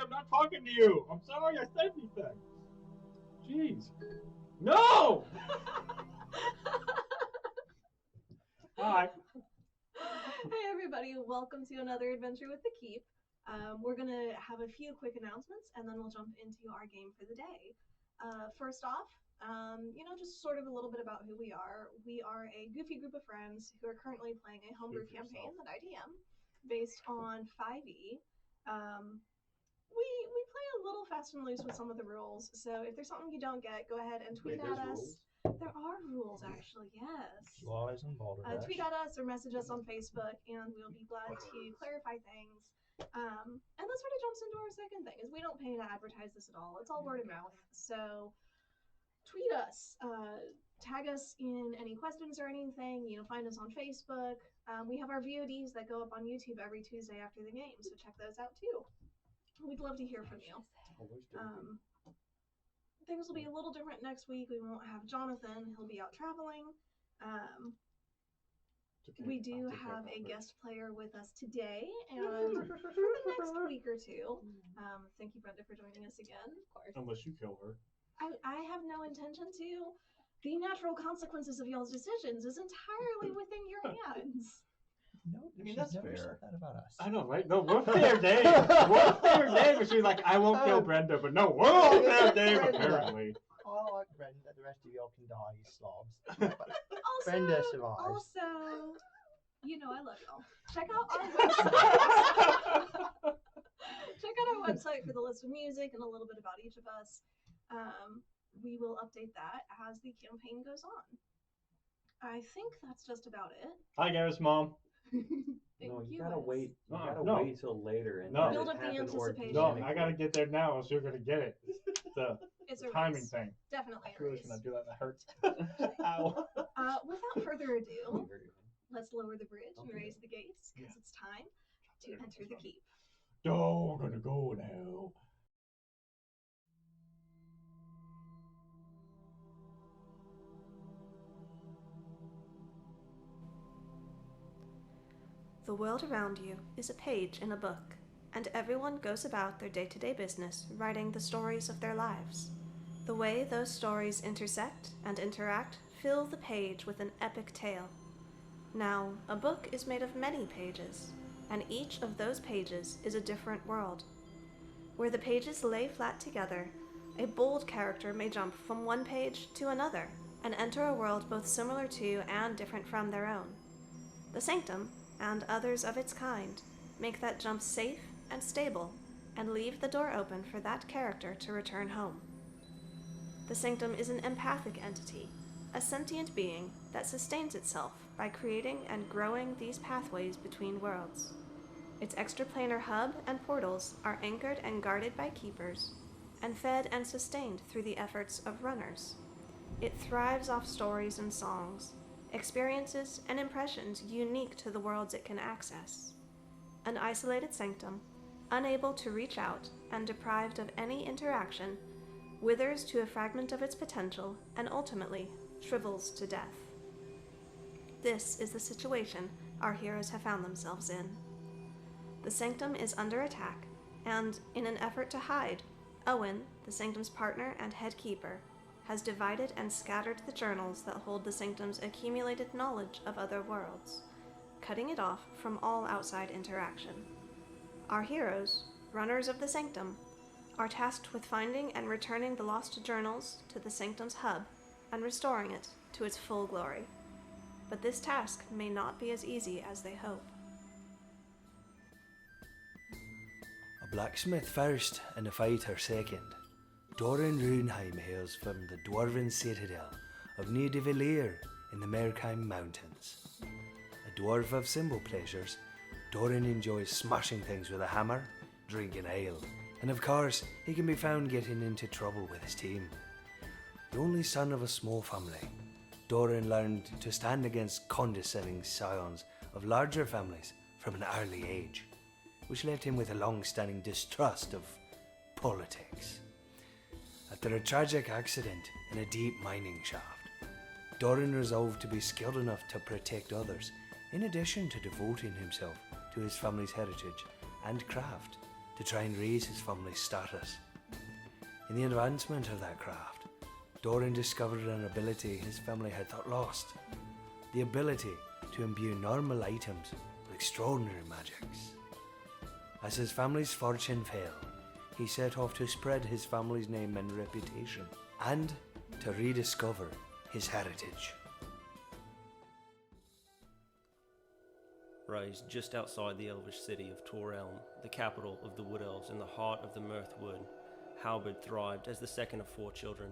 I'm not talking to you. I'm sorry I said anything. Jeez. No! Hi. Hey everybody, welcome to another adventure with the Keep. We're gonna have a few quick announcements and then we'll jump into our game for the day. First off, just sort of a little bit about who we are. We are a goofy group of friends who are currently playing a homebrew campaign that I DM based on 5e. We play a little fast and loose with some of the rules, so if there's something you don't get, go ahead and tweet at us. Rules? There are rules, actually, yes. Laws and balderdash. Tweet at us or message us on Facebook, and we'll be glad to clarify things. And that sort of jumps into our second thing, is we don't pay to advertise this at all. It's all word of mouth. So tweet us, tag us in any questions or anything. Find us on Facebook. We have our VODs that go up on YouTube every Tuesday after the game, so check those out too. We'd love to hear from you. Things will be a little different next week. We won't have Jonathan. He'll be out traveling. We do have a guest player with us today and for the next week or two. Thank you, Brenda, for joining us again. Of course. Unless you kill her. I have no intention to. The natural consequences of y'all's decisions is entirely within your hands. No, that's never said that about us. I know, right? No, we're fair game. We're fair game. But she's like, I won't kill Brenda, but no, we're all fair game, apparently. I like Brenda. The rest of y'all can die, you slobs. Brenda survives. Also, I love y'all. Check out our website. Check out our website for the list of music and a little bit about each of us. We will update that as the campaign goes on. I think that's just about it. Hi, Garrett's mom. No, you gotta wait. You gotta no. wait till later and build up the anticipation. No, I gotta get there now, or you're gonna get it. It's a timing race. thing. Definitely I really shouldn't do that. That hurts. Ow. Without further ado, let's lower the bridge and raise the gates, because it's time to enter the keep. Oh, we're gonna go now. The world around you is a page in a book, and everyone goes about their day-to-day business writing the stories of their lives. The way those stories intersect and interact fill the page with an epic tale. Now, a book is made of many pages, and each of those pages is a different world. Where the pages lay flat together, a bold character may jump from one page to another and enter a world both similar to and different from their own. The Sanctum, and others of its kind, make that jump safe and stable, and leave the door open for that character to return home. The Sanctum is an empathic entity, a sentient being that sustains itself by creating and growing these pathways between worlds. Its extraplanar hub and portals are anchored and guarded by keepers, and fed and sustained through the efforts of runners. It thrives off stories and songs, experiences and impressions unique to the worlds it can access. An isolated sanctum, unable to reach out and deprived of any interaction, withers to a fragment of its potential and ultimately shrivels to death. This is the situation our heroes have found themselves in. The sanctum is under attack, and in an effort to hide, Owen, the sanctum's partner and head keeper, has divided and scattered the journals that hold the sanctum's accumulated knowledge of other worlds, cutting it off from all outside interaction. Our heroes, runners of the sanctum, are tasked with finding and returning the lost journals to the sanctum's hub and restoring it to its full glory. But this task may not be as easy as they hope. A blacksmith first and a fighter second. Doran Runheim hails from the dwarven citadel of Near de Villiers in the Merkheim Mountains. A dwarf of simple pleasures, Doran enjoys smashing things with a hammer, drinking ale, and of course he can be found getting into trouble with his team. The only son of a small family, Doran learned to stand against condescending scions of larger families from an early age, which left him with a long-standing distrust of politics. After a tragic accident in a deep mining shaft, Doran resolved to be skilled enough to protect others, in addition to devoting himself to his family's heritage and craft to try and raise his family's status. In the advancement of that craft, Doran discovered an ability his family had thought lost, the ability to imbue normal items with extraordinary magics. As his family's fortune fell, he set off to spread his family's name and reputation, and to rediscover his heritage. Raised just outside the elvish city of Torelm, the capital of the Wood Elves in the heart of the Mirthwood, Halberd thrived as the second of 4 children.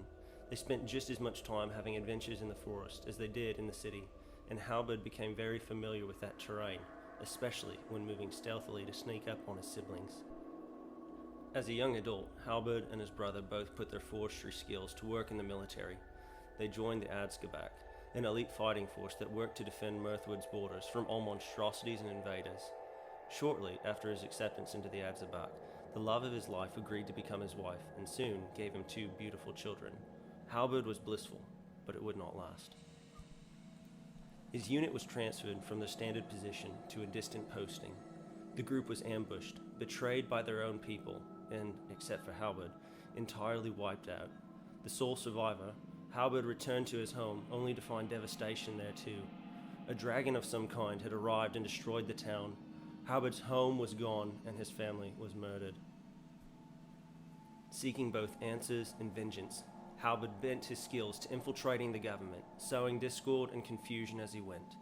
They spent just as much time having adventures in the forest as they did in the city, and Halberd became very familiar with that terrain, especially when moving stealthily to sneak up on his siblings. As a young adult, Halberd and his brother both put their forestry skills to work in the military. They joined the Adskabak, an elite fighting force that worked to defend Mirthwood's borders from all monstrosities and invaders. Shortly after his acceptance into the Adzabak, the love of his life agreed to become his wife, and soon gave him 2 beautiful children. Halberd was blissful, but it would not last. His unit was transferred from their standard position to a distant posting. The group was ambushed, betrayed by their own people, and, except for Halberd, entirely wiped out. The sole survivor, Halberd returned to his home, only to find devastation there too. A dragon of some kind had arrived and destroyed the town. Halberd's home was gone, and his family was murdered. Seeking both answers and vengeance, Halberd bent his skills to infiltrating the government, sowing discord and confusion as he went.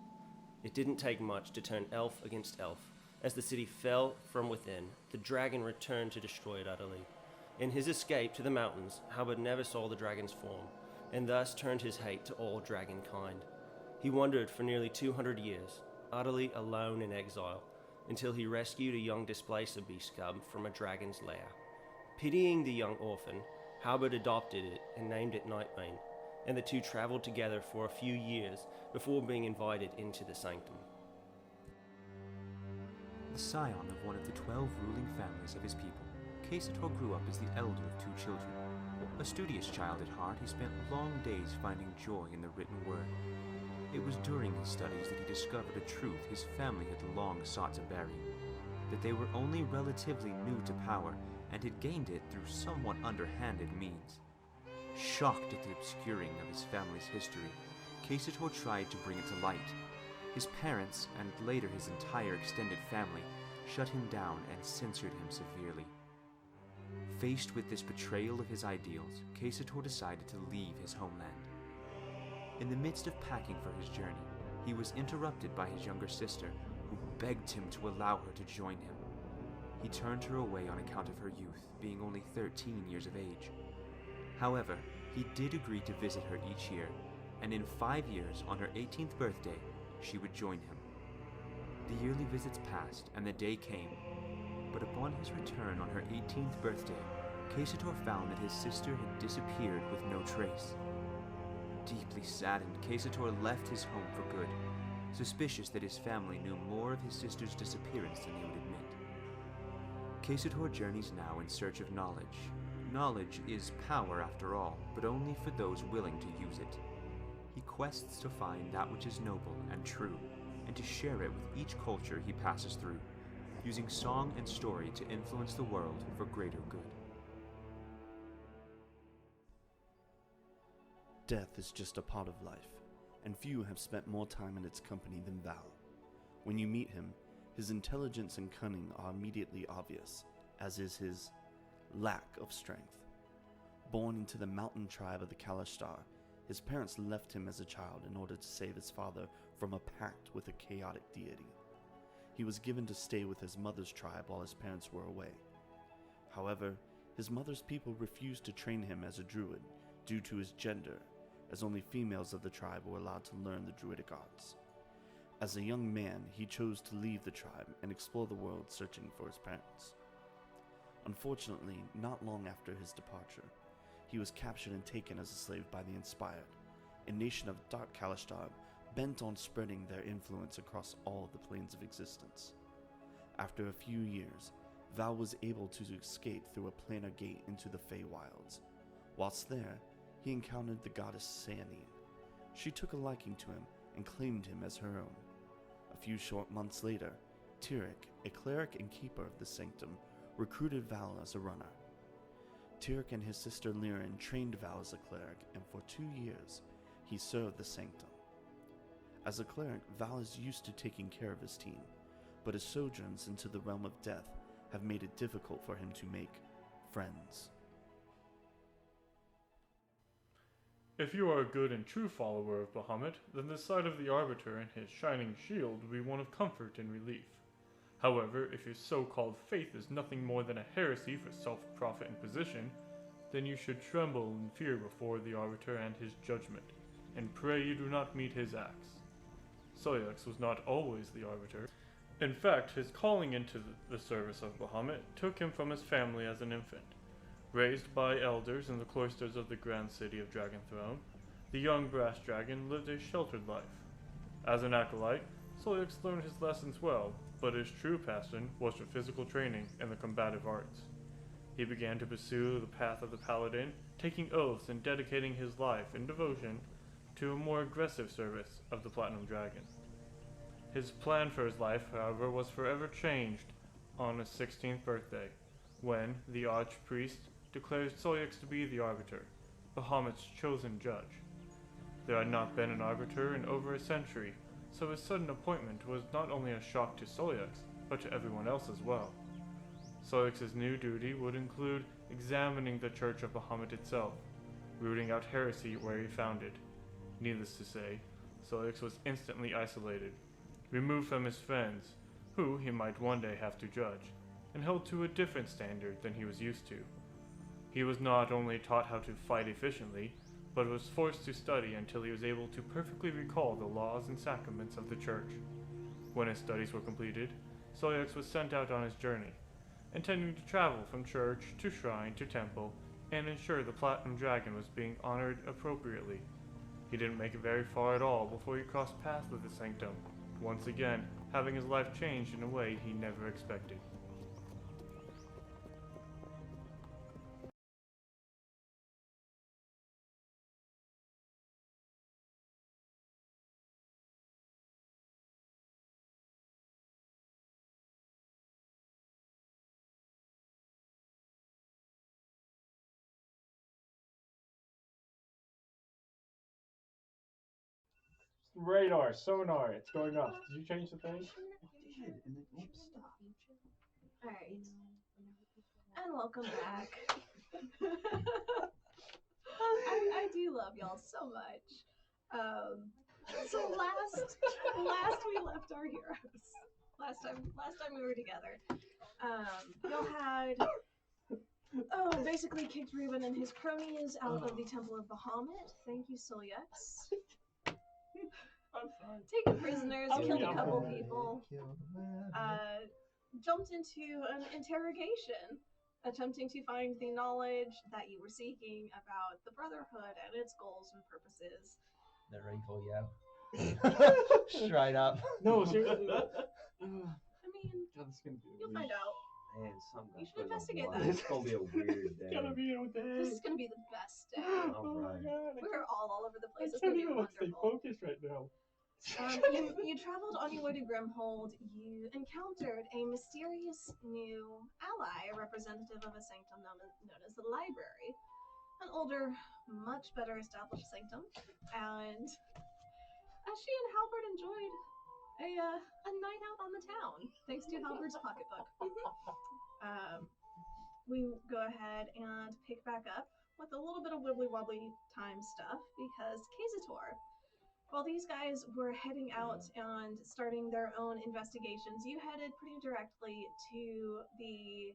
It didn't take much to turn elf against elf. As the city fell from within, the dragon returned to destroy it utterly. In his escape to the mountains, Halberd never saw the dragon's form, and thus turned his hate to all dragonkind. He wandered for nearly 200 years, utterly alone in exile, until he rescued a young displacer beast cub from a dragon's lair. Pitying the young orphan, Halberd adopted it and named it Nightbane, and the two traveled together for a few years before being invited into the Sanctum. The scion of one of the 12 ruling families of his people, Casator grew up as the elder of 2 children. A studious child at heart, he spent long days finding joy in the written word. It was during his studies that he discovered a truth his family had long sought to bury, that they were only relatively new to power and had gained it through somewhat underhanded means. Shocked at the obscuring of his family's history, Casator tried to bring it to light. His parents, and later his entire extended family, shut him down and censored him severely. Faced with this betrayal of his ideals, Casator decided to leave his homeland. In the midst of packing for his journey, he was interrupted by his younger sister, who begged him to allow her to join him. He turned her away on account of her youth, being only 13 years of age. However, he did agree to visit her each year, and in 5 years, on her 18th birthday, she would join him. The yearly visits passed, and the day came. But upon his return on her 18th birthday, Casator found that his sister had disappeared with no trace. Deeply saddened, Casator left his home for good, suspicious that his family knew more of his sister's disappearance than he would admit. Casator journeys now in search of knowledge. Knowledge is power after all, but only for those willing to use it. He quests to find that which is noble and true, and to share it with each culture he passes through, using song and story to influence the world for greater good. Death is just a part of life, and few have spent more time in its company than Val. When you meet him, his intelligence and cunning are immediately obvious, as is his lack of strength. Born into the mountain tribe of the Kalashtar, his parents left him as a child in order to save his father from a pact with a chaotic deity. He was given to stay with his mother's tribe while his parents were away. However, his mother's people refused to train him as a druid due to his gender, as only females of the tribe were allowed to learn the druidic arts. As a young man, he chose to leave the tribe and explore the world searching for his parents. Unfortunately, not long after his departure, he was captured and taken as a slave by the Inspired, a nation of Dark Kalashtar bent on spreading their influence across all of the planes of existence. After a few years, Val was able to escape through a planar gate into the Feywilds. Whilst there, he encountered the goddess Sayanine. She took a liking to him and claimed him as her own. A few short months later, Tyrek, a cleric and keeper of the Sanctum, recruited Val as a runner. Tyrk and his sister Liren trained Val as a cleric, and for 2 years, he served the Sanctum. As a cleric, Val is used to taking care of his team, but his sojourns into the realm of death have made it difficult for him to make friends. If you are a good and true follower of Bahamut, then the sight of the Arbiter and his shining shield will be one of comfort and relief. However, if your so-called faith is nothing more than a heresy for self-profit and position, then you should tremble in fear before the Arbiter and his judgment, and pray you do not meet his axe. Soyux was not always the Arbiter. In fact, his calling into the service of Bahamut took him from his family as an infant. Raised by elders in the cloisters of the grand city of Dragenthrone, the young brass dragon lived a sheltered life. As an acolyte, Soyux learned his lessons well, but his true passion was for physical training and the combative arts. He began to pursue the path of the paladin, taking oaths and dedicating his life in devotion to a more aggressive service of the Platinum Dragon. His plan for his life, however, was forever changed on his 16th birthday, when the Archpriest declared Soyux to be the Arbiter, Bahamut's chosen judge. There had not been an Arbiter in over a century, so his sudden appointment was not only a shock to Soyux, but to everyone else as well. Soyux's new duty would include examining the Church of Bahamut itself, rooting out heresy where he found it. Needless to say, Soyux was instantly isolated, removed from his friends, who he might one day have to judge, and held to a different standard than he was used to. He was not only taught how to fight efficiently, but was forced to study until he was able to perfectly recall the laws and sacraments of the church. When his studies were completed, Soyux was sent out on his journey, intending to travel from church to shrine to temple and ensure the Platinum Dragon was being honored appropriately. He didn't make it very far at all before he crossed paths with the Sanctum, once again having his life changed in a way he never expected. Radar, sonar, it's going off. Did you change the thing? Alright. And welcome back. I do love y'all so much. So last we left our heroes. Last time we were together. Y'all had basically kicked Reuben and his cronies out of the Temple of Bahamut. Thank you, Soyux. Taken prisoners, killed a couple people, jumped into an interrogation, attempting to find the knowledge that you were seeking about the Brotherhood and its goals and purposes. They're ready for you. Straight up. No, seriously. I mean, you'll find out. Man, You should investigate that. It's gonna be a weird day. It's gonna be a day. This is gonna be the best day. Oh my god. We're all over the place. I It's gonna can't be even stay wonderful. focused right now. You traveled on your way to Grimhold. You encountered a mysterious new ally, a representative of a sanctum known as the Library. An older, much better established sanctum. And she and Halbert enjoyed a night out on the town, thanks to Halbert's pocketbook. We go ahead and pick back up with a little bit of wibbly-wobbly time stuff, because Kazator, while these guys were heading out and starting their own investigations, you headed pretty directly to the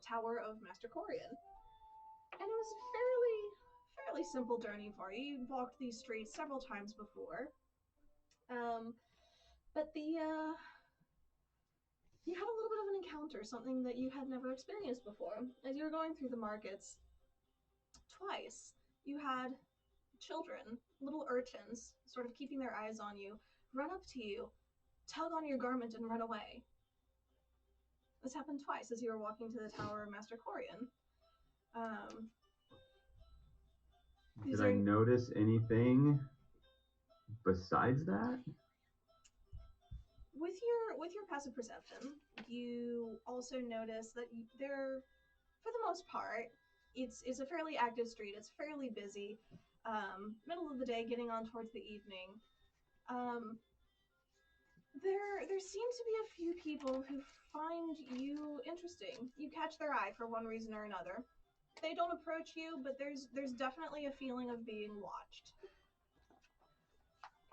Tower of Master Corian. And it was fairly simple journey for you. You walked these streets several times before. But you had a little bit of an encounter, something that you had never experienced before. As you were going through the markets, twice, you had children, little urchins, sort of keeping their eyes on you, run up to you, tug on your garment, and run away. This happened twice as you were walking to the Tower of Master Corian. Did I notice anything besides that? with your passive perception, you also notice that they're, for the most part, it's a fairly active street. It's fairly busy. Middle of the day, getting on towards the evening. There seem to be a few people who find you interesting. You catch their eye for one reason or another. They don't approach you, but there's definitely a feeling of being watched.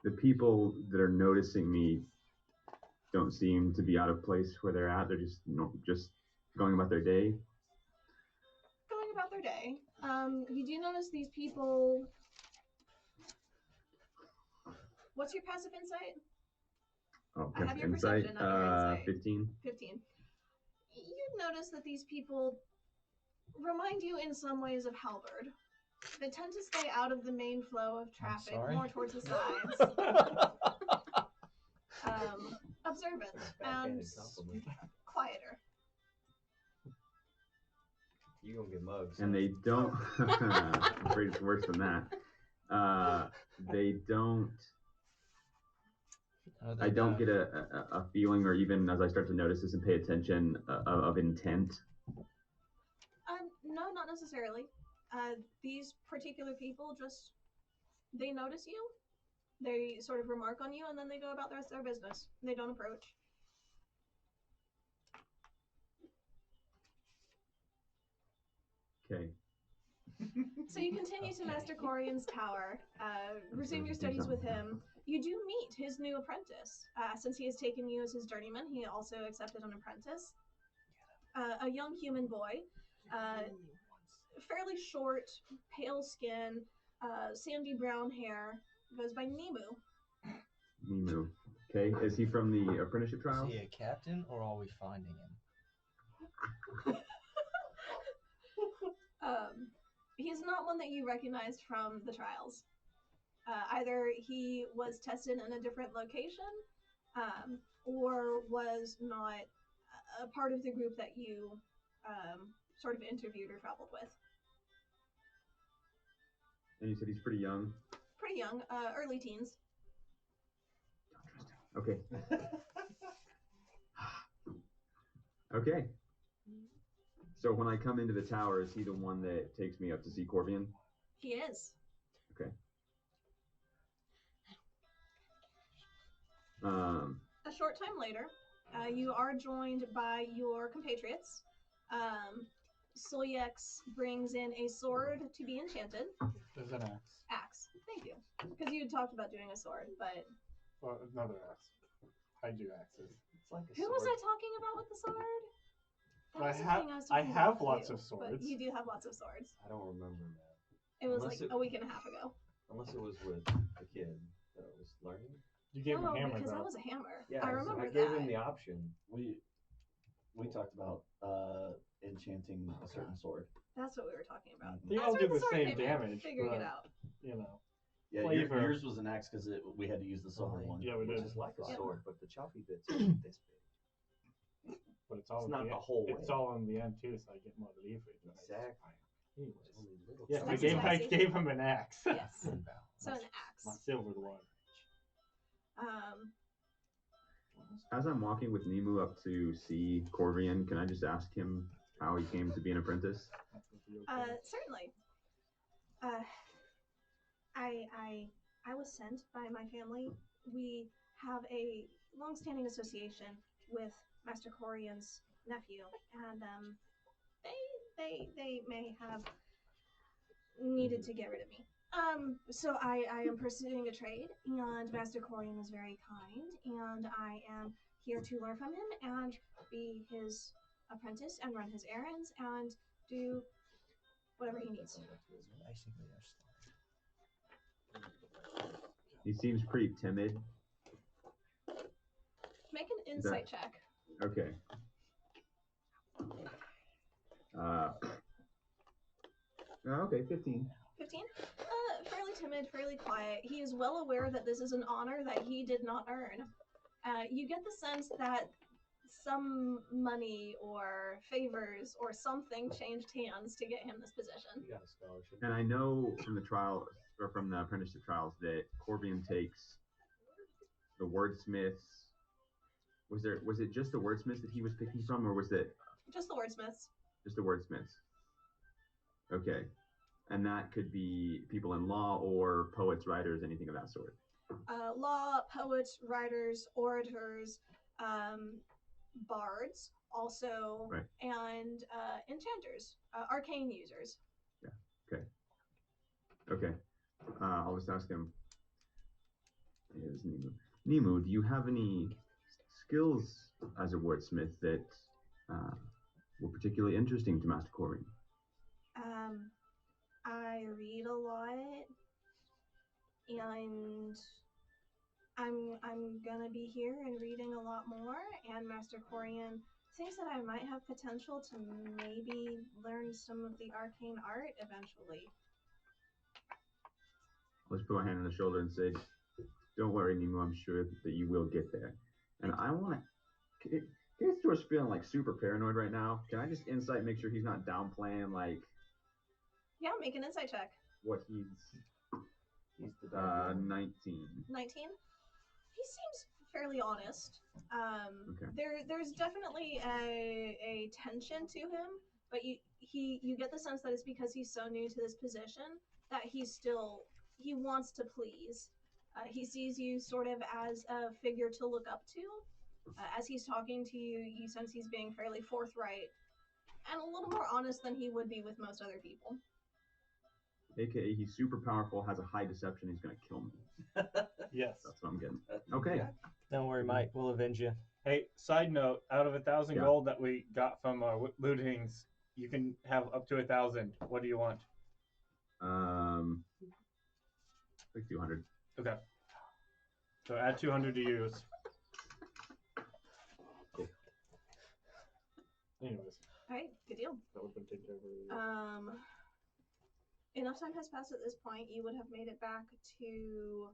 The people that are noticing me don't seem to be out of place where they're at. They're just going about their day. Going about their day. You do notice these people. What's your passive insight? Oh, I have your perception, not your insight. 15. 15. You notice that these people remind you in some ways of Halberd. They tend to stay out of the main flow of traffic, more towards the sides. Observant and quieter. You gonna get mugged. And they don't. I'm afraid it's worse than that. They don't. I don't get a feeling, or even as I start to notice this and pay attention, of intent. No, not necessarily. These particular people they notice you, they sort of remark on you, and then they go about the rest of their business. They don't approach. Okay. So you continue to Master Corian's tower, resume your studies with him. You do meet his new apprentice. Since he has taken you as his journeyman, he also accepted an apprentice. A young human boy, fairly short, pale skin, sandy brown hair, goes by Nemu. Nemu. Okay. Is he from the apprenticeship trial? Is he a captain, or are we finding him? He's not one that you recognized from the trials. Either he was tested in a different location, or was not a part of the group that you sort of interviewed or traveled with. And you said he's pretty young? Pretty young, early teens. Okay. Okay. So when I come into the tower, is he the one that takes me up to see Corvian? He is. Okay. A short time later, you are joined by your compatriots. Solyex brings in a sword to be enchanted. There's an axe. Axe. Thank you. Because you talked about doing a sword, but... Well, another axe. I do axes. It's like a Who was I talking about with the sword? I have lots of swords. But you do have lots of swords. I don't remember that. It was a week and a half ago. Unless it was with the kid that was learning. You gave him a hammer, because though. that was a hammer. Yeah, I remember I gave him the option. We talked about enchanting a certain sword. That's what we were talking about. They all do the same damage. Figuring it out. You know. Yeah, flavor. yours was an axe because we had to use the silver one. Yeah, we did. Which is like a sword, but the choppy bits are this big. But it's all not the whole way. It's all in the end too, so I get more leverage. Exactly. Anyways. Yes, I gave him an axe. Yes. So an axe. My silvered one. As I'm walking with Nemu up to see Corvian, can I just ask him how he came to be an apprentice? Certainly. I was sent by my family. We have a long-standing association with Master Corian's nephew, and they may have needed to get rid of me. So I am pursuing a trade, and Master Corian is very kind, and I am here to learn from him and be his apprentice and run his errands and do whatever he needs. He seems pretty timid. Make an insight check. Okay. Okay, 15. 15? Fairly timid, fairly quiet. He is well aware that this is an honor that he did not earn. You get the sense that some money or favors or something changed hands to get him this position. You got a scholarship. And I know from the trial, or from the apprenticeship trials, that Corvian takes the wordsmiths, Was it just the wordsmiths that he was picking from, or was it Just the wordsmiths. just the wordsmiths? Okay, and that could be people in law or poets, writers, anything of that sort. Law, poets, writers, orators, bards, also, Right. and enchanters, arcane users. Yeah. Okay. I'll just ask him. Is Nimu, do you have any skills as a wordsmith that were particularly interesting to Master Corian? I read a lot, and I'm gonna be here and reading a lot more. And Master Corian thinks that I might have potential to maybe learn some of the arcane art eventually. I'll just put my hand on his shoulder and say, "Don't worry, Nimu. I'm sure that you will get there." And I want to. George's feeling like super paranoid right now. Can I just insight, make sure he's not downplaying like Yeah, make an insight check. what he's the 19. 19. He seems fairly honest. Okay. There's definitely a tension to him, but you get the sense that it's because he's so new to this position that he wants to please. He sees you sort of as a figure to look up to. As he's talking to you, you sense he's being fairly forthright and a little more honest than he would be with most other people. AKA, he's super powerful, has a high deception, he's gonna kill me. Yes. That's what I'm getting. Okay. Don't worry, Mike. We'll avenge you. Hey, side note, out of 1,000 Yeah. gold that we got from our lootings, you can have up to 1,000. What do you want? Like 200. Okay. So add 200 to use. Cool. Anyways. Alright, good deal. That would have been taken over. Enough time has passed at this point. You would have made it back to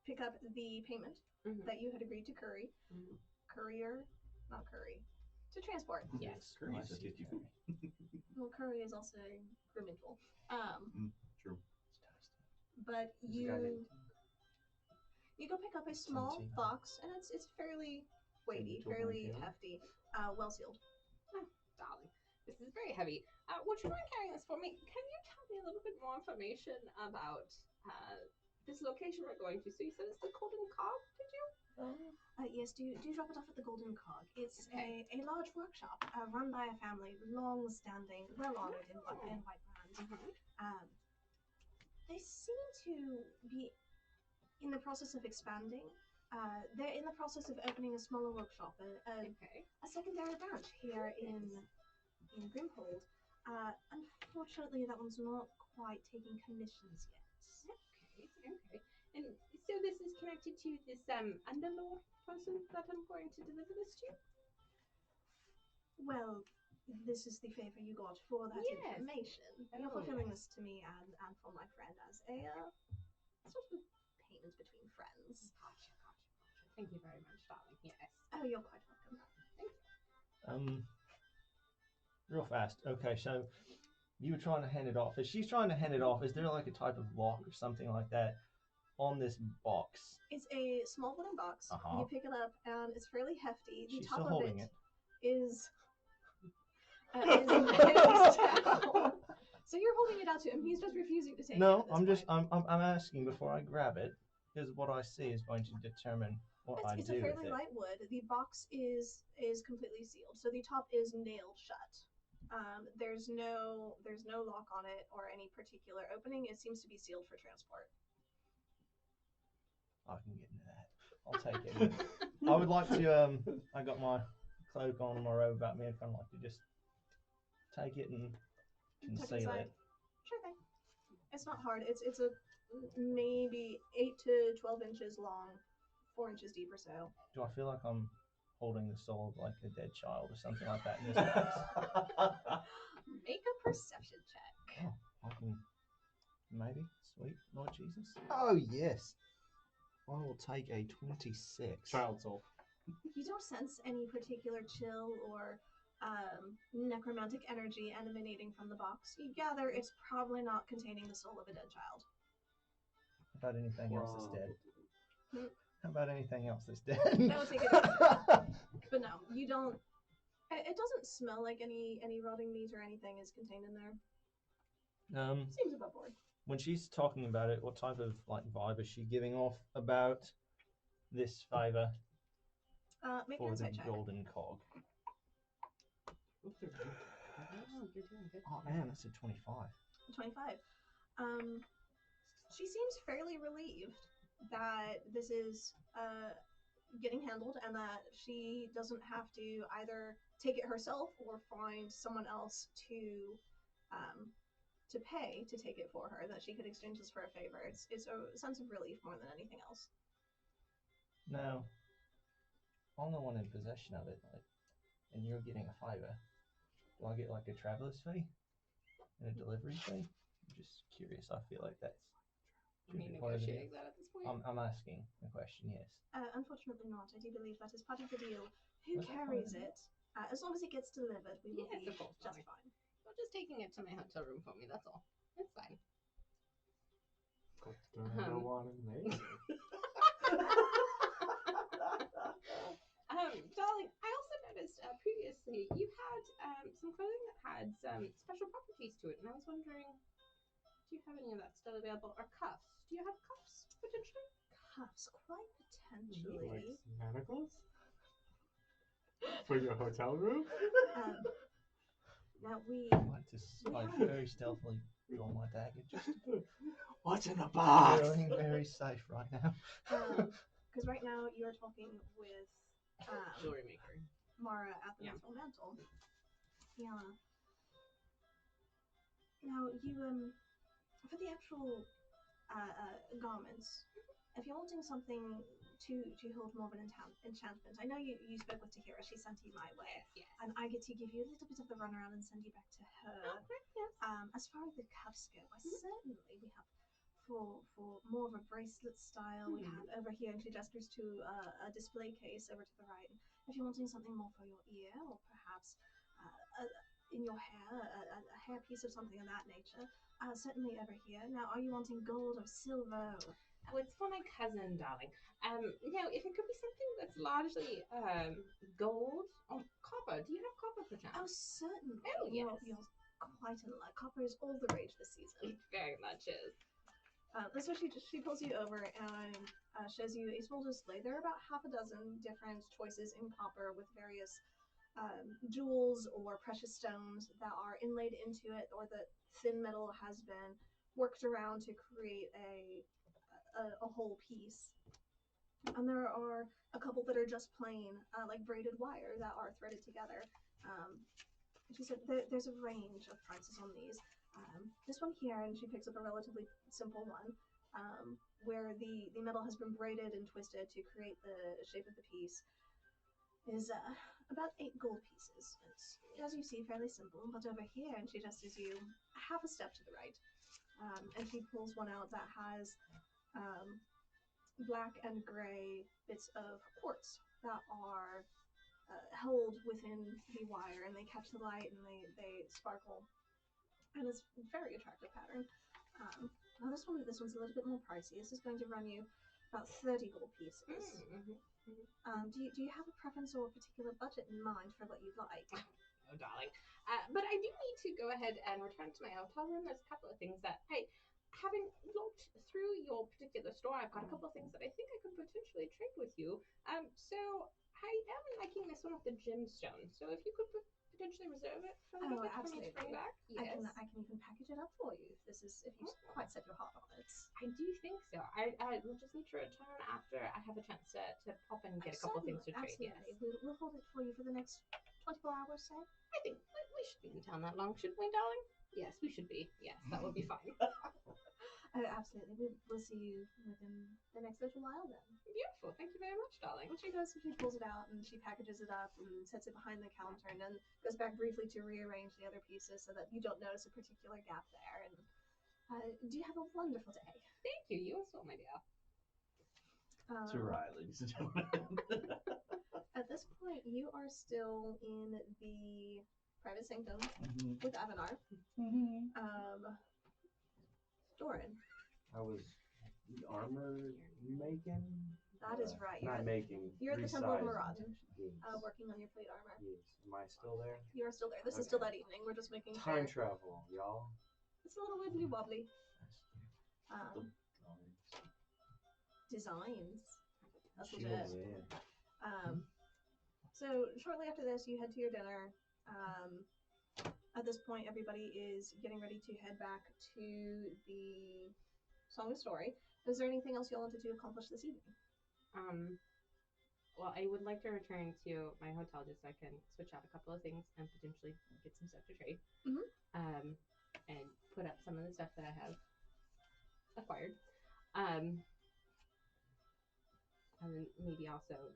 pick up the payment that you had agreed to to transport. Yes. Curry's a 50. Well, curry is also Grimhold. True. But you go pick up a small box, and it's fairly weighty, fairly hefty, well sealed. Darling, this is very heavy. Would you mind carrying this for me? Can you tell me a little bit more information about this location we're going to? So you said it's the Golden Cog, did you? Yes, do drop it off at the Golden Cog. It's a large workshop run by a family, long-standing, well-honored in Whitelands. They seem to be in the process of expanding. They're in the process of opening a smaller workshop, a secondary branch here in Grimhold. Unfortunately, that one's not quite taking commissions yet. Okay. And so this is connected to this underlord person that I'm going to deliver this to? Well, this is the favor you got for that information. You're fulfilling this to me and for my friend as a sort of payment between friends. Gotcha. Thank you very much, darling. Yes. Oh, you're quite welcome. Thank you. Real fast. Okay, so you were trying to hand it off. As she's trying to hand it off, is there like a type of lock or something like that on this box? It's a small wooden box. You pick it up, and it's fairly hefty. The She's top still of holding it it. is nailed down. So you're holding it out to him. He's just refusing to take it. No, I'm asking before I grab it, because what I see is going to determine what I It's do a fairly with it. light wood. The box is completely sealed, so the top is nailed shut. There's no lock on it or any particular opening. It seems to be sealed for transport. I can get into that. I'll take it. I would like to. I got my cloak on, my robe about me. I'd kind of like to just take it and conceal it. Sure thing. It's not hard. It's a maybe 8 to 12 inches long, 4 inches deep or so. Do I feel like I'm holding the soul of like a dead child or something like that in this box? Make a perception check. Oh, I can maybe. Sweet Lord Jesus. Oh yes. I will take a 26. Child soul. You don't sense any particular chill or necromantic energy emanating from the box. You gather it's probably not containing the soul of a dead child. About anything else that's dead. How about anything else that's dead? That would take it easy. But no, you don't. It doesn't smell like any rotting meat or anything is contained in there. Seems above board. When she's talking about it, what type of like vibe is she giving off about this favor Make an for the insight check. golden cog? Oh man, that's a 25. 25. She seems fairly relieved that this is getting handled and that she doesn't have to either take it herself or find someone else to pay to take it for her, that she could exchange this for a favor. It's a sense of relief more than anything else. Now, I'm the one in possession of it, like, and you're getting a favor. Do I get like a traveler's fee and a delivery fee? I'm just curious. I feel like that's. Are you negotiating that at this point? I'm asking a question. Yes. Unfortunately not. I do believe that is part of the deal. Who carries it? As long as it gets delivered, we will be just fine. You're just taking it to my hotel room for me, that's all. It's fine. Darling, I also noticed previously you had some clothing that had some special properties to it, and I was wondering, do you have any of that still available? Or cuffs? Do you have cuffs, potentially? Cuffs, quite potentially. Like manacles? For your hotel room? Now we... I very stealthily draw my dagger. What's in the box? Feeling very safe right now. Because right now you're talking with jewelry maker Mara at the Mithril Mantle. Yeah. Now you for the actual garments, if you're wanting something to hold more of an enchantment, I know you spoke with Tahira. She sent you my way, and I get to give you a little bit of the runaround and send you back to her. Yes. As far as the cuffs go, certainly we have for more of a bracelet style. We have over here, and she gestures to a display case over to the right. If you're wanting something more for your ear, or perhaps in your hair, a hair piece or something of that nature, certainly over here. Now, are you wanting gold or silver? Oh, it's for my cousin, darling. No, if it could be something that's largely gold or copper. Do you have copper, perchance? Oh, certainly. Oh, yes. You're quite in luck. Copper is all the rage this season. It very much is. So she pulls you over and shows you a small display. There are about half a dozen different choices in copper with various jewels or precious stones that are inlaid into it, or the thin metal has been worked around to create a whole piece. And there are a couple that are just plain, like braided wire that are threaded together. She said there's a range of prices on these. This one here, and she picks up a relatively simple one, where the metal has been braided and twisted to create the shape of the piece, is about 8 gold pieces. It's, as you see, fairly simple, but over here, and she gestures you half a step to the right, and she pulls one out that has black and gray bits of quartz that are held within the wire, and they catch the light and they sparkle, and it's a very attractive pattern. Now this one's a little bit more pricey. This is going to run you about 30 gold pieces. Do you have a preference or a particular budget in mind for what you'd like? Oh, darling. But I do need to go ahead and return to my hotel room. There's a couple of things that, having looked through your particular store, I've got a couple of things that I think I could potentially trade with you. So I am liking this one with the gemstone. So if you could potentially reserve it for a little bit for me to bring back. Yes. I can even package it up for you if you quite set your heart on it. I do think so. I will just need to return after I have a chance to pop in and get a couple of things to trade. Absolutely. Yes. We'll hold it for you for the next 24 hours, say. I think we should be in town that long, shouldn't we, darling? Yes, we should be. Yes, that would be fine. Absolutely. We'll see you within the next little while then. Beautiful. Thank you very much, darling. She pulls it out and she packages it up and sets it behind the counter, and then goes back briefly to rearrange the other pieces so that you don't notice a particular gap there. And do you have a wonderful day? Thank you. You as well, my dear. That's right, ladies and gentlemen. At this point, you are still in the private sanctum with Avanar. Doran. I was the armor making. That is right. And I'm making You're at the Temple of Murad, Yes. working on your plate armor. Yes. Am I still there? You are still there. This is still that evening. We're just making Time sure. travel, y'all. It's a little wibbly wobbly. Designs. That's legit. So shortly after this, you head to your dinner. At this point, everybody is getting ready to head back to the Song of Story. Is there anything else you wanted to accomplish this evening? Well, I would like to return to my hotel just so I can switch out a couple of things and potentially get some stuff to trade. And put up some of the stuff that I have acquired. And then maybe also,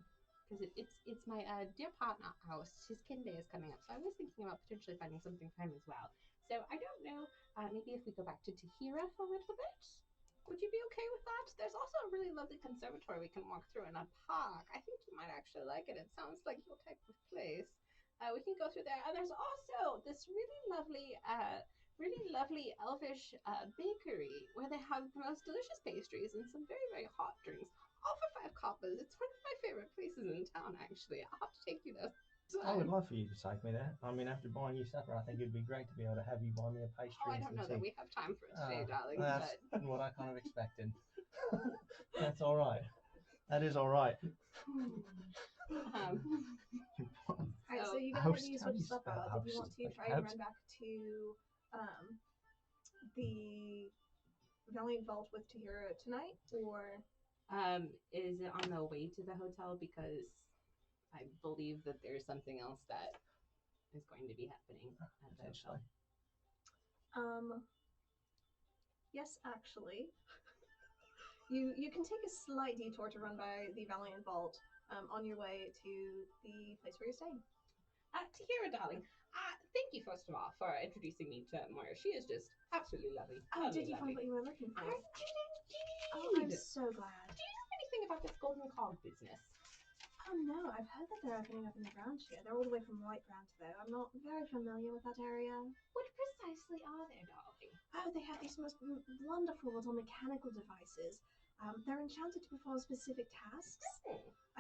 because it's my dear partner house, his kin day is coming up, so I was thinking about potentially finding something for him as well. So I don't know, maybe if we go back to Tahira for a little bit, would you be okay with that? There's also a really lovely conservatory we can walk through in a park. I think you might actually like it. It sounds like your type of place. We can go through there, and there's also this really lovely elvish bakery where they have the most delicious pastries and some very, very hot drinks. All for 5 coppers. It's one of my favorite places in town, actually. I'll have to take you there. I would love for you to take me there. I mean, after buying you supper, I think it'd be great to be able to have you buy me a pastry. Oh, I don't know that we have time for it today, darling. That's But what I kind of expected. That's all right. That is all right. Alright, so you go ahead and you switch stuff out. Did you want to try and run back to the Valiant Vault with Tahira tonight, or is it on the way to the hotel? Because I believe that there's something else that is going to be happening at the hotel. Yes, actually. You can take a slight detour to run by the Valiant Vault on your way to the place where you're staying. Tahira, darling, thank you first of all for introducing me to Moira. She is just absolutely lovely. Oh, did you find what you were looking for? I did indeed. Oh, I'm so glad. Do you know anything about this golden cog business? Oh no, I've heard that they're opening up in the ground here. They're all the way from Whitebrand, though. I'm not very familiar with that area. What precisely are they, darling? Oh, they have these most wonderful little mechanical devices. They're enchanted to perform specific tasks.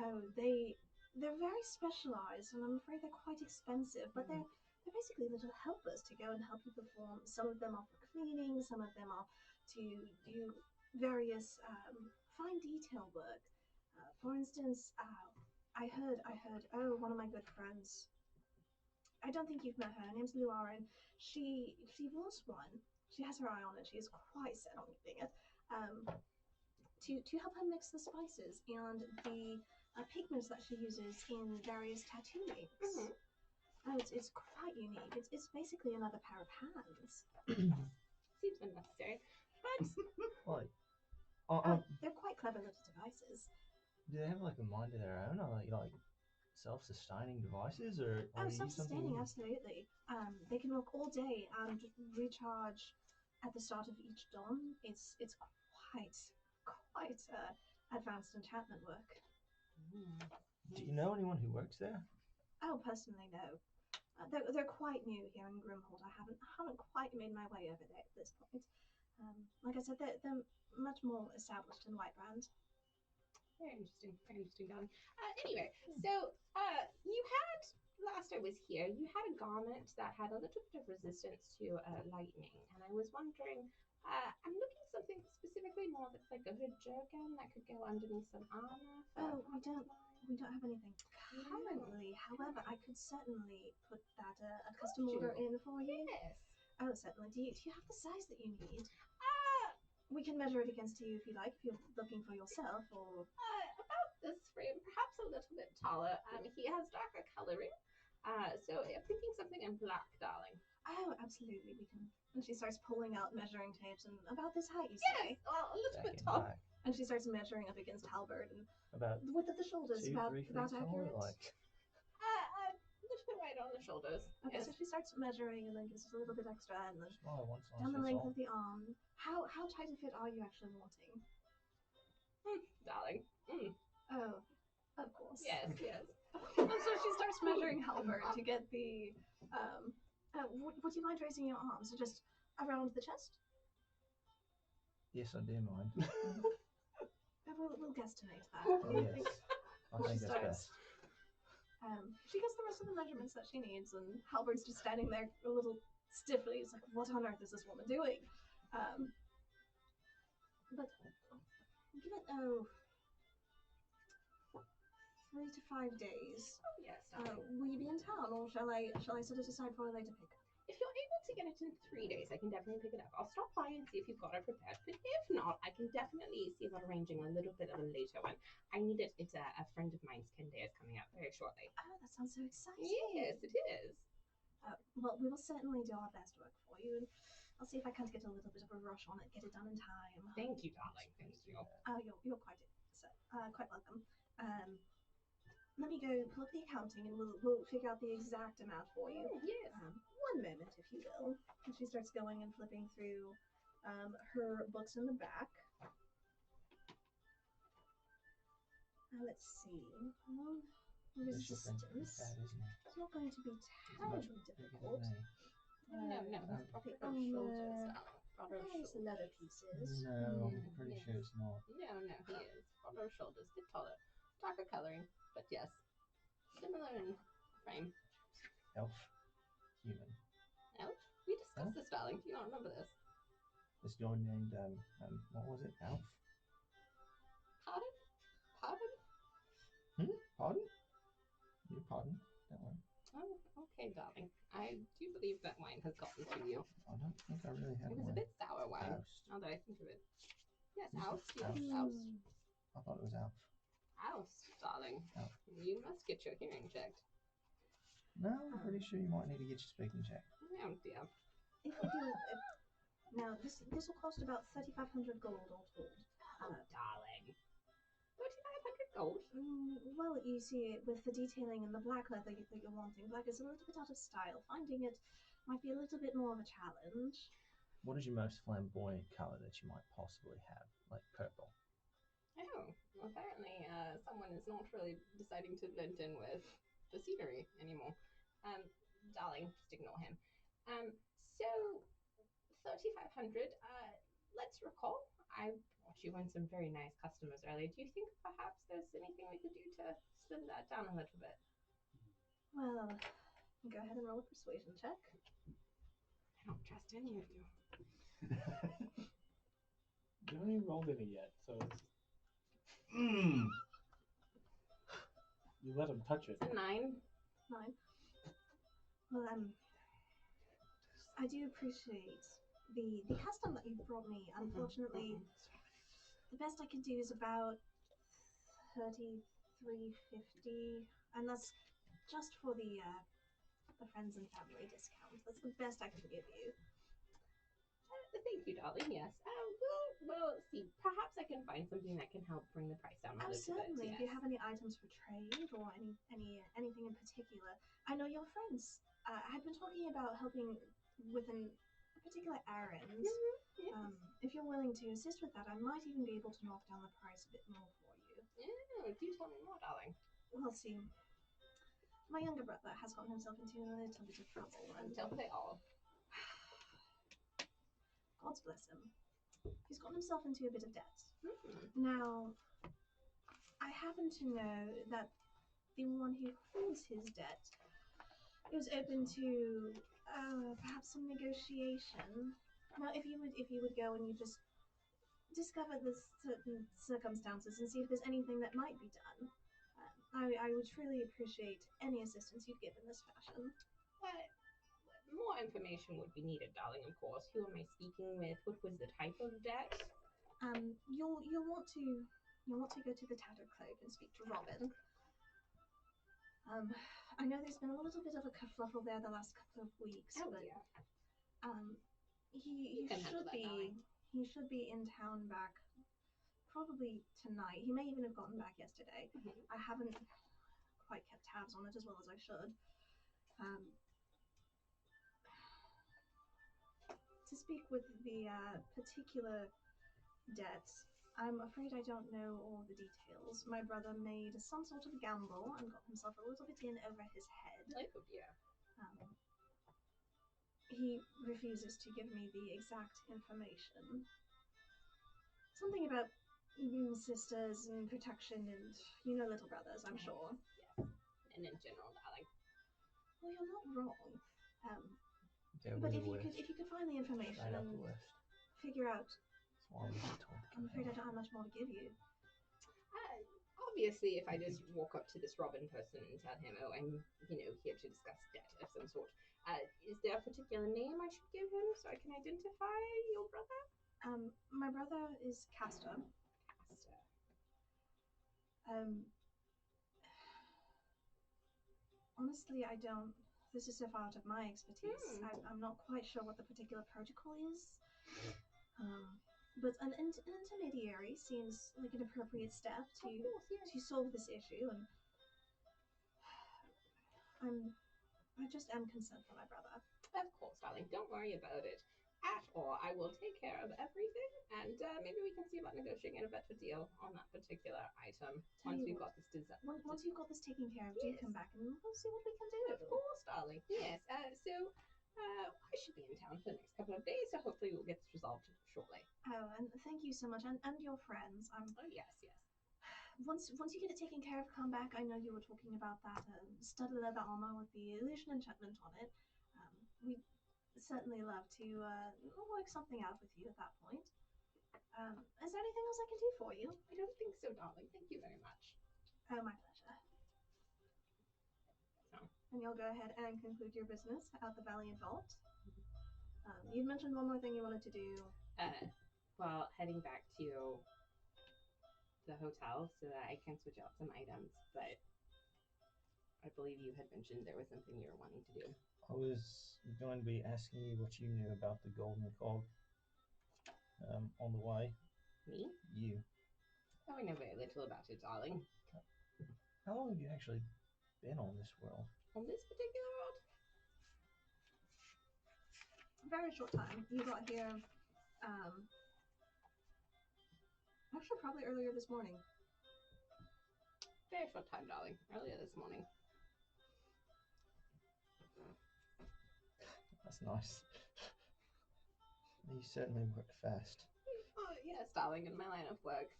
Oh, they're very specialized, and I'm afraid they're quite expensive. But they're basically little helpers to go and help you perform. Some of them are for cleaning. Some of them are to do various fine detail work. For instance, I heard. Oh, one of my good friends. I don't think you've met her. Her name's Luarin. She was one. She has her eye on it. She is quite set on getting it. To help her mix the spices and the pigments that she uses in various tattoo inks. Oh, it's quite unique. It's basically another pair of hands. Seems unnecessary, but they're quite clever little devices. Do they have like a mind of their own, or like self-sustaining devices, or self-sustaining, absolutely. They can work all day and recharge at the start of each dawn. It's quite advanced enchantment work. Do you know anyone who works there? Oh, personally, no. They're quite new here in Grimhold. I haven't quite made my way over there at this point. Like I said, they're much more established in Whitebrand. Very interesting, darling. Anyway, so you had, last I was here, you had a garment that had a little bit of resistance to lightning, and I was wondering, I'm looking at something specifically more that's like a hood jerkin that could go underneath some armor. Oh, we don't have anything currently. However, I could certainly put that a custom order in for you. Yes. Oh, certainly. Do you have the size that you need? We can measure it against you if you like, if you're looking for yourself, or about this frame, perhaps a little bit taller. He has darker coloring. So I'm thinking something in black, darling. Oh, absolutely. We can. And she starts pulling out measuring tapes, and about this height, you say? Well, a little bit tall. And she starts measuring up against Halberd, and about the width of the shoulders, 2-3 feet about tall, accurate. like A little bit right on the shoulders. Okay, yes. so she starts measuring, and then gives us a little bit extra, and then one size down the fits length all. of the arm. How tight a fit are you actually wanting? Darling. Oh, of course. Yes. And so she starts measuring Halberd to get the. Would you mind raising your arms just around the chest? Yes, I do mind. we'll guesstimate that. Yes. I think that's best. She gets the rest of the measurements that she needs, and Halbert's just standing there a little stiffly. He's like, what on earth is this woman doing? But give it, 3 to 5 days. Oh, yes. Will you be in town, or shall I set it aside for a later pickup? If you're able to get it in 3 days, I can definitely pick it up. I'll stop by and see if you've got it prepared. But if not, I can definitely see about arranging a little bit of a later one. I need it. It's a friend of mine's Day is coming up very shortly. Oh, that sounds so exciting. Yes, it is. Well, we will certainly do our best work for you, and I'll see if I can't get a little bit of a rush on it, get it done in time. Thank you, darling. Thank you. You're quite welcome. Let me go pull up the accounting, and we'll figure out the exact amount for you. Yes. One moment, if you will. And she starts going and flipping through her books in the back. Let's see. Resistance. It's not going to be terribly difficult. No. The leather pieces. No, I'm pretty sure it's not. No, he is. Broader shoulders, bit taller. Darker coloring, but yes. Similar in frame. Elf. Human. Elf? We discussed this, darling. Do you not remember this? This guy named, what was it? Elf? Pardon? Pardon? You pardon? Don't worry. Oh, okay, darling. I do believe that wine has gotten to you. I don't think I really have It was one. a bit sour wine, Oust. now that I think of it. Yes, Is it oust. Yes, oust? oust. I thought it was Elf. Oust, darling. Elf. You must get your hearing checked. No, I'm pretty sure you might need to get your speaking checked. Oh, dear. If you do, now this will cost about 3,500 gold all told. Oh, darling. 3,500 gold? Well, you see, with the detailing and the black leather that you're wanting, black is a little bit out of style. Finding it might be a little bit more of a challenge. What is your most flamboyant color that you might possibly have? Like purple? Oh, apparently someone is not really deciding to blend in with the scenery anymore. Darling, just ignore him. So 3,500. Let's recall, I brought you in some very nice customers earlier. Do you think perhaps there's anything we could do to slim that down a little bit? Well, go ahead and roll a persuasion check. I don't trust any of you. You haven't even rolled any yet, so it's... You let him touch it. It's a 9. Well, I do appreciate the custom that you brought me. Unfortunately, the best I can do is about 33.50, and that's just for the friends and family discount. That's the best I can give you. Thank you, darling. Yes. Well, see. Perhaps I can find something that can help bring the price down a little Certainly. bit. If you have any items for trade or anything in particular, I know your friends. I've been talking about helping with a particular errand. If you're willing to assist with that, I might even be able to knock down the price a bit more for you. Yeah, do tell me more, darling. Well, see, my younger brother has gotten himself into a little bit of trouble, and Don't they all? God bless him. He's gotten himself into a bit of debt. Now, I happen to know that the one who holds his debt is open to perhaps some negotiation. Now, if you would go and you just discover the certain circumstances and see if there's anything that might be done, I would truly appreciate any assistance you'd give in this fashion. More information would be needed, darling, of course. Who am I speaking with? What was the type of debt? You'll want to go to the Tattered Cloak and speak to Robin. I know there's been a little bit of a kerfluffle there the last couple of weeks, but he should be in town back probably tonight. He may even have gotten back yesterday. I haven't quite kept tabs on it as well as I should. To speak with the particular debts, I'm afraid I don't know all the details. My brother made some sort of gamble and got himself a little bit in over his head. Oh dear. He refuses to give me the exact information. Something about sisters and protection and, little brothers, I'm sure. Yes. And in general, darling. Well, you're not wrong. Yeah, But we're if you could find the information straight up and the west. figure out, That's why we get told to I'm come afraid I here. don't have much more to give you. Obviously, if I just walk up to this Robin person and tell him, oh, I'm, here to discuss debt of some sort, is there a particular name I should give him so I can identify your brother? My brother is Castor. Castor. Honestly, I don't. This is so far out of my expertise. I'm not quite sure what the particular protocol is. But an intermediary seems like an appropriate step to solve this issue, and I just am concerned for my brother. Of course, darling. Don't worry about it at all. I will take care of everything, and maybe we can see about negotiating a better deal on that particular item once we've got this Once you've got this taken care of, do come back and we'll see what we can do. Of course, darling. Yes. I should be in town for the next couple of days, so hopefully we'll get this resolved shortly. Oh, and thank you so much, and your friends. Oh, yes. Once you get it taken care of, come back. I know you were talking about that studded leather armor with the illusion enchantment on it. We'd certainly love to work something out with you at that point. Is there anything else I can do for you? I don't think so, darling. Thank you very much. Oh, my pleasure. And you'll go ahead and conclude your business at the Valiant Vault. You'd mentioned one more thing you wanted to do. Heading back to the hotel so that I can switch out some items, but I believe you had mentioned there was something you were wanting to do. I was going to be asking you what you knew about the Golden Cog on the way. Me? You. Oh, I know very little about it, darling. How long have you actually been on this world? On this particular world? Very short time. You got here, actually probably earlier this morning. Very short time, darling. Earlier this morning. That's nice. You certainly work fast. Oh, yes, darling. In my line of work,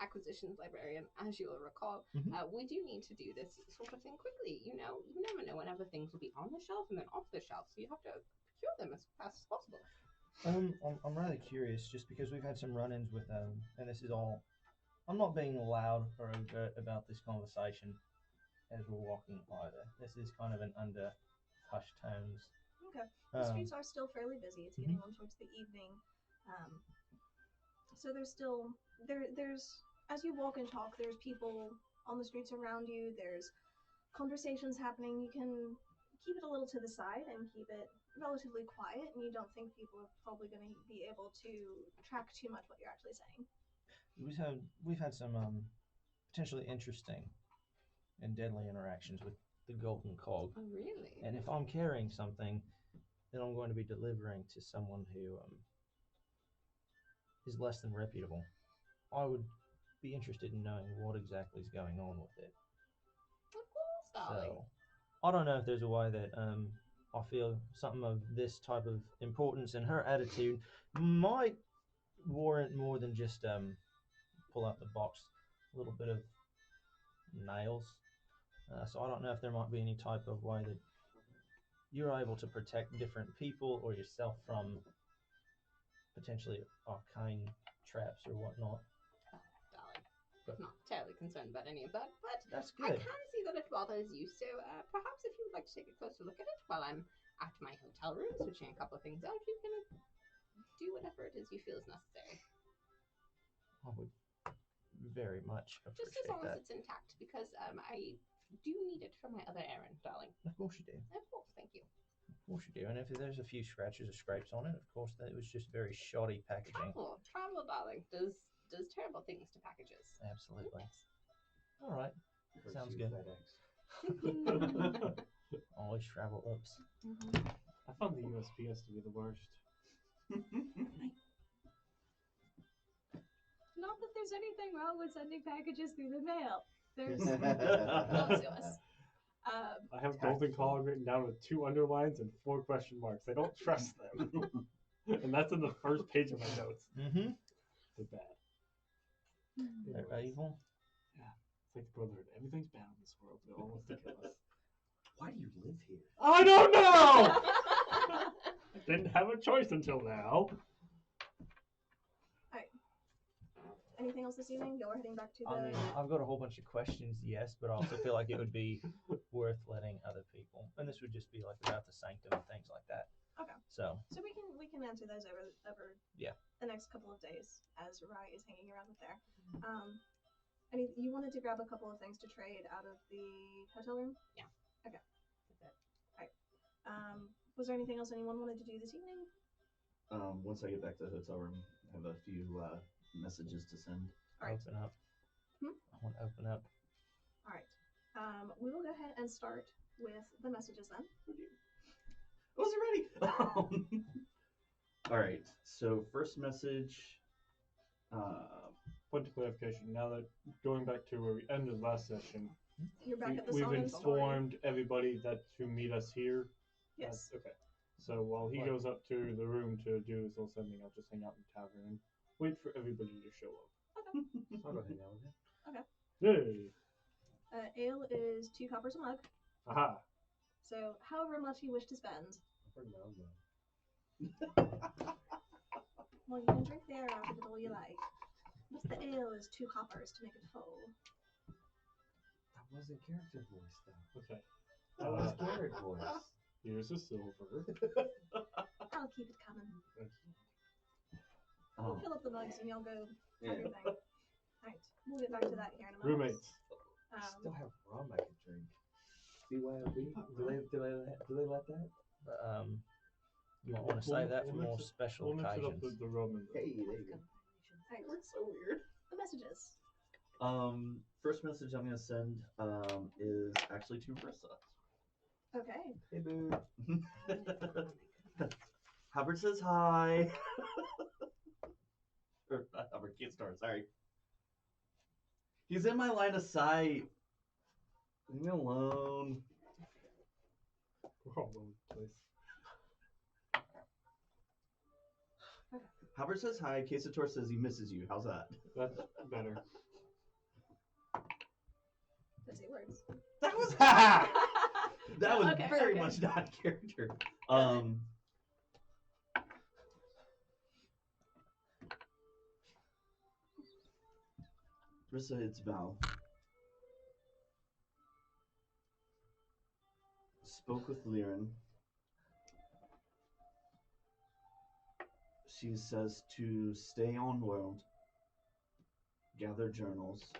acquisitions librarian, as you will recall, we do need to do this sort of thing quickly. You never know whenever things will be on the shelf and then off the shelf, so you have to procure them as fast as possible. I'm rather curious, just because we've had some run-ins with and this is all. I'm not being loud or overt about this conversation as we're walking either. This is kind of an under hushed tones. Okay. The streets are still fairly busy. It's getting on towards the evening. So there's still there's as you walk and talk, there's people on the streets around you. There's conversations happening. You can keep it a little to the side and keep it relatively quiet, and you don't think people are probably going to be able to track too much what you're actually saying. We've had some potentially interesting and deadly interactions with the Golden Cog. Oh, really? And if I'm carrying something, then I'm going to be delivering to someone who is less than reputable. I would be interested in knowing what exactly is going on with it. Of course, darling. So, I don't know if there's a way that I feel something of this type of importance and her attitude might warrant more than just pull out the box, a little bit of nails. So I don't know if there might be any type of way that you're able to protect different people or yourself from potentially arcane traps or whatnot. Darling, I'm not terribly concerned about any of that, but that's good. I can see that it bothers you, so perhaps if you would like to take a closer look at it while I'm at my hotel room switching a couple of things out, you can do whatever it is you feel is necessary. I would very much appreciate just as long that. as it's intact, because I do need it for my other errand, darling. Of course you do. Of course, thank you. Of course you do. And if there's a few scratches or scrapes on it, of course, that it was just very shoddy packaging. Travel, darling, does terrible things to packages. Absolutely. Yes. All right. Sounds good. Always travel ups. I found the USPS to be the worst. Not that there's anything wrong with sending packages through the mail. There's no to us. I have Golden Cog written down with 2 underlines and 4 question marks. I don't trust them. And that's in the first page of my notes. Mm-hmm. They're bad. They're evil. Yeah, it's like the Brotherhood. Everything's bad in this world. They all want to kill us. Why do you live here? I don't know! I didn't have a choice until now. Alright. Anything else this evening? Y'all are heading back to the... I mean, I've got a whole bunch of questions, yes, but I also feel like it would be worth letting other people. And this would just be like about the Sanctum and things like that. Okay. So we can answer those over the next couple of days as Rai is hanging around with there. I mean, you wanted to grab a couple of things to trade out of the hotel room? Yeah. Okay. Alright. Was there anything else anyone wanted to do this evening? Once I get back to the hotel room, I have a few messages to send. Alright. Open up. I want to open up. Alright. We will go ahead and start with the messages then. I wasn't ready! Alright, so first message. Point of clarification, now that going back to where we ended last session, You're back at the we've song and story. informed everybody that to meet us here. Yes. Okay. So while he goes up to the room to do his little sending, I'll just hang out in the tavern and wait for everybody to show up. Okay. I'll go hang out with him. Okay. Hey! Ale is 2 coppers a mug. Aha! So, however much you wish to spend. Well, you can drink the air out of it all you like. But the ale is 2 coppers to make it full. That wasn't character voice, though. Okay. That was Garrett voice. Here's a silver. I'll keep it coming. Oh. We'll fill up the mugs and y'all go have your thing. Alright, we'll get back to that here in a moment. Roommates. I still have rum I can drink. BYOB? Do they let that? You might want to save that for more special occasions. The rum and Hey, there you go. Alright, That's so weird. the messages. First message I'm gonna send is actually to Rissa. Okay. Hey, boo. Hubbard says hi. Or not Hubbard, Keystar, sorry. He's in my line of sight. Leave me alone. We're all over the place. Hubbard says hi. Kesator says he misses you. How's that? That's better. That's 8 words. That was that was Okay, very okay. much not character. Rissa, it's Val. Spoke with Liren. She says to stay on world, gather journals,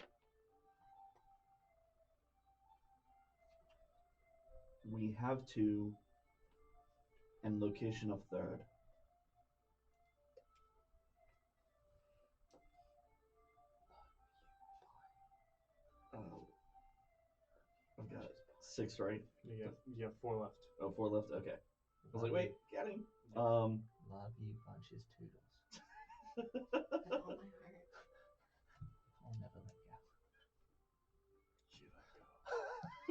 we have 2, and location of 3rd. I've got 6, right? You have 4 left. Oh, 4 left? Okay. I was like, wait, getting. Love you bunches toodles. With all my heart. I'll never let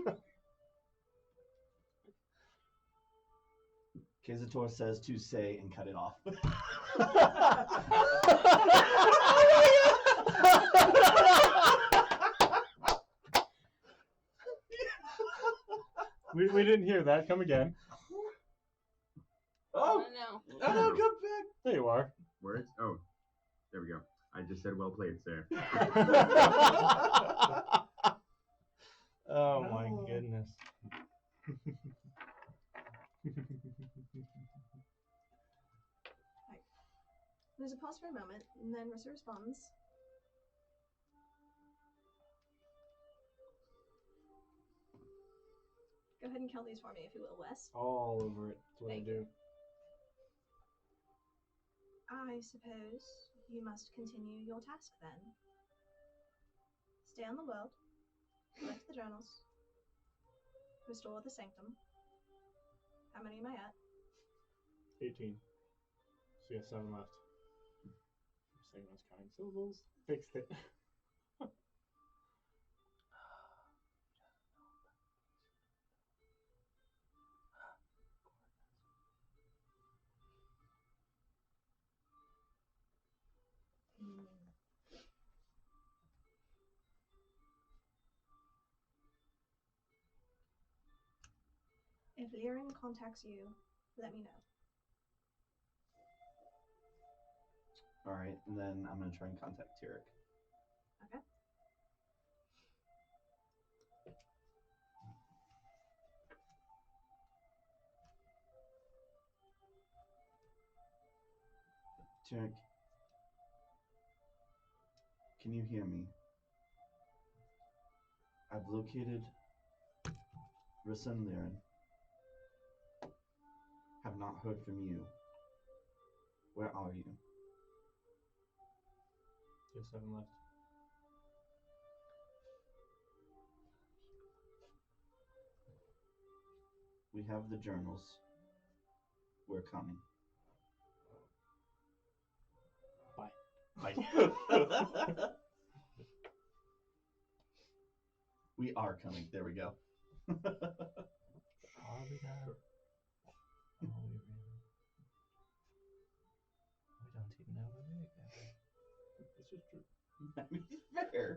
go. Kesator says to say and cut it off. We didn't hear that. Come again. Oh no. Oh no, come back. There you are. Words? Oh, there we go. I just said well played, sir. Oh my goodness. There's a pause for a moment, and then Rissa responds. Go ahead and count these for me, if you will, Wes. All over it. That's what I do. I suppose you must continue your task then. Stay on the world, collect the journals, restore the sanctum. How many am I at? 18. So you have 7 left. I'm saying I was counting syllables. Fixed it. If Liren contacts you, let me know. Alright, and then I'm going to try and contact Tarek. Okay. Tarek, can you hear me? I've located Rissa and Liren. Have not heard from you. Where are you? Just 7 left. We have the journals. We're coming. Bye. We are coming. There we go. Are we now? Are we really? We don't even know where we're going. This is true. That is fair.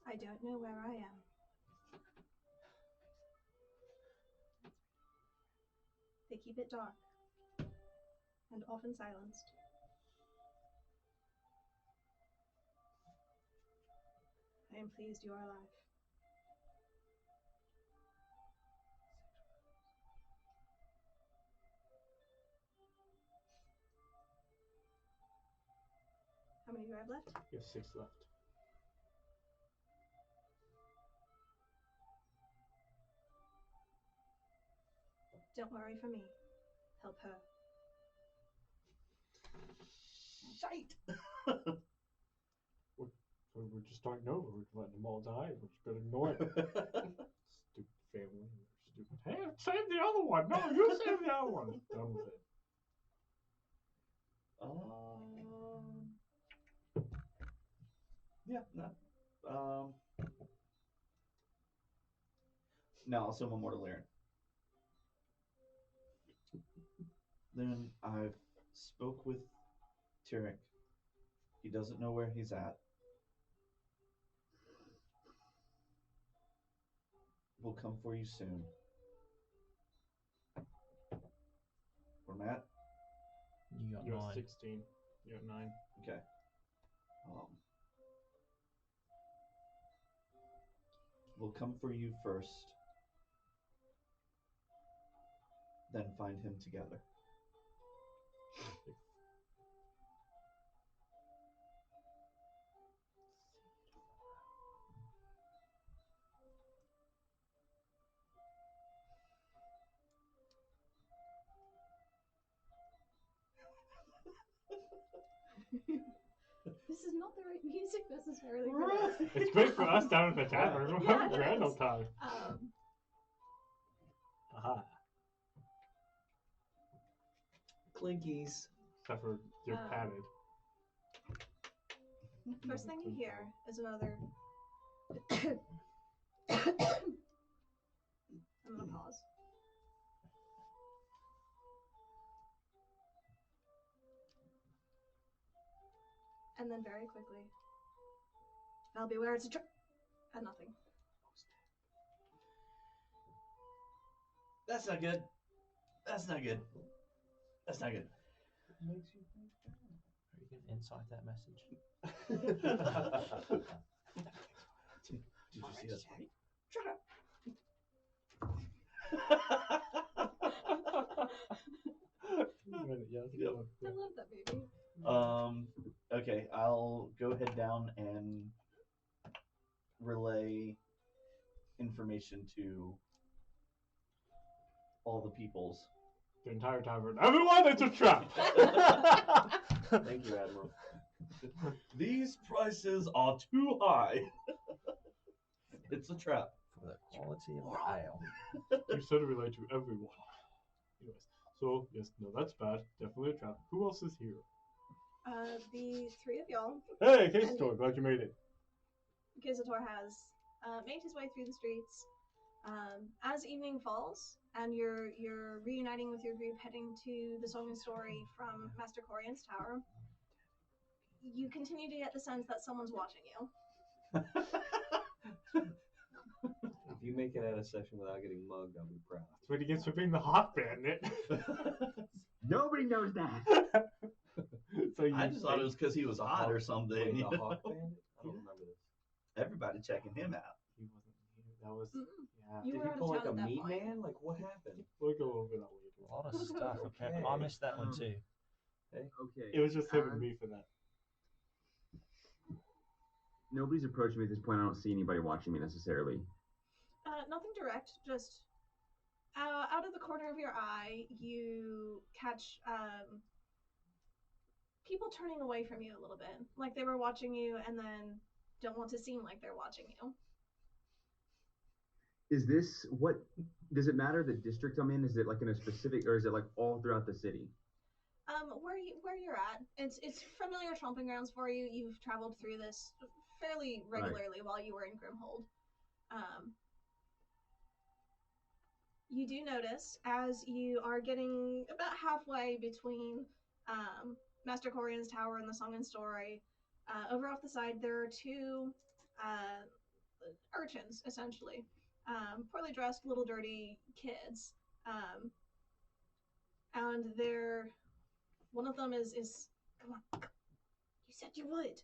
I don't know where I am. They keep it dark and often silenced. I am pleased you are alive. How many do I have left? You have 6 left. Don't worry for me. Help her. Shite! We're just starting over. We're letting them all die. We're just going to ignore it. Stupid family. Stupid. Hey, save the other one. No, you save the other one. Done with it. Yeah, no. No, I'll send one more to Liren. Then I've spoke with Tarek. He doesn't know where he's at. We'll come for you soon. Where Matt? You got You're 9. 16. You're 9. Okay. We'll come for you first. Then find him together. This is not the right music necessarily for this. It's great for us down at the tavern. We're having a grand old time. Aha. Clinkies. Except for you're padded. First thing you hear is another. I'm gonna pause. And then very quickly, I'll be where it's a and nothing. That's not good. That's not good. That's not good. What makes you think that? Are you going to inside that message? Did you see that? Shut up. I love that baby. Okay, I'll go ahead down and relay information to all the peoples. The entire tavern. Everyone, it's a trap! Thank you, Admiral. These prices are too high. It's a trap. For the quality of the ale. You said relay to everyone. Anyways, so, yes, no, that's bad. Definitely a trap. Who else is here? The 3 of y'all. Hey, Kazator, glad you made it. Kazator has made his way through the streets. As evening falls, and you're reuniting with your group, heading to the Song and Story from Master Corian's tower, you continue to get the sense that someone's watching you. If you make it out of session without getting mugged, I'll be proud. That's what he gets for being the Hawk Bandit. Nobody knows that. So I just thought it was because he was hot or something. Wait, you the know? Hawk Bandit? I don't remember this. Everybody checking him out. He wasn't here. That was yeah. You Did were he out of pull like town a at that meat point. man? Like what happened? We'll go over that later. A lot of stuff. Okay. I missed that one too. Okay. It was just him and me for that. Nobody's approaching me at this point. I don't see anybody watching me necessarily. Nothing direct, just out of the corner of your eye, you catch people turning away from you a little bit. Like they were watching you and then don't want to seem like they're watching you. Is this what? Does it matter the district I'm in? Is it like in a specific, or is it like all throughout the city? Where you're at, it's familiar tromping grounds for you. You've traveled through this fairly regularly while you were in Grimhold. You do notice as you are getting about halfway between Master Corian's Tower and the Song and Story, over off the side there are two urchins, essentially. Poorly dressed, little dirty kids. And they're... One of them is come on, you said you would.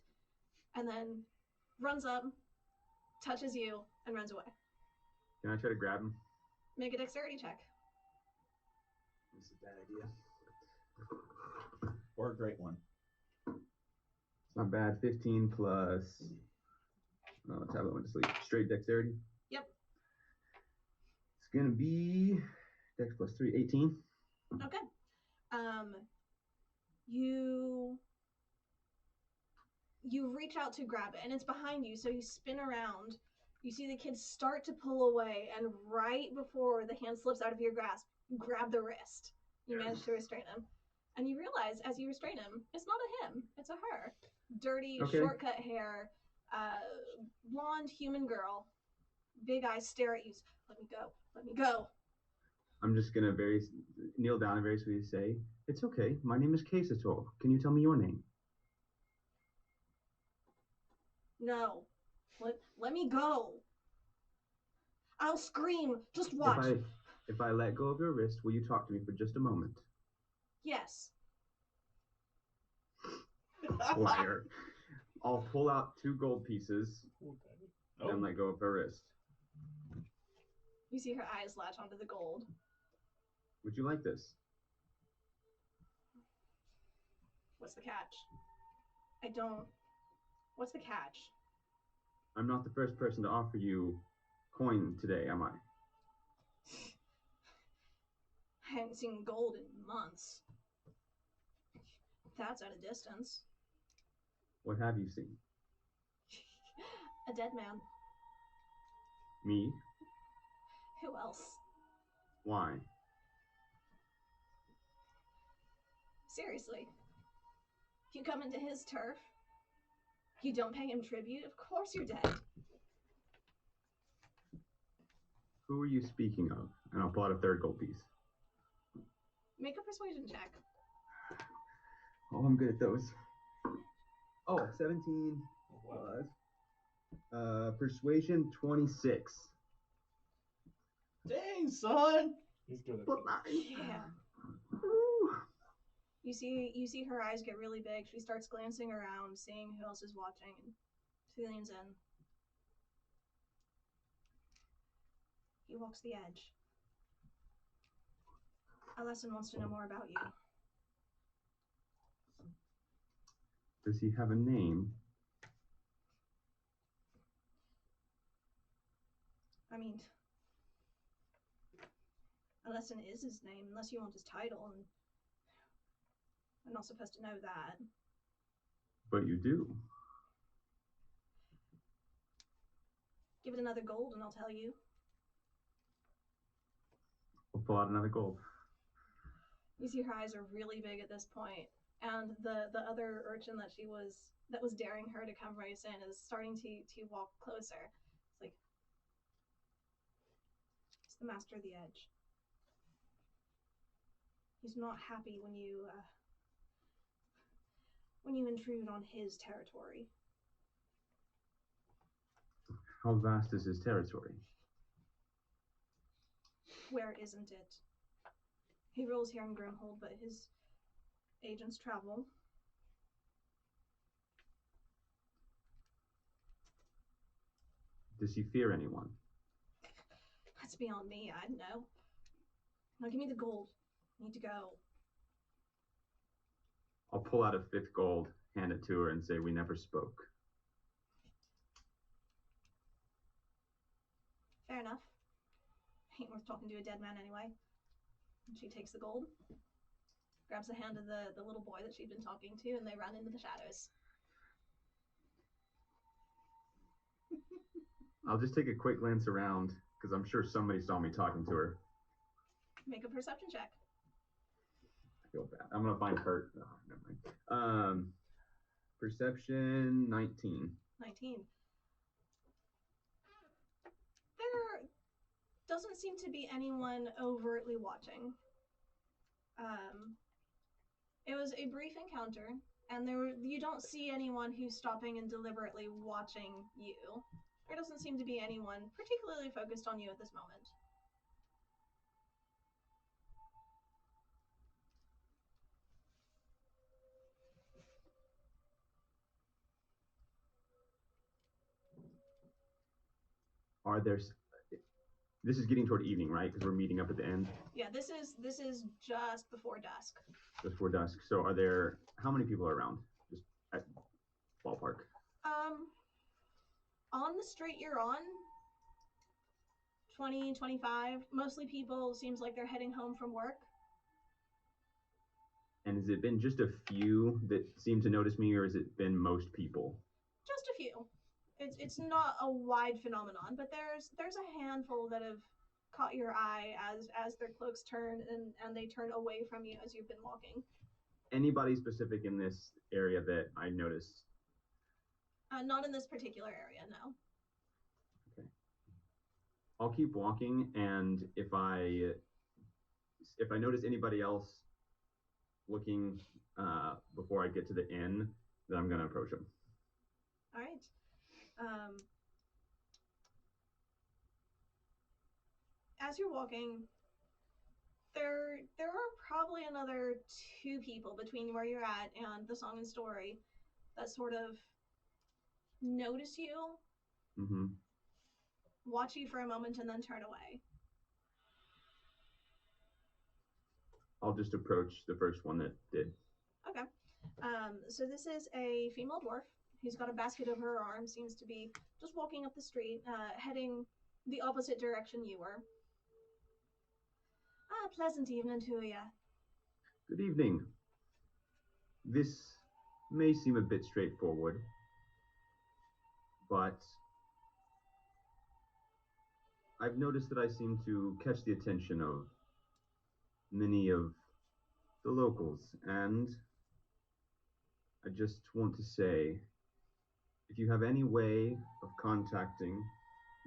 And then runs up, touches you, and runs away. Can I try to grab him? Make a dexterity check. This is a bad idea. Or a great one. It's not bad. 15 plus. Oh, let's have that one to sleep. Straight dexterity. Yep. It's gonna be dex plus 3, 18. Okay. You reach out to grab it, and it's behind you, so you spin around. You see the kid start to pull away, and right before the hand slips out of your grasp, you grab the wrist. You manage to restrain him. And you realize, as you restrain him, it's not a him, it's a her. Dirty, shortcut hair, blonde human girl, big eyes stare at you. Let me go, let me go. I'm just gonna kneel down and very sweetly say, "It's okay. My name is Casator. Can you tell me your name?" No. Let me go. I'll scream. Just watch. If I let go of your wrist, will you talk to me for just a moment? Yes. Liar. I'll pull out 2 gold pieces and let go of her wrist. You see her eyes latch onto the gold. Would you like this? What's the catch? What's the catch? I'm not the first person to offer you coin today, am I? I haven't seen gold in months. That's at a distance. What have you seen? A dead man. Me? Who else? Why? Seriously. You come into his turf. You don't pay him tribute. Of course you're dead. Who are you speaking of? And I'll pull out a 3rd gold piece. Make a persuasion check. Oh, I'm good at those. Oh, 17 plus. Persuasion 26. Dang, son! He's good at But that. Yeah. Ooh. You see her eyes get really big. She starts glancing around, seeing who else is watching, and she leans in. He walks the edge. Alessin wants to know more about you. Does he have a name? I mean, Alessin is his name, unless you want his title, and I'm not supposed to know that. But you do. Give it another gold and I'll tell you. We'll pull out another gold. You see her eyes are really big at this point, and the other urchin that was daring her to come race in is starting to walk closer. It's like, it's the Master of the Edge. He's not happy when when you intrude on his territory. How vast is his territory? Where isn't it? He rules here in Grimhold, but his agents travel. Does he fear anyone? That's beyond me, I know. Now give me the gold. I need to go. I'll pull out a 5th gold, hand it to her, and say, we never spoke. Fair enough. Ain't worth talking to a dead man anyway. And she takes the gold, grabs the hand of the little boy that she'd been talking to, and they run into the shadows. I'll just take a quick glance around, because I'm sure somebody saw me talking to her. Make a perception check. I feel bad. I'm going to find Kurt. Oh, never mind. Perception 19. 19. There doesn't seem to be anyone overtly watching. It was a brief encounter, and you don't see anyone who's stopping and deliberately watching you. There doesn't seem to be anyone particularly focused on you at this moment. Are there... This is getting toward evening, right? Because we're meeting up at the end. Yeah, this is just before dusk. Just before dusk. So are there... How many people are around? Just at ballpark. On the street you're on, 20, 25. Mostly people, seems like they're heading home from work. And has it been just a few that seem to notice me, or has it been most people? Just a few. It's not a wide phenomenon, but there's a handful that have caught your eye as their cloaks turn and they turn away from you as you've been walking. Anybody specific in this area that I noticed? Not in this particular area, no. Okay. I'll keep walking, and if I notice anybody else looking before I get to the inn, then I'm going to approach them. All right. As you're walking, there are probably another 2 people between where you're at and the Song and Story that sort of notice you, watch you for a moment, and then turn away. I'll just approach the first one that did. Okay. So this is a female dwarf who's got a basket over her arm, seems to be just walking up the street, heading the opposite direction you were. Pleasant evening to you. Good evening. This may seem a bit straightforward, but I've noticed that I seem to catch the attention of many of the locals, and I just want to say, if you have any way of contacting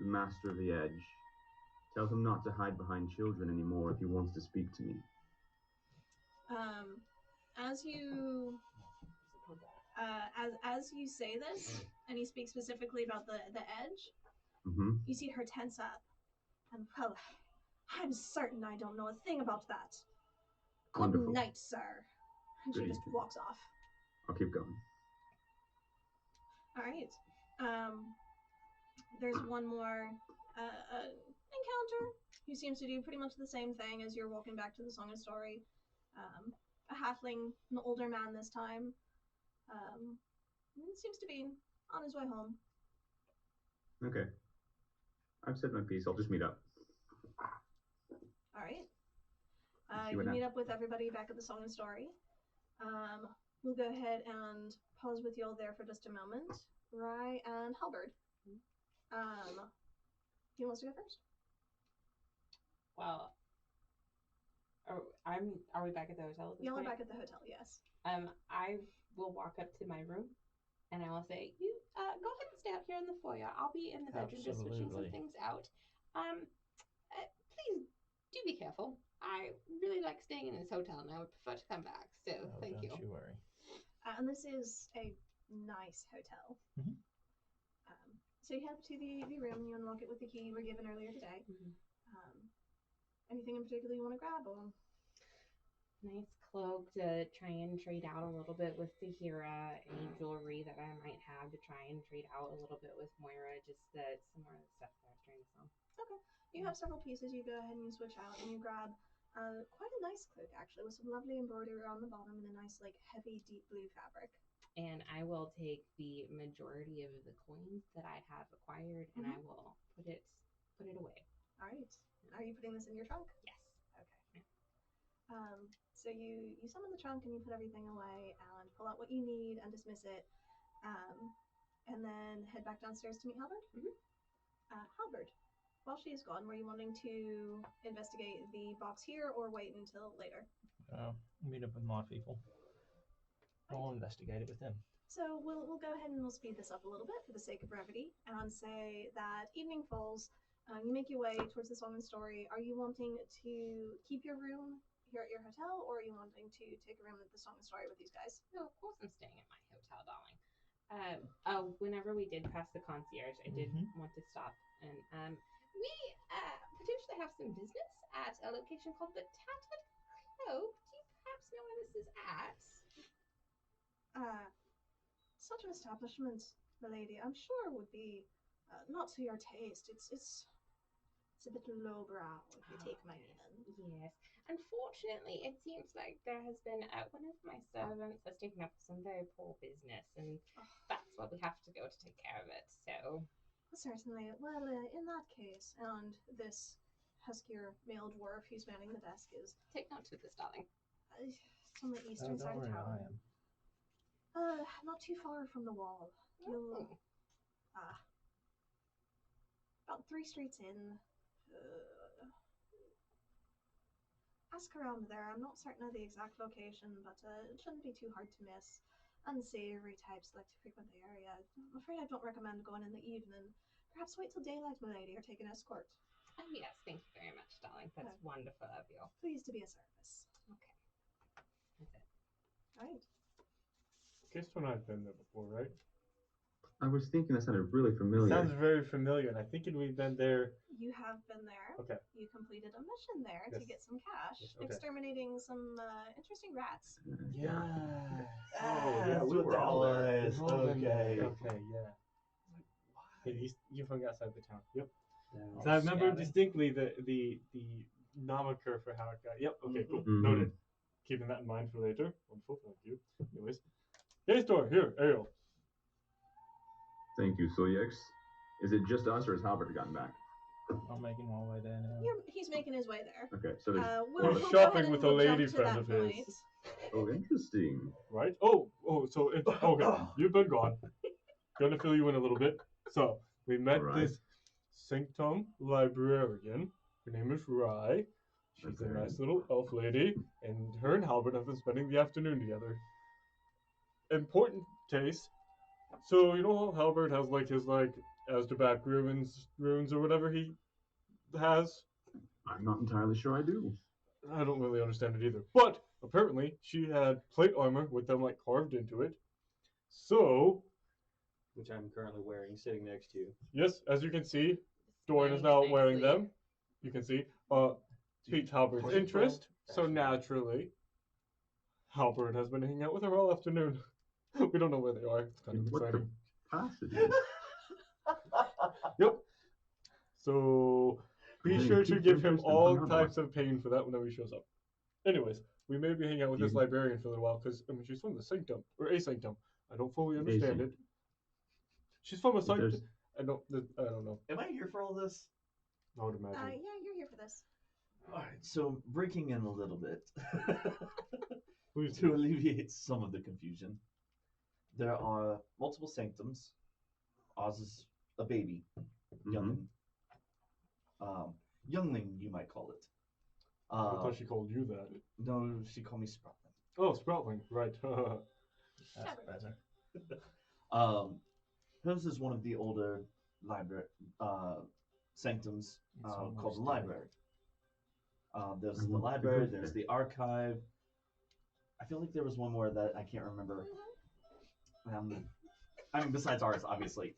the Master of the Edge, tell him not to hide behind children anymore if he wants to speak to me. As you say this, and you speak specifically about the Edge, you see her tense up. And, well, I'm certain I don't know a thing about that. Good night, sir. And she just walks off. I'll keep going. All right. There's one more encounter who seems to do pretty much the same thing as you're walking back to the Song and Story. A halfling, an older man this time. Seems to be on his way home. Okay. I've said my piece. I'll just meet up. All right. You meet up with everybody back at the Song and Story. We'll go ahead and pause with you all there for just a moment. Rye and Halberd. Who wants to go first? Well, are we back at the hotel at this Y'all are point? back at the hotel, yes. I will walk up to my room and I will say, you go ahead and stay out here in the foyer. I'll be in the bedroom just switching some things out. Please do be careful. I really like staying in this hotel and I would prefer to come back. So thank you. Don't you worry. And this is a nice hotel. Mhm. So you head up to the room, you unlock it with the key you were given earlier today. Anything in particular you want to grab? Or? Nice cloak to try and trade out a little bit with Tahira. Any jewelry that I might have to try and trade out a little bit with Moira. Just some more of the stuff that I was trying to sell. Okay. You have several pieces. You go ahead and you switch out and you grab quite a nice cloak actually, with some lovely embroidery on the bottom and a nice like heavy deep blue fabric. And I will take the majority of the coins that I have acquired and I will put it away. All right. Are you putting this in your trunk? Yes. Okay. So you summon the trunk and you put everything away and pull out what you need and dismiss it, and then head back downstairs to meet Halberd. Halberd, while she is gone, were you wanting to investigate the box here or wait until later? Meet up with my people. I'll investigate it with them. So we'll go ahead and we'll speed this up a little bit for the sake of brevity and say that evening falls. You make your way towards the Song and Story. Are you wanting to keep your room here at your hotel, or are you wanting to take a room at the Song and Story with these guys? No, of course I'm staying at my hotel, darling. Whenever we did pass the concierge, I did want to stop, and we potentially have some business at a location called the Tattered Cloak. Do you perhaps know where this is at? Such an establishment, milady, I'm sure would be not to your taste. It's a bit lowbrow, if you take my meaning. Yes. Unfortunately, it seems like there has been one of my servants has taken up some very poor business, and that's what we have to go to take care of it. So, certainly. Well, in that case, and this huskier male dwarf who's manning the desk is take note of this, darling. It's on the eastern side of town. Not too far from the wall. You'll about 3 streets in. Ask around there. I'm not certain of the exact location, but it shouldn't be too hard to miss. Unsavory types like to frequent the area. I'm afraid I don't recommend going in the evening. Perhaps wait till daylight, milady, or take an escort. Oh yes, thank you very much, darling. That's wonderful of you. Pleased to be of service. Okay. That's it. Right. Guess when I've been there before, right? I was thinking that sounded really familiar. Sounds very familiar, and I think we've been there. You have been there. Okay. You completed a mission there to get some cash, exterminating some interesting rats. Yeah. We were all there. Okay. Okay, yeah. You hung outside the town. Yep. So I remember distinctly the nomenclature for how it got. Yep. Okay. Cool. Noted. Keeping that in mind for later. Wonderful. Thank you. Anyways, hey, store here, Ariel. Thank you, Soyex. Is it just us, or has Halbert gotten back? I'm making my way there now. He's making his way there. Okay, so there's we'll shopping with a lady friend of his. Oh, interesting. Right? So it's okay. You've been gone. Gonna fill you in a little bit. So we met this Sanctum librarian. Her name is Rye. She's a nice little elf lady, and her and Halbert have been spending the afternoon together. Important case. So you know how Halbert has his Aztebac ruins or whatever he has? I'm not entirely sure I do. I don't really understand it either. But apparently she had plate armor with them carved into it. So, which I'm currently wearing, sitting next to you. Yes, as you can see, Dorian is now wearing them. You can see. Piqued Halbert's interest. So naturally, Halbert has been hanging out with her all afternoon. We don't know where they are. It's kind of exciting. Yep. So be sure to give him all types of pain for that whenever he shows up. Anyways, we may be hanging out with this librarian for a little while because she's from the Sanctum or a Sanctum. I don't fully understand it. She's from a Sanctum. I don't know. Am I here for all this? I would imagine. Yeah, you're here for this. All right, so breaking in a little bit to alleviate some of the confusion. There are multiple sanctums. Oz is a baby, youngling, you might call it. I thought she called you that. No, she called me Sproutling. Oh, Sproutling, right. That's better. Hers is one of the older library sanctums called the library. There's the library. There's the archive. I feel like there was one more that I can't remember I mean, besides ours, obviously.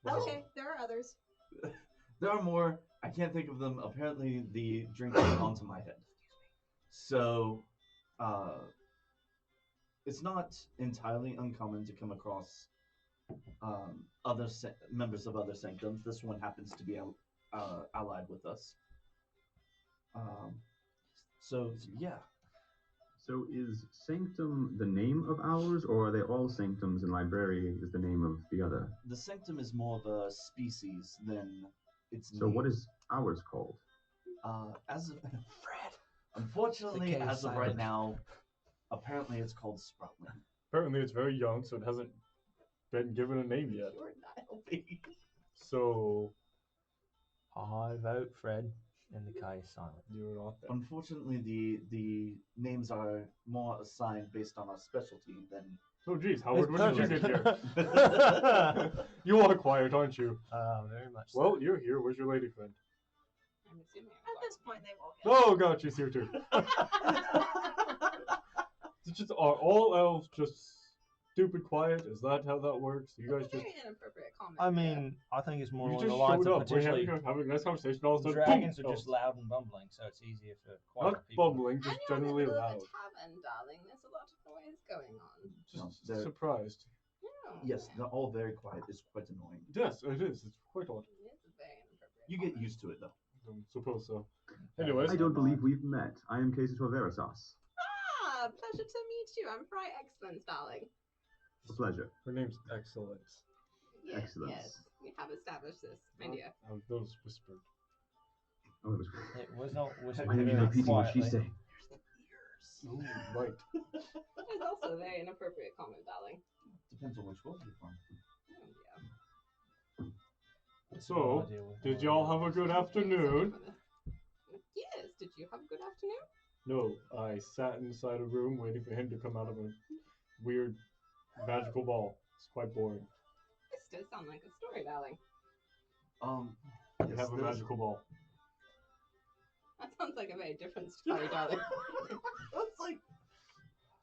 Okay, there are others. There are more. I can't think of them. Apparently, the drink went onto my head. So, it's not entirely uncommon to come across other members of other sanctums. This one happens to be allied with us. So, yeah. So is Sanctum the name of ours, or are they all Sanctums and Library is the name of the other? The Sanctum is more of a species than its So name. what is ours called? As of Fred, unfortunately, as of right now, apparently it's called Sproutling. Apparently it's very young, so it hasn't been given a name yet. You're not helping. So I vote Fred, and the Kai is silent. You're not there. Unfortunately, the names are more assigned based on our specialty than. Oh geez, Howard, when did you perfect. get here? You are quiet, aren't you? Very much. Well, you're here. Where's your lady friend? I'm assuming. At this point, they will Oh god, she's here too. It's just, are all elves just stupid quiet? Is that how that works? You guys just. Very inappropriate comment. I mean, I think it's more You along the just lines showed of up. We're potentially having a nice conversation. All of a sudden, dragons boom! are just loud and bumbling, so it's easier for quieter Not people. bumbling, just And you're in the generally middle loud. of a tavern, darling. There's a lot of noise going on. Just No, surprised. No. Yes, they're all very quiet. It's quite annoying. Yes, it is. It's quite odd. It's very inappropriate. You get used to it, though. I suppose so. Anyways, I don't believe we've met. I am Casator Veritas. Ah, pleasure to meet you. I'm Fry Excellence, darling. A pleasure. her name's Excellence. Yes, Excellence. Yes, we have established this, my dear. Those whispered. Oh, it was. It was not whispered Why are you very repeating what she's quietly. saying? Ooh, right. It's also a very inappropriate comment, darling. Depends on which world you're from. Oh, yeah. So, did y'all have a good afternoon? Yes, did you have a good afternoon? No, I sat inside a room waiting for him to come out of a weird magical ball. It's quite boring. This does sound like a story, darling. You have a magical ball. That sounds like a very different story, darling. That's like.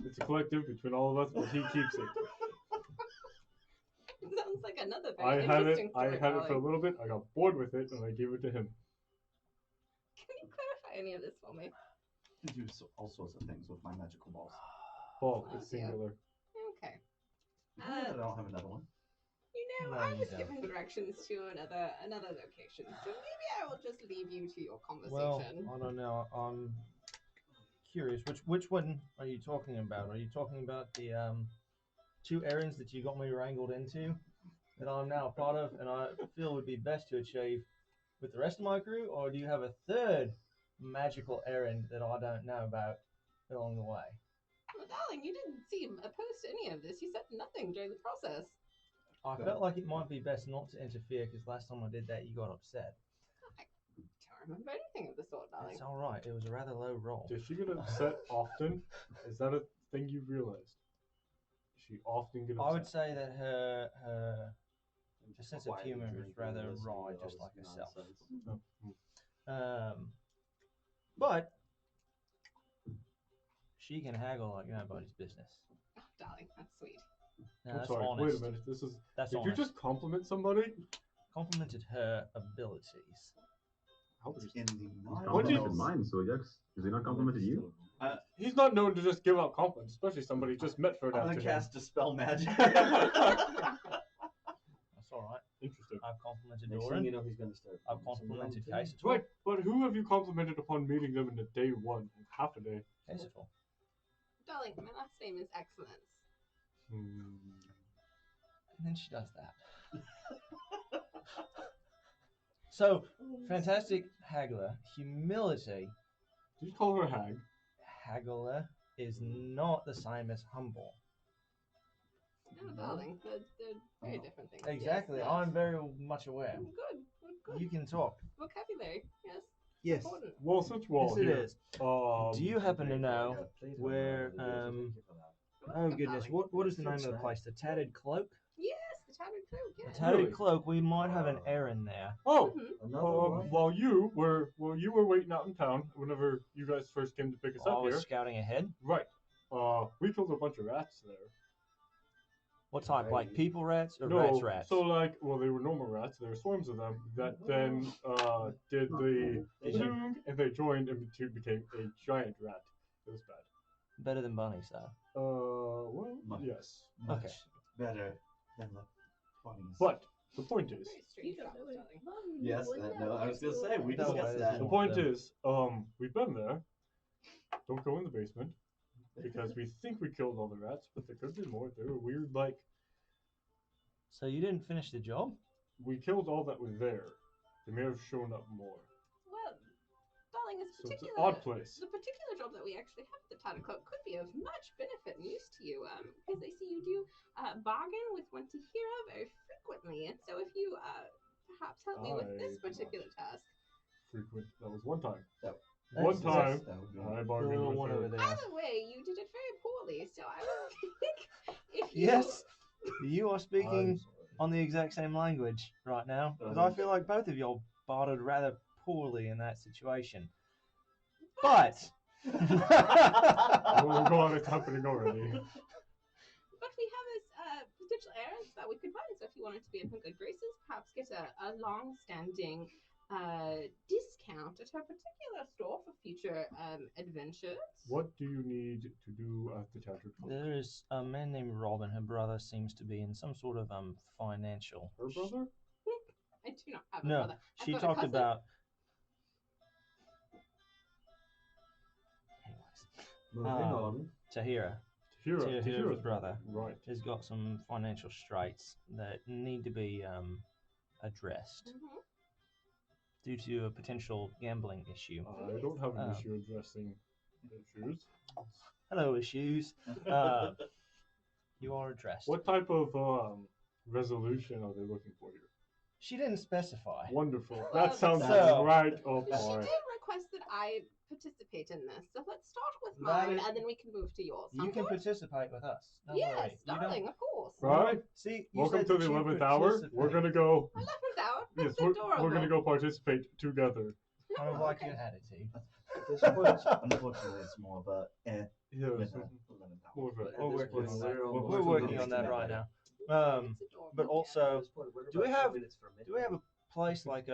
It's a collective between all of us, but he keeps it. It sounds like another I very had interesting it. story, I had it for a darling. little bit. I got bored with it, and I gave it to him. Can you clarify any of this for me? I do all sorts of things with my magical balls. Ball. Oh, It's dear. singular. Okay. I don't have another one. You know, No, I you was don't. given directions to another location, so maybe I will just leave you to your Well, conversation. I don't know. I'm curious. Which one are you talking about? Are you talking about the two errands that you got me wrangled into that I'm now a part of, and I feel would be best to achieve with the rest of my crew, or do you have a third magical errand that I don't know about along the way? Well, darling, you didn't seem opposed to any of this. You said nothing during the process. I felt like it might be best not to interfere because last time I did that, you got upset. I don't remember anything of the sort, darling. It's all right. It was a rather low roll. Does she get upset often? Is that a thing you've realized? Does she often get upset? I would say that her sense of humor is rather raw, just like herself. Oh. But she can haggle like nobody's business. Oh, darling, that's sweet. No, I'm that's sorry. honest. Wait a minute. This is. That's Did honest. you just compliment somebody? Complimented her abilities. In the He's What do you- complimented mine, so yes. Has he not complimented you? He's not known to just give out compliments, especially somebody he just met for an I'm gonna afternoon. cast Dispel Magic. That's all right. Interesting. I've complimented Next thing Doran. you know, he's going to start. I've complimented Case at Right, but who have you complimented upon meeting them in the day one, half a day? Case at all. Darling, my last name is Excellence. And then she does that. So, fantastic haggler. Humility. Did you call her a hag? Haggler is not the same as humble. No, darling, they're very different things. Exactly. Yes, I'm very much aware. Good, good. You can talk. Vocabulary, yes. Yes. Important. Well, since we're all Yes, it here, is. Do you happen to know where? Oh goodness, what is the name of the place? The Tattered Cloak? Yes, The tattered cloak, The yeah. tattered Really? cloak. We might have an errand there. Oh, Another one? while you were waiting out in town, whenever you guys first came to pick us I up was here, scouting ahead. right? We killed a bunch of rats there. What type? Like people rats or No, rats? so like, well, they were normal rats. There were swarms of them that then did the zoom, and they joined and became a giant rat. It was bad. Better than bunnies, though. Well, Much, yes. much Okay. better than the bunnies. But the point is, Very strange travels, darling. Yes, no, I was gonna say we No, discussed but that. the point is, we've been there. Don't go in the basement because we think we killed all the rats, but there could be more. They were weird, like So you didn't finish the job? we killed all that was there. They may have shown up more. Well, darling, this So it's an particular odd place. the particular job that we actually have at the Tattered Cloak could be of much benefit and use to you, because I see you do bargain with one to hear very frequently, and so if you perhaps help me with this particular task. Frequent. That was one time. That's- One time, that would be I The bargained little with one her. over there. Either way, you did it very poorly, so I would think if you... Yes, you are speaking on the exact same language right now, because I feel like both of y'all bartered rather poorly in that situation. But Oh god, it's happening already. But we have this potential errands that we could run, so if you wanted to be in her good graces, perhaps get a long-standing discount at her particular store for future adventures. What do you need to do at the Tattered Cloak? there is a man named Robin. Her brother seems to be in some sort of financial. Her brother? I do not have a No, brother. I've she got a talked cousin. about. Anyways, Moving on. Tahira. Tahira's Tahira's brother Right. has got some financial straits that need to be addressed Mhm. due to a potential gambling issue. I don't have an Oh. issue addressing issues. Hello, issues. You are addressed. What type of resolution are they looking for here? She didn't specify. Wonderful. Well, That sounds so- right up She our. did request that I participate in this, so let's start with That mine, is- and then we can move to yours. You Sound can good? participate with us. Don't Yes, worry. You darling, don't. of course. Right? See, you Welcome said to that the you 11th hour. We're participate. gonna go. 11th hour? Yes, That's we're adorable. gonna go participate together. Kind of like your attitude. At this point, unfortunately, it's more of a Yes. with a 11 hours. More of a- But at We're this working point, on that. we're We're almost working 2 on that minutes right together. now. It's adorable. But yeah. also, do we have minutes do we have a place like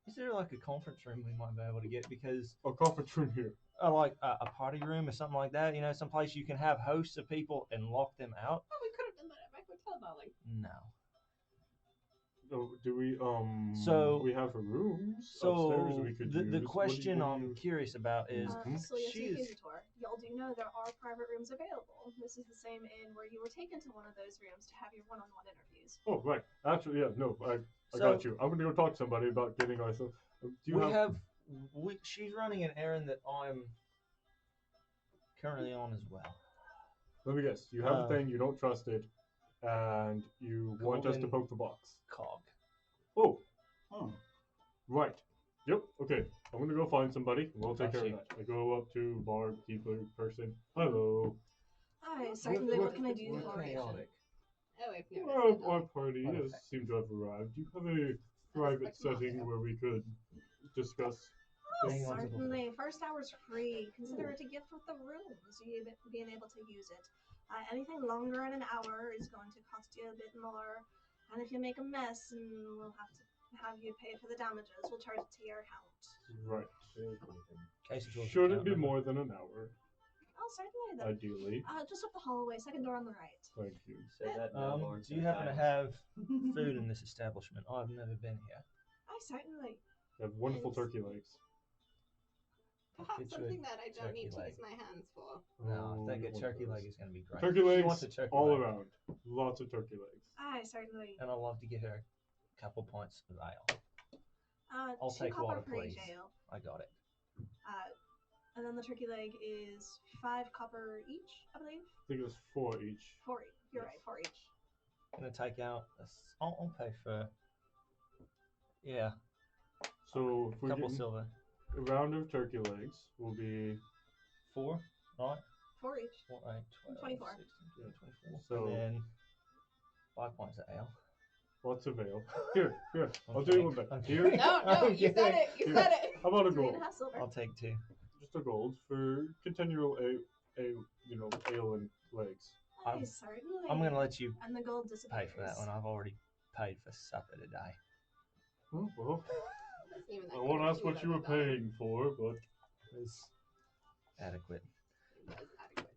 is there like a conference room we might be able to get, because A conference room here. like a party room or something like that, you know, some place you can have hosts of people and lock them out? Oh, we could have done that at my hotel, darling. No. Oh, do we So- we have rooms So upstairs we could the use. What do question you- I'm curious about is Mhm. So yes, she is Inquisitor, y'all do know there are private rooms available. This is the same inn where you were taken to one of those rooms to have your one-on-one interviews. Oh right. Actually, yeah. No, I So- got you. I'm gonna go talk to somebody about getting ourselves. Do you we she's running an errand that I'm currently on as well. Let me guess. You have a Uh, thing. You don't trust it, and you want us to Golden- poke the box. Cog. Oh, Hmm. right. Yep. Okay. I'm gonna go find somebody. We'll take care of Gotcha. that. I go up to barkeeper person. Hello. Hi, certainly. What can I do We're for you? chaotic. Oh, I've noticed Well, that, our darling. party What has effect? seemed to have arrived. Do you have a private quite setting remarkable. where we could discuss Oh, Hang on to the certainly. First hour's free. Consider it a gift with the rooms, you being able to use it. Anything longer than an hour is going to cost you a bit more. And if you make a mess, and we'll have to have you pay for the damages, we'll charge it to your account. right? Casey George Shouldn't account be number. more than an hour, Oh, certainly then. ideally. Just up the hallway, second door on the right. Thank you. Say that now, Lord. Do you happen to have food in this establishment? I've never been here. Certainly. They have wonderful Thanks. turkey legs. Perhaps Get you a something that I don't turkey need to leg. use my hands for. No, I think you a want turkey those. leg is going to be great. Turkey She legs wants a turkey all leg. around. Lots of turkey legs. Certainly. And I'd love to get her a couple pints of ale. I'll 2 take copper water, for please. each ale. I got it. And then the turkey leg is 5 copper each, I believe. I think it was 4 each. 4 each. You're Yes. right, 4 each. Gonna take out. I'll pay for. Yeah, So if a we couple get silver. a round of turkey legs, will be 4, right? 4 each. 4, 8, 12, 24. 16, 24. So- And then 5 points of ale. What's a veil? Here. I'll do kidding. you one back. I'm Here. kidding. No, you said it. You said it. How about a 3.5 gold? silver. I'll take 2. Just a gold for continual ale and legs. I'm- Certainly. I'm going to let you And the gold pay disappears. for that one. I've already paid for supper today. Oh, well, Even I that won't kind of ask what food you were I've done. paying for, but It's adequate. That's adequate.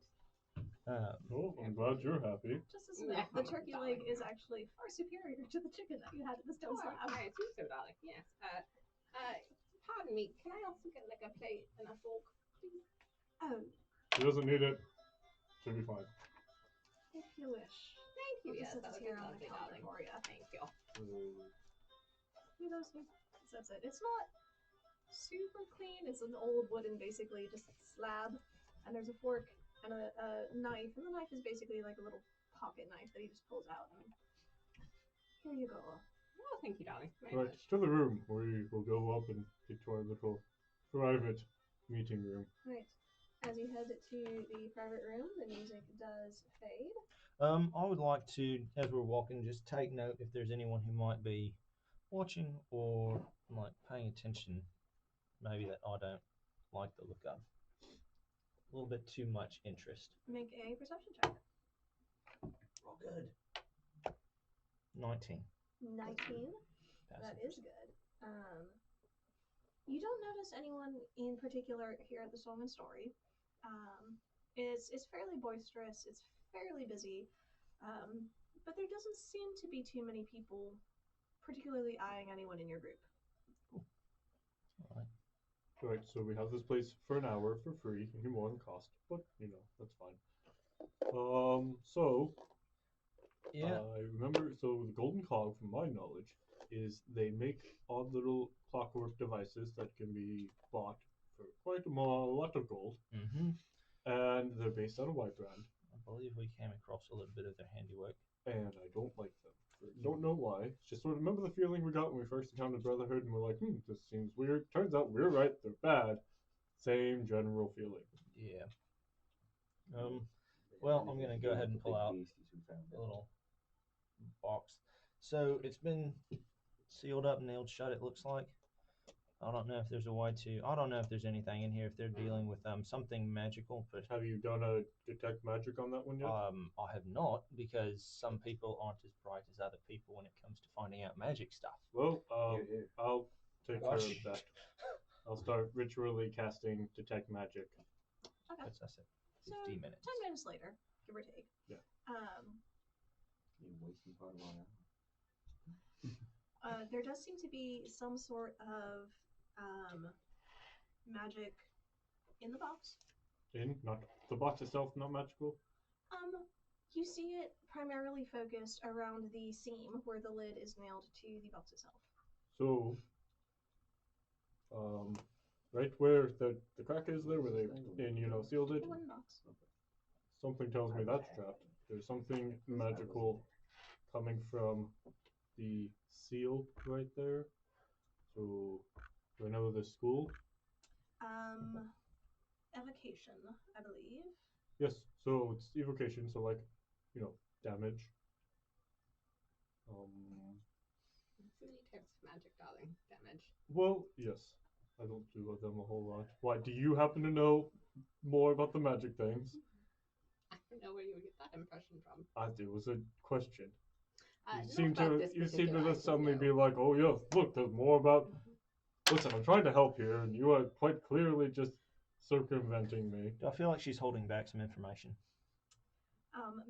oh, I'm glad you're happy. Just as a note, the turkey leg is actually far superior to the chicken that you had at the stone slab. I assume so, darling. Yes. Pardon me. Can I also get like a plate and a fork, please? Oh, He doesn't need it. Should be fine. if you wish. Thank you. I'll Yes, just that set would this be here on the lovely, counter darling. for you. Thank you. You know, that's it. It's not super clean. It's an old wooden, basically, just slab. And there's a fork and a knife. And the knife is basically like a little pocket knife that he just pulls out. And here you go. Oh, thank you, darling. Very Right, much. to the room. We will go up and get to our little private meeting room. Right. As you head to the private room, the music does fade. I would like to, as we're walking, just take note if there's anyone who might be watching or like paying attention, maybe that I don't like the look of. A little bit too much interest. Make a perception check. Oh, good. 19. 19. That is good. You don't notice anyone in particular here at the Song and Story. It's fairly boisterous. It's fairly busy. But there doesn't seem to be too many people particularly eyeing anyone in your group. All right. Right, so we have this place for an hour for free, any more than cost, but that's fine. So Yeah. I remember, so the golden cog, from my knowledge, is they make odd little clockwork devices that can be bought for quite a lot of gold, Mm-hmm. and they're based out of Whitebrand, I believe we came across a little bit of their handiwork. and I don't like them. Don't know why. It's just sort of remember the feeling we got when we first encountered Brotherhood, and we're like, this seems weird. Turns out we're right, they're bad. Same general feeling. Yeah. Well, I'm going to go ahead and pull out a little box. So it's been sealed up, nailed shut, it looks like. I don't know if there's a way to, I don't know if there's anything in here, if they're dealing with something magical, but Have you done a detect magic on that one yet? I have not, because some people aren't as bright as other people when it comes to finding out magic stuff. Well, I'll take care of Gosh. that. I'll start ritually casting detect magic. Okay. That's it. So, 15 minutes. 10 minutes later, give or take. Yeah. You're wasting part of our hour. There does seem to be some sort of magic in the box. Not the box itself, not magical. You see it primarily focused around the seam where the lid is nailed to the box itself. So, right where the crack is there, where they sealed it. The wooden box. Something tells me that's trapped. There's something magical coming from the seal right there. So, do I know the school? Evocation, I believe. Yes. So it's evocation. So damage. So many types of magic, darling. Damage. Well, yes. I don't do them a whole lot. Why? Do you happen to know more about the magic things? I don't know where you would get that impression from. It was a question. Not You seem about to this you seem to particular just suddenly item, be like, oh yes, look, there's more about. Listen, I'm trying to help here, and you are quite clearly just circumventing me. Do I feel like she's holding back some information?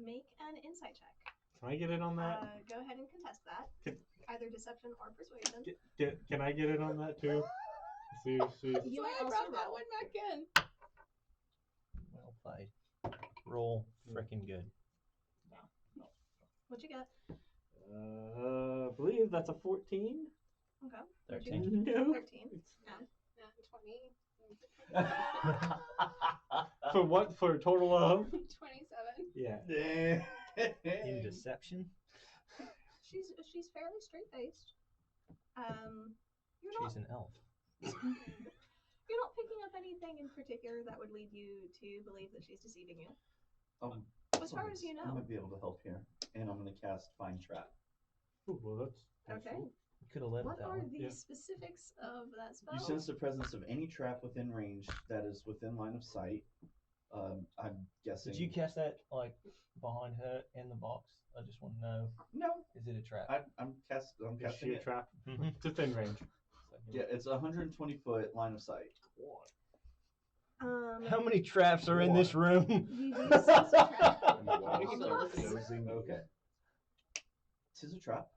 Make an insight check. Can I get in on that? Go ahead and contest that. Either deception or persuasion. Can I get in on that too? See. You might I also brought that roll. one back in. Well played. Roll frickin' good. What you got? I believe that's a 14. Okay. 13. No. 13. 20. For what? For a total of? 27. Yeah. In deception? She's fairly straight faced. She's an elf. You're not picking up anything in particular that would lead you to believe that she's deceiving you. As far as you I know. might be able to help here. and I'm going to cast Find Trap. Ooh, well, that's Okay. You could have led What with that are one. the Yeah. specifics of that spell? You sense the presence of any trap within range that is within line of sight. I'm guessing. Did you cast that like behind her in the box? I just want to know. No. Is it a trap? I'm casting Is she a it. trap? Mhm. It's within range. Yeah, it's 120-foot line of sight. How many traps are in this room? You do sense a trap. Okay. Tis a trap.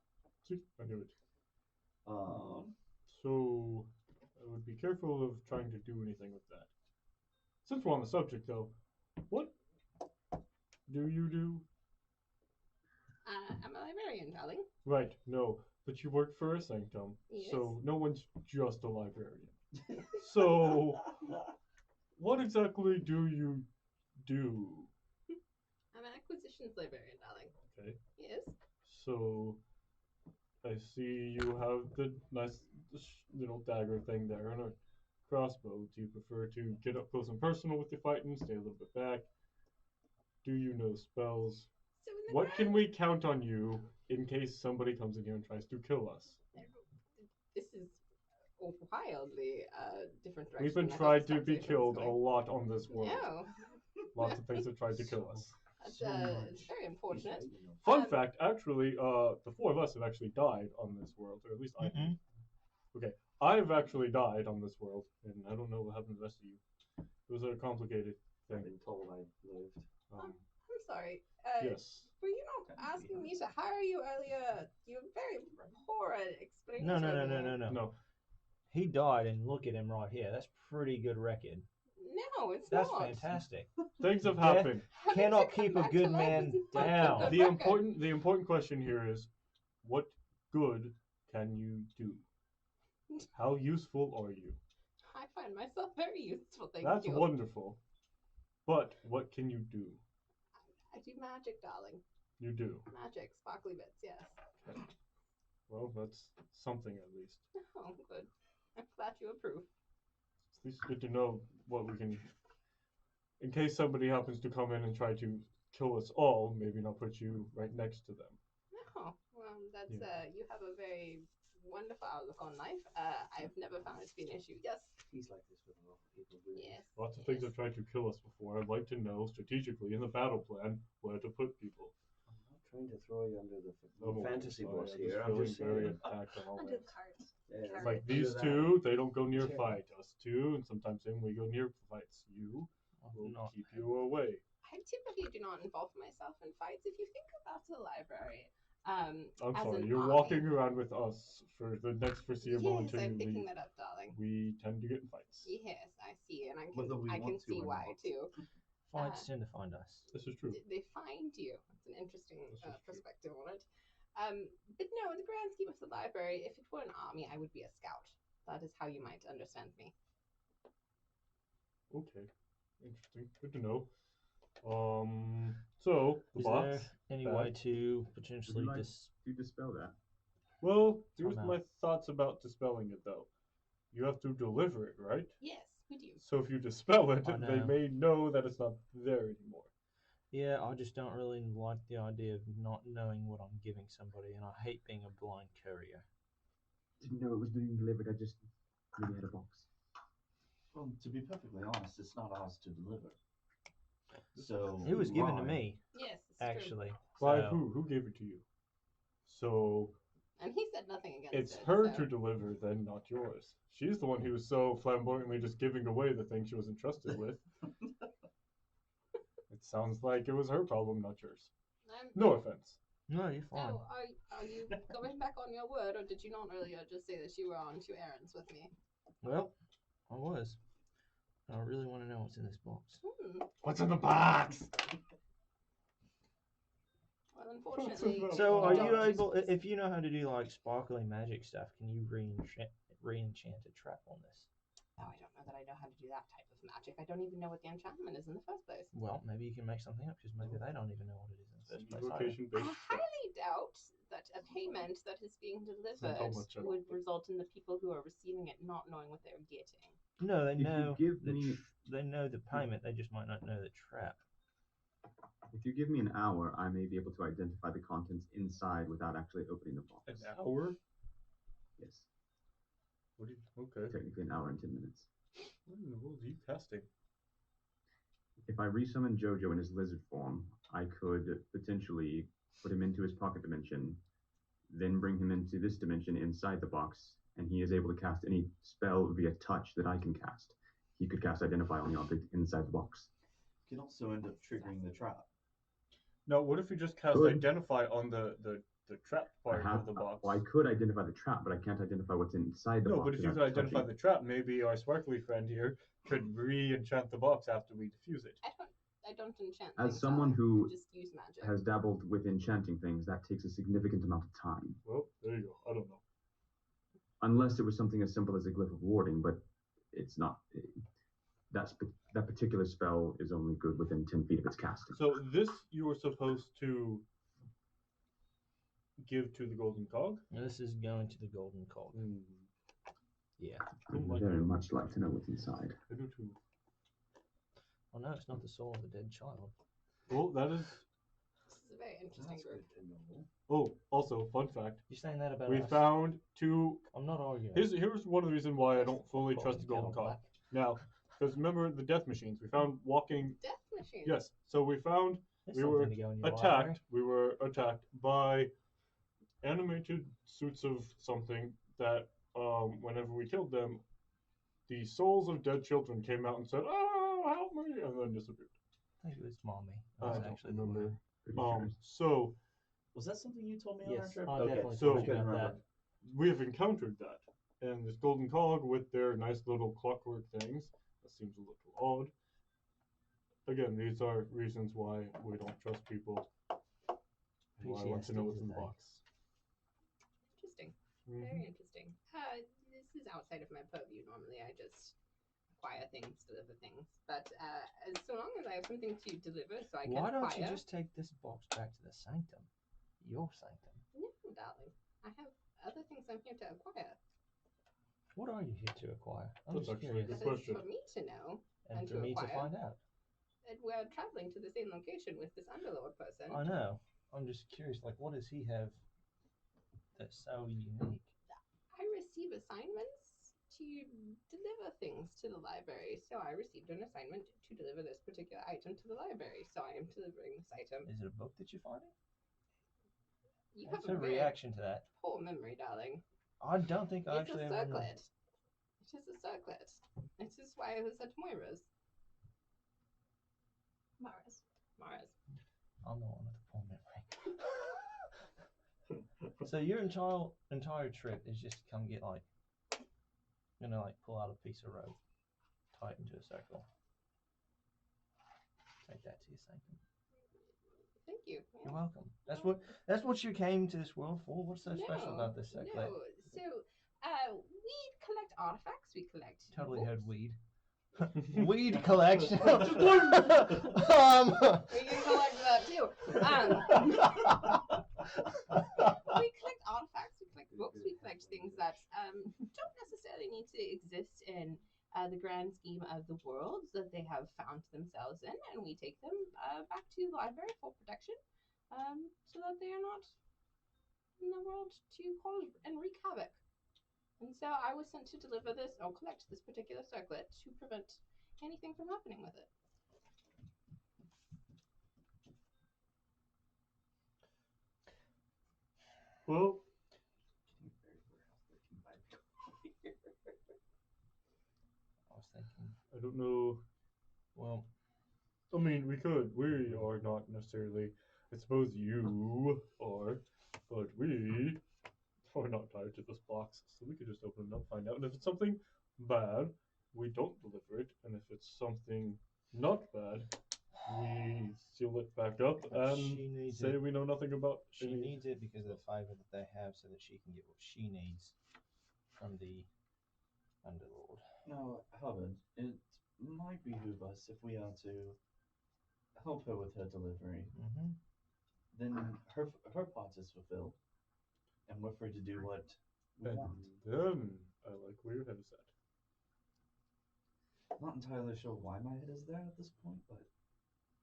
See, I knew it. Um, So I would be careful of trying to do anything with that. Since we're on the subject, though, what do you do? I'm a librarian, darling. Right, no, but you work for a sanctum, Yes. so no one's just a librarian. So, what exactly do you do? I'm an acquisitions librarian, darling. Okay, Yes. so I see you have the nice little dagger thing there and a crossbow. Do you prefer to get up close and personal with your fighting, stay a little bit back? Do you know spells? So in the What can we count on you in case somebody comes in here and tries to kill us? This is wildly different direction. We've been than I thought tried this to be conversation was killed a going. lot on this world. No. Lots of things have tried to kill us. That's it's very unfortunate. Fun fact, actually, the four of us have actually died on this world, or at least I have. Okay, I've actually died on this world, and I don't know what happened to the rest of you. It was a complicated thing. I've been told I lived. I'm sorry. Yes. Were you not asking me to hire you earlier? You were very poor at explaining. No. He died, and look at him right here. That's pretty good record. No, it's That's not. fantastic. Things have Death happened. Cannot keep a good man down. The important question here is, what good can you do? How useful are you? I find myself very useful, thank That's you. wonderful. But what can you do? I do magic, darling. You do. Magic, sparkly bits, yes. Okay. Well, that's something at least. Oh, good. I'm glad you approve. It's at least good to know what we can. In case somebody happens to come in and try to kill us all, maybe not put you right next to them. Oh, well, that's Yeah. you have a very wonderful outlook on life. I've never found it to be an issue. Yes. He's like this with a lot of people. Really. Yes. Lots of things have tried to kill us before. I'd like to know strategically in the battle plan where to put people. I'm not trying to throw you under the Oh, fantasy sorry, bus I'm here. just I'm feeling just very saying. attacked on all Under this. the cart. Yeah, Like under these that. two, they don't go near Sure. fight. Us two, and sometimes then we go near fights. You will keep you away. I typically do not involve myself in fights. If you think about the library, I'm as sorry, an you're army- walking around with us for the next foreseeable Yes, until you I'm picking leave. that up, darling. We tend to get in fights. Yes, I see, and I Whether we can want to see or why not. too. Fights tend to find us. This is true. They find you. It's an interesting This is true. perspective on it. But no, in the grand scheme of the library, if it were an army, I would be a scout. That is how you might understand me. Okay, interesting. Good to know. So the Is box. there any back. way to Would potentially you like to dispel that? Well, here's Somehow. my thoughts about dispelling it, though. You have to deliver it, right? Yes, we do. So if you dispel it, I they know. may know that it's not there anymore. Yeah, I just don't really like the idea of not knowing what I'm giving somebody, and I hate being a blind courier. Didn't know it was being delivered. I just really had a box. Well, to be perfectly honest, it's not ours to deliver. So It was given to Rye- me, Yes, it's actually. Why? So- Who gave it to you? So true. And he said nothing against it's it. her so. to deliver, then, not yours. She's the one who was so flamboyantly just giving away the thing she was entrusted with. It sounds like it was her problem, not yours. No offense. No, you're fine. So, are you going back on your word, or did you not earlier just say that you were on 2 errands with me? Well, I was. I really want to know what's in this box. What's in the box? Well, unfortunately. So, are you able, if you know how to do like sparkling magic stuff, can you re-enchant a trap on this? No, I don't know that I know how to do that type of magic. I don't even know what the enchantment is in the first place. Well, maybe you can make something up because maybe they don't even know what it is in the first place. either. Evocation-based I highly doubt that a payment that is being delivered much at all. would result in the people who are receiving it not knowing what they're getting. No, they If you know give the me- they know the payment. They just might not know the trap. If If you give me an hour, I may be able to identify the contents inside without actually opening the box. An hour? Yes. What do you, okay. Technically an hour and 10 minutes. What in the world are you casting? If I resummon Jojo in his lizard form, I could potentially put him into his pocket dimension, then bring him into this dimension inside the box, and he is able to cast any spell via touch that I can cast. He could cast Identify on the object inside the box. You can also end up triggering the trap. No, what if you just cast Good. Identify on the trap part of the box? Well, I could identify the trap, but I can't identify what's inside the box. No, but if you could identify the trap, maybe our sparkly friend here could re-enchant the box after we defuse it. I don't enchant As things, someone I who just use magic. has dabbled with enchanting things, that takes a significant amount of time. Well, there you go. I don't know. Unless it was something as simple as a glyph of warding, but it's not. That particular spell is only good within 10 feet of its casting. So this you were supposed to give to the golden cog? This is going to the golden cog. Yeah. I'd very much like to know what's inside. I do too. Oh no, it's not the soul of a dead child. Well, that is... This is a very interesting group. Oh, also, fun fact. You're saying that about we us? found two... I'm not arguing. Here's one of the reasons why I don't fully trust the golden cog. Now, because remember the death machines? We found walking... Death machines? Yes. So we found... There's we were something to go in your attacked. library. We were attacked by animated suits of something that, whenever we killed them, the souls of dead children came out and said, "Oh, help me!" and then disappeared. I think it was mommy. I That's don't actually remember. the word. So Was that something you told me on Yes, our trip? I Okay, definitely so told you about that. we have encountered that, and this golden cog with their nice little clockwork things. That seems a little odd. Again, these are reasons why we don't trust people. And why I want to know what's in the box. Interesting. Very interesting. This is outside of my purview. Normally, I just acquire things, deliver things. But as so long as I have something to deliver, so I can Why acquire... don't you just take this box back to the Sanctum? Your Sanctum. No, darling. I have other things I'm here to acquire. What are you here to acquire? I'm That's just actually a curious. good question. For me to know And and for to me to acquire. find out. And we're traveling to the same location with this underlord person. I know. I'm just curious, like, what does he have that's so unique? I receive assignments to deliver things to the library. So I received an assignment to deliver this particular item to the library. So I am delivering this item. Is it a book that you're finding? You What's have a a very reaction to that? poor memory, darling. I don't think I It's actually a ever know. circlet. It is a circlet. This is why I was at Moira's. Mara's. I'm the one with the poor memory. So your entire trip is just to come get pull out a piece of rope, tie it into a circle. Take that to your Sanctum. Thank you. You're welcome. That's what you came to this world for. What's so special about this circlet? No. So we collect artifacts. We collect. Totally books. heard weed. Weed collection. We can collect that too. We collect artifacts, we collect books, we collect things that don't necessarily need to exist in the grand scheme of the world that they have found themselves in, and we take them back to the library for protection, so that they are not in the world to cause and wreak havoc. And so I was sent to deliver this, or collect this particular circlet to prevent anything from happening with it. Well, I was thinking. I don't know. Well, I mean, we could. We are not necessarily. I suppose you are, but we are not tied to this box, so we could just open it up, find out. And if it's something bad, we don't deliver it. And if it's something not bad, we seal it back up and say we know nothing about it. She needs it because of the favor that they have, so that she can get what she needs from the Underlord. Now, Howard, it might behoove us if we are to help her with her delivery. Mm-hmm. Then her part is fulfilled, and we're free to do what we And want. then I like where your head is at. Not entirely sure why my head is there at this point, but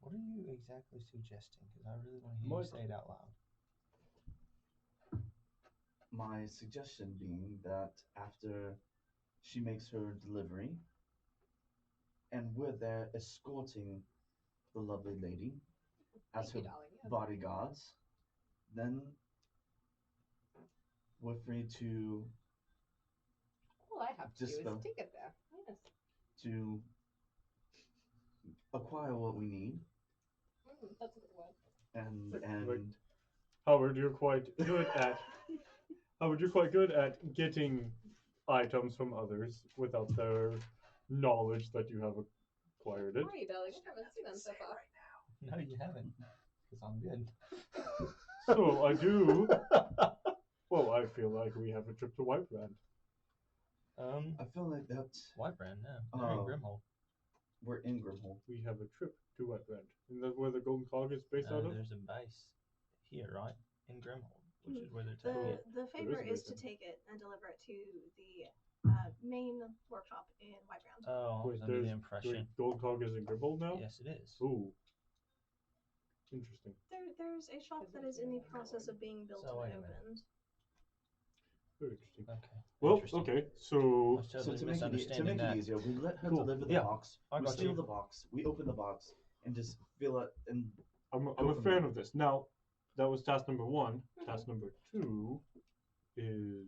What are you exactly suggesting? Because I really want to hear you say it out loud. My suggestion being that after she makes her delivery, and we're there escorting the lovely lady as Thank you, her darling, yes. bodyguards, then we're free to All I have to do is Dispel. take it there. Yes. to acquire what we need, That's a good word. and Like, Howard, you're quite good at getting items from others without their knowledge that you have acquired it. How are you, darling? I haven't seen them so far. No, you haven't. Because I'm good. So I do. Well, I feel like we have a trip to Whitebrand. I feel like that Whitebrand, no. They're in Grimhold. we're in Grimhold. We have a trip to Whitebrand. Isn't that where the Golden Cog is based No, out of? there's a base here, right? In Grimhold, which is where they're The taking it. the favor There is is a to bacon. take it and deliver it to the main workshop in Whiteground. Oh, I was Wait, under the the impression. Golden Cog is in Grimhold now? Yes, it is. Ooh. Interesting. There's a shop that is in the process of being built So wait and a minute. opened. Very interesting. Okay. Well, Interesting. okay, I so was So totally to make misunderstanding it that. easier, we let her Cool. deliver the Yeah, box. I We got steal you. the box. We open the box and just fill it. And I'm Go a from fan there. of this. Now, that was task number 1. Task number 2 is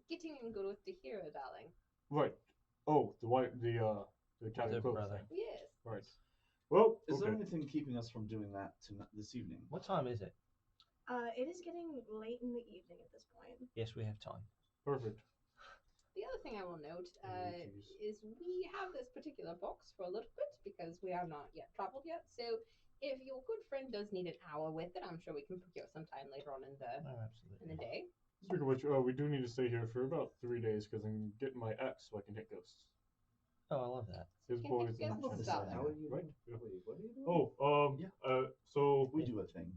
Getting in good with the hero, darling. right. Oh, the cat Their and clothes brother. thing. Yes. Right. Well, is there okay. anything keeping us from doing that this evening? What time is it? It is getting late in the evening at this point. Yes, we have time. Perfect. The other thing I will note jeez. is we have this particular box for a little bit because we have not yet traveled yet. So if your good friend does need an hour with it, I'm sure we can procure some time later on in the absolutely. day. Speaking of which, we do need to stay here for about 3 days because I'm getting my axe so I can hit ghosts. Oh, I love that. His Can boys hit and ghosts, Chan- darling. How are you? Right? Yeah. Wait, what are you doing? Oh, so We do a thing.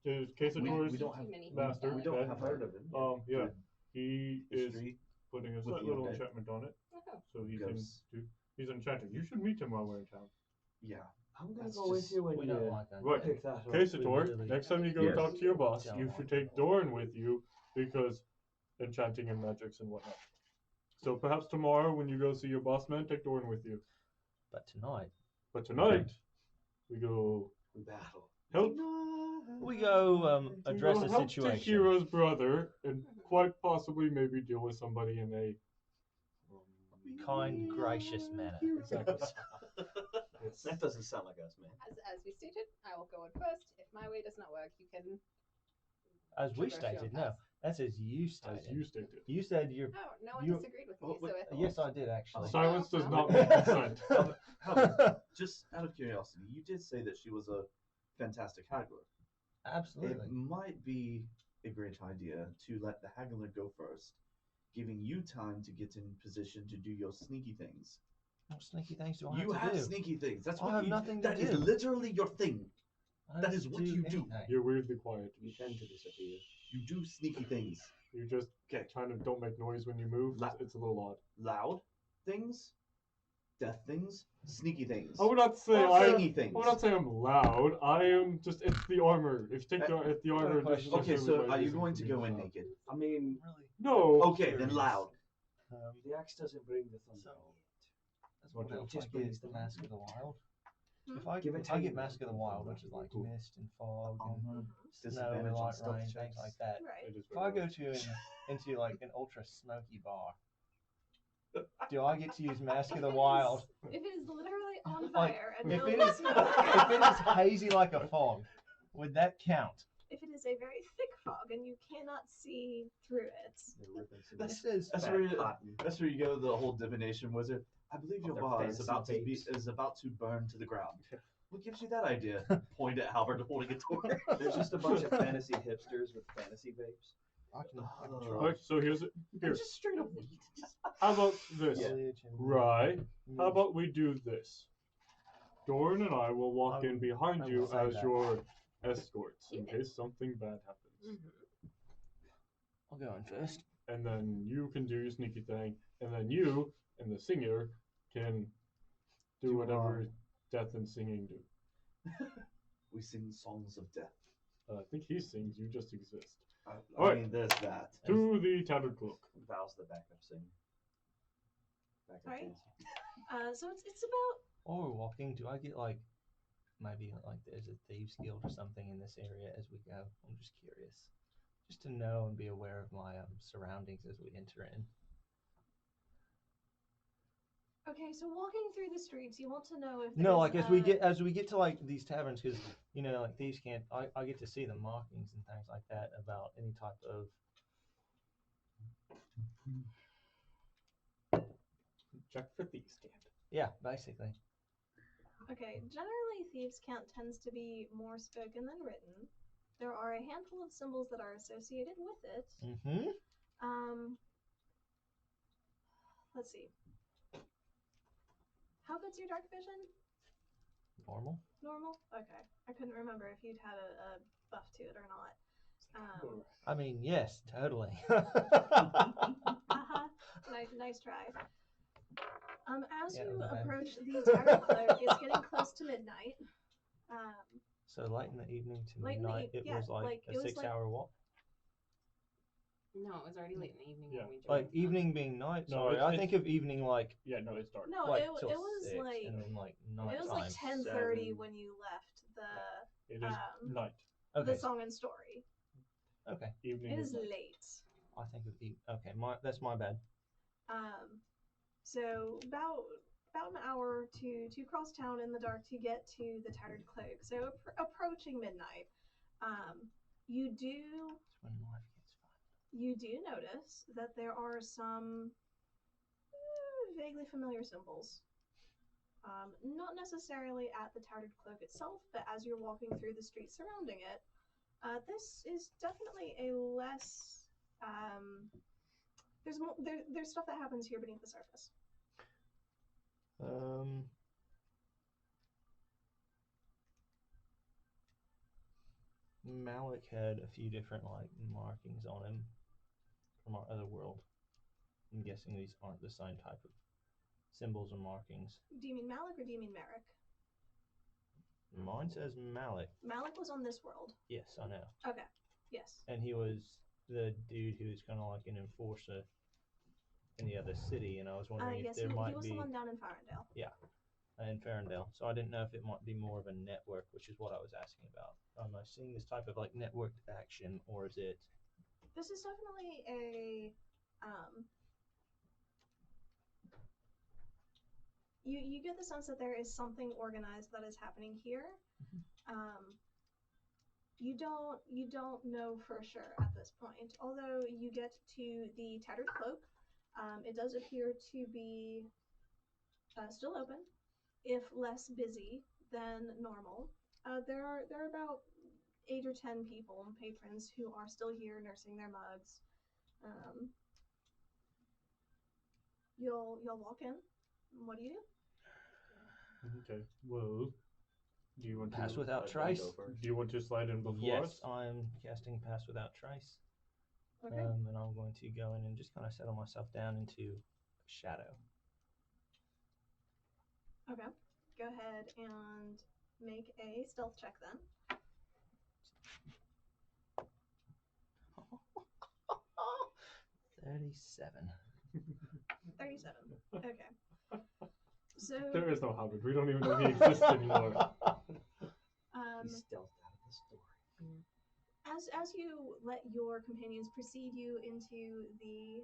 the Quesador's we don't have master. we don't Ben, have Heard of him? yeah, he is history. putting a with slight the little undead. enchantment on it, Oh. so he Ghosts. can do. He's an enchanter. You should meet him while we're in town. Yeah. I'm gonna That's go with just- you when We you don't like that. Right. pick that up. Quesador, really- next time you go Yes. talk to your boss, Don't you like should that. take Doran with you because enchanting and magics and whatnot. So perhaps tomorrow when you go see your boss man, take Doran with you. But tonight, But tonight, we go We battle. help. we go we address go the help the situation. hero's brother and quite possibly maybe deal with somebody in a Kind, gracious manner. Exactly. That doesn't sound like us, man. As we stated, I will go in first. If my way does not work, you can. As we traverse your stated, path. no. That's as you stated. As you stated. You said you're. Oh, no one You- disagreed with Oh, me, so wait, I thought. Yes, I did actually. Silence does Oh, not well. mean consent. Howard, just out of curiosity, you did say that she was a fantastic haggler. Absolutely. It might be a great idea to let the haggler go first, giving you time to get in position to do your sneaky things. What sneaky things do I You have to have do? sneaky things. That's I what have you, nothing to That is do. literally your thing. I That don't is what you do. anything. You're weirdly quiet. You tend to disappear. You do sneaky things. You just Okay. kind of don't make noise when you move. It's a little odd. Loud things, death things, sneaky things. I would not say Singy things. I would not say I'm loud. I am just. It's the armor. If you take if the armor. doesn't Okay, so necessarily are you reason going for to being go in loud. naked? I mean, Really? No. Okay, then loud. the axe doesn't bring the thunder So- yet. What It else? just I brings get the Mask of thunder. the Wild. Hmm? If I Give it if I get time. Mask of the Wild, which is like Cool. mist and fog and Armor, snow and disadvantage on light stealth rain, checks. things like that. Right. It is If I very go to into like an ultra smoky bar, do I get to use Mask of the Wild? If it is literally on Like, fire and if no it one is sees if it is hazy like a fog, would that count? if it is a very thick fog and you cannot see through it, That's, This is that's bad where you, cotton. that's where you go the whole divination wizard. I believe your Their bar is fancy about to burn to the ground. What gives you that idea? Point at Halvard holding a torch. There's just a bunch of fantasy hipsters with fantasy vapes. I can try. Alright, so here's here. Just straight up weed. How about this? Foliage and- Right. How about we do this? Doran and I will walk in behind I you will say as that. your escorts in case something bad happens. I'll go in first. And then you can do your sneaky thing, and then you and the singer can do whatever death and singing do. We sing songs of death. I think he sings, you just exist. I Alright. mean, there's that. To the tattered cloak. Val's the backup singer. Backup Right. dancer. So it's about. While we're walking, do I get like maybe like there's a thieves guild or something in this area as we go? I'm just curious, just to know and be aware of my surroundings as we enter in. Okay, so walking through the streets, you want to know if No, like there's, as we get to like these taverns, because you know, like thieves can't. I get to see the markings and things like that about any type of. Check for thieves' camp. Yeah, basically. Okay, generally thieves' camp tends to be more spoken than written. There are a handful of symbols that are associated with it. Mm-hmm. Let's see. How good's your dark vision? Normal. Normal? Okay. I couldn't remember if you'd had a buff to it or not. I mean, yes, totally. Nice try. As Yeah, you okay. approach the tattered cloak, it's getting close to midnight. So late in the evening to Late in the midnight, it yeah, was like it a was 6-hour walk. No, it was already late in the evening Yeah. when we joined. Like evening being night. No, Sorry, I think of evening like. Yeah, no, it's dark. No, like it till was 6, like and then like night it was like 10:30 when you left the. It is night. The song and story. Okay. Evening It is night. late. I think of okay. That's my bad. So about an hour to cross town in the dark to get to the tattered cloak. So approaching midnight. You do. That's when life gets fun. You do notice that there are some vaguely familiar symbols. Not necessarily at the tattered cloak itself, but as you're walking through the streets surrounding it, this is definitely a less. There's stuff that happens here beneath the surface. Malik had a few different like markings on him from our other world. I'm guessing these aren't the same type of symbols or markings. Do you mean Malik or do you mean Merrick? Mine says Malik. Malik was on this world. Yes, I know. Okay. Yes. And he was the dude who was kind of like an enforcer in the other city, and I was wondering if there might be. He was the one down in Farendale. Yeah, in Farendale. So I didn't know if it might be more of a network, which is what I was asking about. Am I seeing this type of like networked action, or is it? This is definitely a. You get the sense that there is something organized that is happening here. You don't know for sure at this point. Although you get to the tattered cloak, it does appear to be still open, if less busy than normal. There are about 8 or 10 people, patrons, who are still here nursing their mugs. You'll walk in. What do you do? Okay. Well, do you want Pass to without trace? Do you want to slide in before Yes, us? I'm casting pass without trace. Okay. And I'm going to go in and just kind of settle myself down into a shadow. Okay. Go ahead and make a stealth check then. 37. 37. Okay. So There is no Howard. We don't even know he exists anymore. He's stealthed out of the story. as you let your companions precede you into the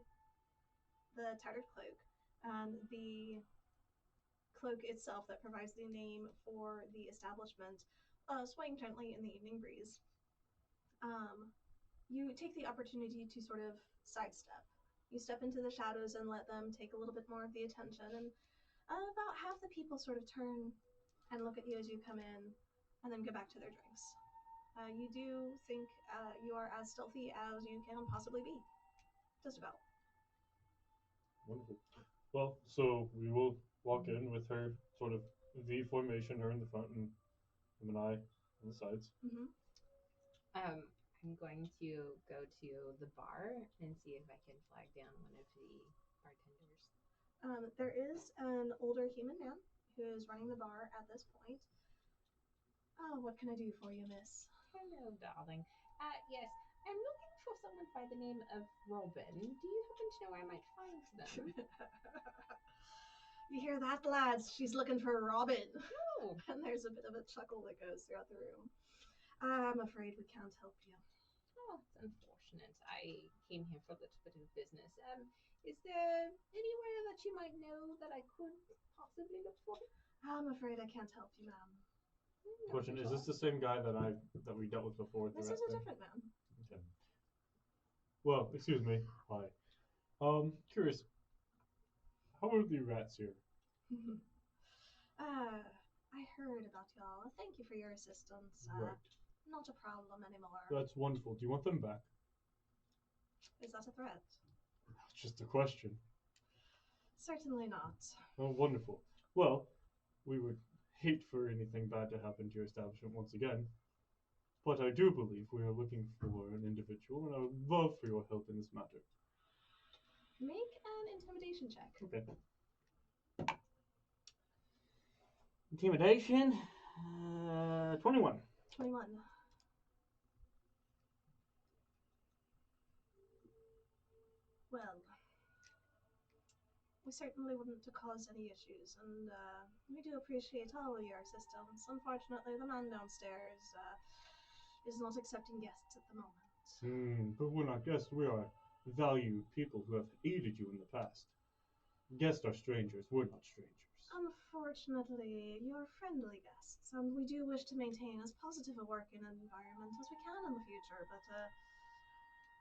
tattered cloak, the cloak itself that provides the name for the establishment, swaying gently in the evening breeze, you take the opportunity to sort of sidestep. You step into the shadows and let them take a little bit more of the attention, and about half the people sort of turn and look at you as you come in, and then go back to their drinks. You do think you are as stealthy as you can possibly be. Just about. Wonderful. Well, so we will walk in with her sort of V formation, her in the front and him and I on the sides. Mm-hmm. I'm going to go to the bar and see if I can flag down one of the bartenders. There is an older human man who is running the bar at this point. Oh, what can I do for you, miss? Hello, darling. Yes, I'm looking for someone by the name of Robin. Do you happen to know where I might find them? You hear that, lads? She's looking for Robin. Oh. And there's a bit of a chuckle that goes throughout the room. I'm afraid we can't help you. Oh, it's unfortunate. I came here for a little bit of business. Is there anywhere that you might know that I could possibly look for him? I'm afraid I can't help you, ma'am. Question: Is this the same guy that we dealt with before? This is a different man. Okay. Well, excuse me. Hi. Curious. How are the rats here? I heard about y'all. Thank you for your assistance. Right. Not a problem anymore. That's wonderful. Do you want them back? Is that a threat? That's just a question. Certainly not. Oh, wonderful. Well, we would hate for anything bad to happen to your establishment once again. But I do believe we are looking for an individual, and I would love for your help in this matter. Make an intimidation check. Okay. Intimidation. 21. 21. Well, we certainly wouldn't to cause any issues, and we do appreciate all of your assistance. Unfortunately, the man downstairs is not accepting guests at the moment. But we're not guests. We are valued people who have aided you in the past. Guests are strangers. We're not strangers. Unfortunately, you're friendly guests, and we do wish to maintain as positive a working environment as we can in the future, but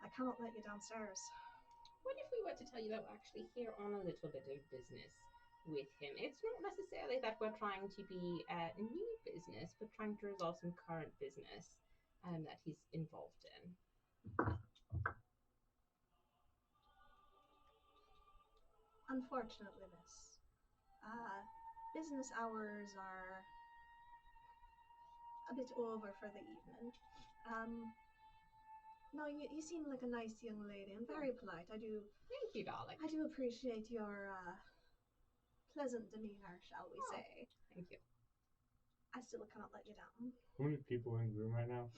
I cannot let you downstairs. What if we were to tell you that we're actually here on a little bit of business with him? It's not necessarily that we're trying to be new business, but trying to resolve some current business that he's involved in. Unfortunately, miss, business hours are a bit over for the evening. No, you seem like a nice young lady and very polite. Thank you, darling. I do appreciate your pleasant demeanor, shall we say. Thank you. I still cannot let you down. How many people in the room right now?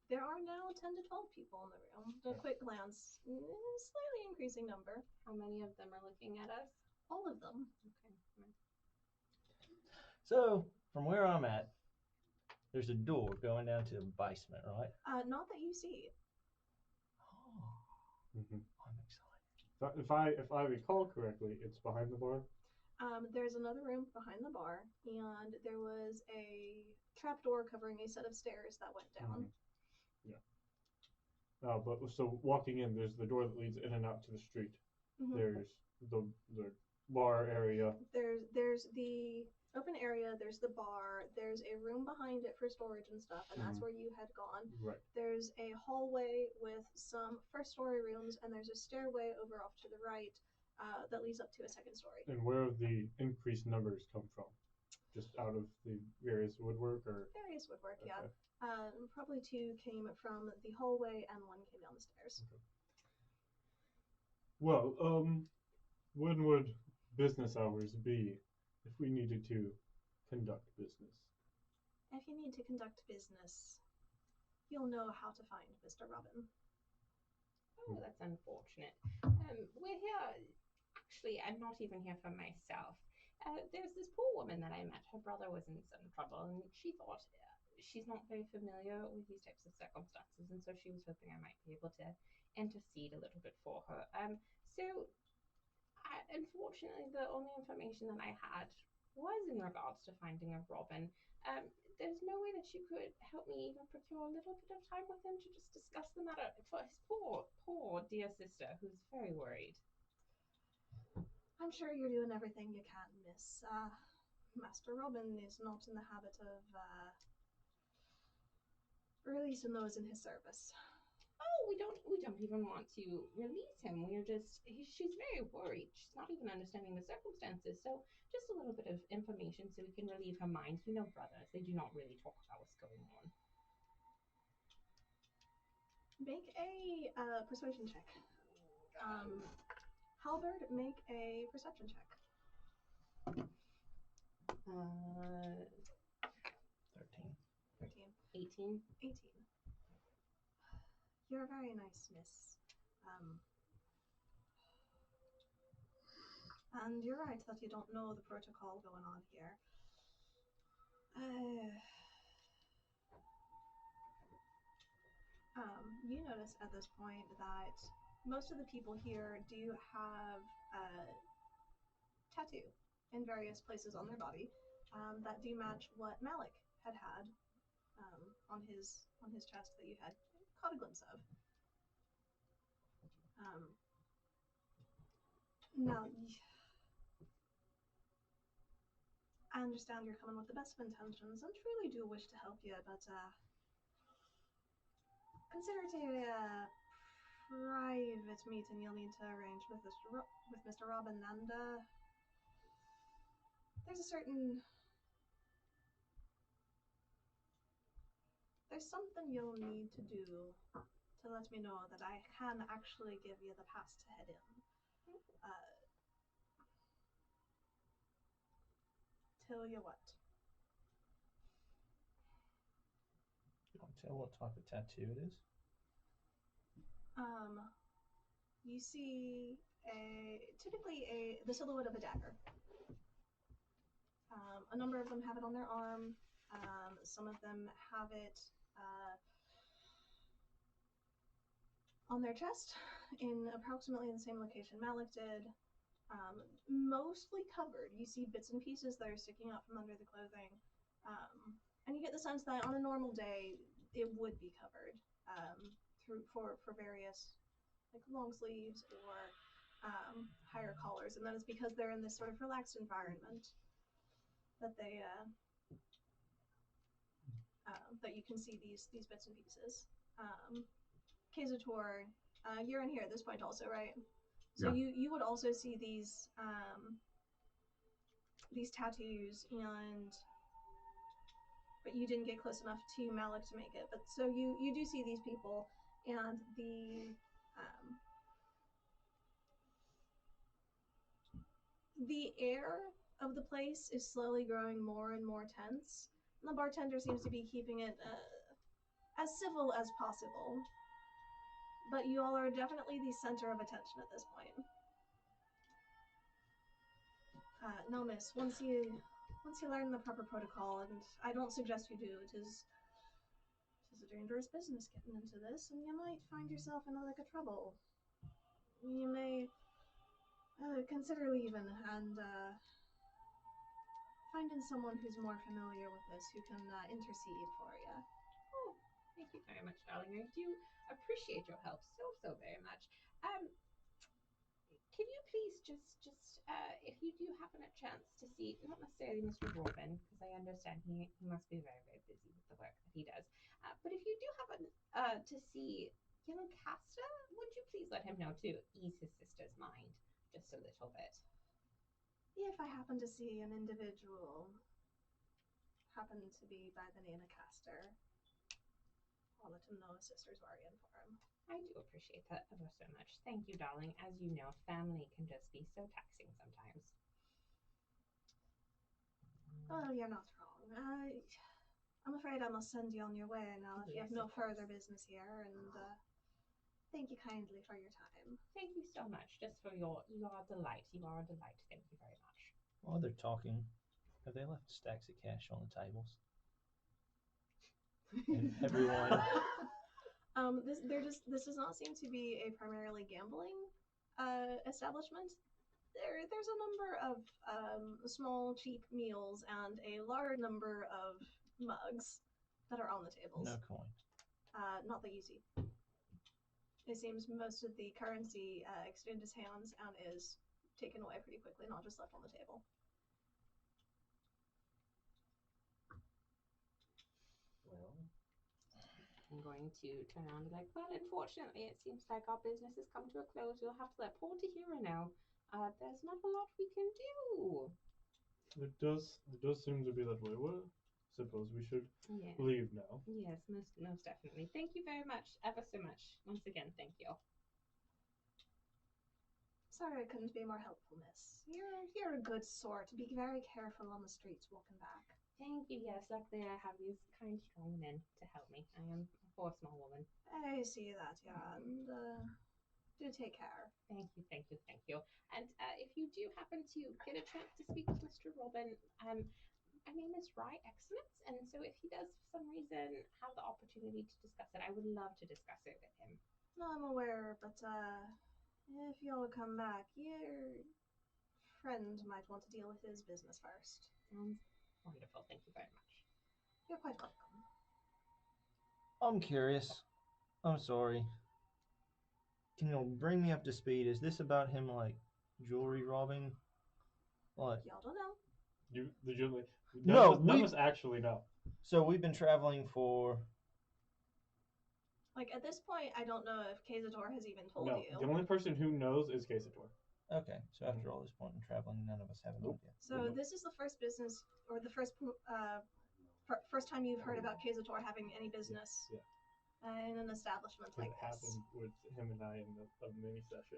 There are now 10 to 12 people in the room. A quick glance, slightly increasing number. How many of them are looking at us? All of them. Okay. So, from where I'm at, there's a door going down to the basement, right? Not that you see. Oh, I'm excited. If I recall correctly, it's behind the bar. There's another room behind the bar, and there was a trapdoor covering a set of stairs that went down. Yeah. But so walking in, there's the door that leads in and out to the street. There's the bar area. There's the open area, there's the bar, there's a room behind it for storage and stuff, and that's where you had gone. Right. There's a hallway with some first story rooms, and there's a stairway over off to the right that leads up to a second story. And where have the increased numbers come from? Just out of the various woodwork, or various woodwork, okay. yeah. Probably 2 came from the hallway, and 1 came down the stairs. Okay. Well, when would business hours be if we needed to conduct business? If you need to conduct business, you'll know how to find Mr. Robin. Oh, that's unfortunate. We're here. Actually, I'm not even here for myself. There's this poor woman that I met. Her brother was in some trouble, and she thought she's not very familiar with these types of circumstances, and so she was hoping I might be able to intercede a little bit for her. Unfortunately, the only information that I had was in regards to finding a Robin. There's no way that you could help me even procure a little bit of time with him to just discuss the matter for his poor dear sister, who's very worried. I'm sure you're doing everything you can, miss. Master Robin is not in the habit of releasing those in his service. Oh, we don't even want to release him. She's very worried. She's not even understanding the circumstances. So just a little bit of information so we can relieve her mind. You know, brothers, they do not really talk about what's going on. Make a persuasion check. Halberd, make a perception check. 13. 18. 18. You're very nice, miss. And you're right that you don't know the protocol going on here. You notice at this point that most of the people here do have tattoo in various places on their body that do match what Malik had on his chest that you had caught a glimpse of. Now, I understand you're coming with the best of intentions and truly do wish to help you, but consider it a private meeting you'll need to arrange with Mr. Robin, and there's something you'll need to do to let me know that I can actually give you the pass to head in. Tell you what. You can't tell what type of tattoo it is? You see typically the silhouette of a dagger. A number of them have it on their arm. Some of them have it on their chest in approximately the same location Malik did. Mostly covered. You see bits and pieces that are sticking out from under the clothing. And you get the sense that on a normal day, it would be covered for various like long sleeves or higher collars. And that is because they're in this sort of relaxed environment that they that you can see these bits and pieces. Kazator, you're in here at this point also, right? So yeah. you would also see these tattoos, but you didn't get close enough to Malik to make it. But so you do see these people, and the air of the place is slowly growing more and more tense. And the bartender seems to be keeping it as civil as possible. But you all are definitely the center of attention at this point. No, miss. Once you learn the proper protocol, and I don't suggest you do, it is a dangerous business getting into this, and you might find yourself in a lick of trouble. You may consider leaving and finding someone who's more familiar with this, who can intercede for you. Oh, thank you very much, darling. I do appreciate your help so very much. Can you please just if you do happen a chance to see, not necessarily Mr. Robin, because I understand he must be very, very busy with the work that he does, but if you do happen to see young Casta, would you please let him know to ease his sister's mind just a little bit? If I happen to see an individual happen to be by the name of Caster, I'll let him know his sister's worrying for him. I do appreciate that ever so much. Thank you, darling. As you know, family can just be so taxing sometimes. Well, you're not wrong. I'm afraid I must send you on your way now if you have no further business here, and thank you kindly for your time. Thank you so much, just for you are a delight. You are a delight. Thank you very much. While they're talking, have they left stacks of cash on the tables? And everyone... This does not seem to be a primarily gambling establishment. There's a number of small, cheap meals and a large number of mugs that are on the tables. No coin. Not that you see. It seems most of the currency exchanged hands and is taken away pretty quickly, not just left on the table. Well, I'm going to turn around and be like, well, unfortunately, it seems like our business has come to a close. We'll have to let poor Tahira know. There's not a lot we can do. It does seem to be that way. Well, suppose we should leave now. Yes, most definitely. Thank you very much, ever so much. Once again, thank you. Sorry I couldn't be more helpful, miss. You're a good sort. Be very careful on the streets walking back. Thank you. Yes, luckily I have these kind, strong men to help me. I am a poor small woman. I see that, yeah, and do take care. Thank you, thank you, thank you. And if you do happen to get a chance to speak with Mr. Robin, my name is Rye Excellence, and so if he does for some reason have the opportunity to discuss it, I would love to discuss it with him. No, I'm aware, but if you'll come back, your friend might want to deal with his business first. Sounds wonderful. Thank you very much. You're quite welcome. I'm curious. I'm sorry. Can you bring me up to speed? Is this about him, like, jewelry robbing? What? Y'all don't know. You legitimately none of us actually know. So we've been traveling for... Like, at this point, I don't know if Kazator has even told No, you. the only person who knows is Kazator. Okay, so after all this point in traveling, none of us have an idea. So this is the first business, or the first time you've heard about Kazator having any business in an establishment like It this. happened with him and I in a mini session.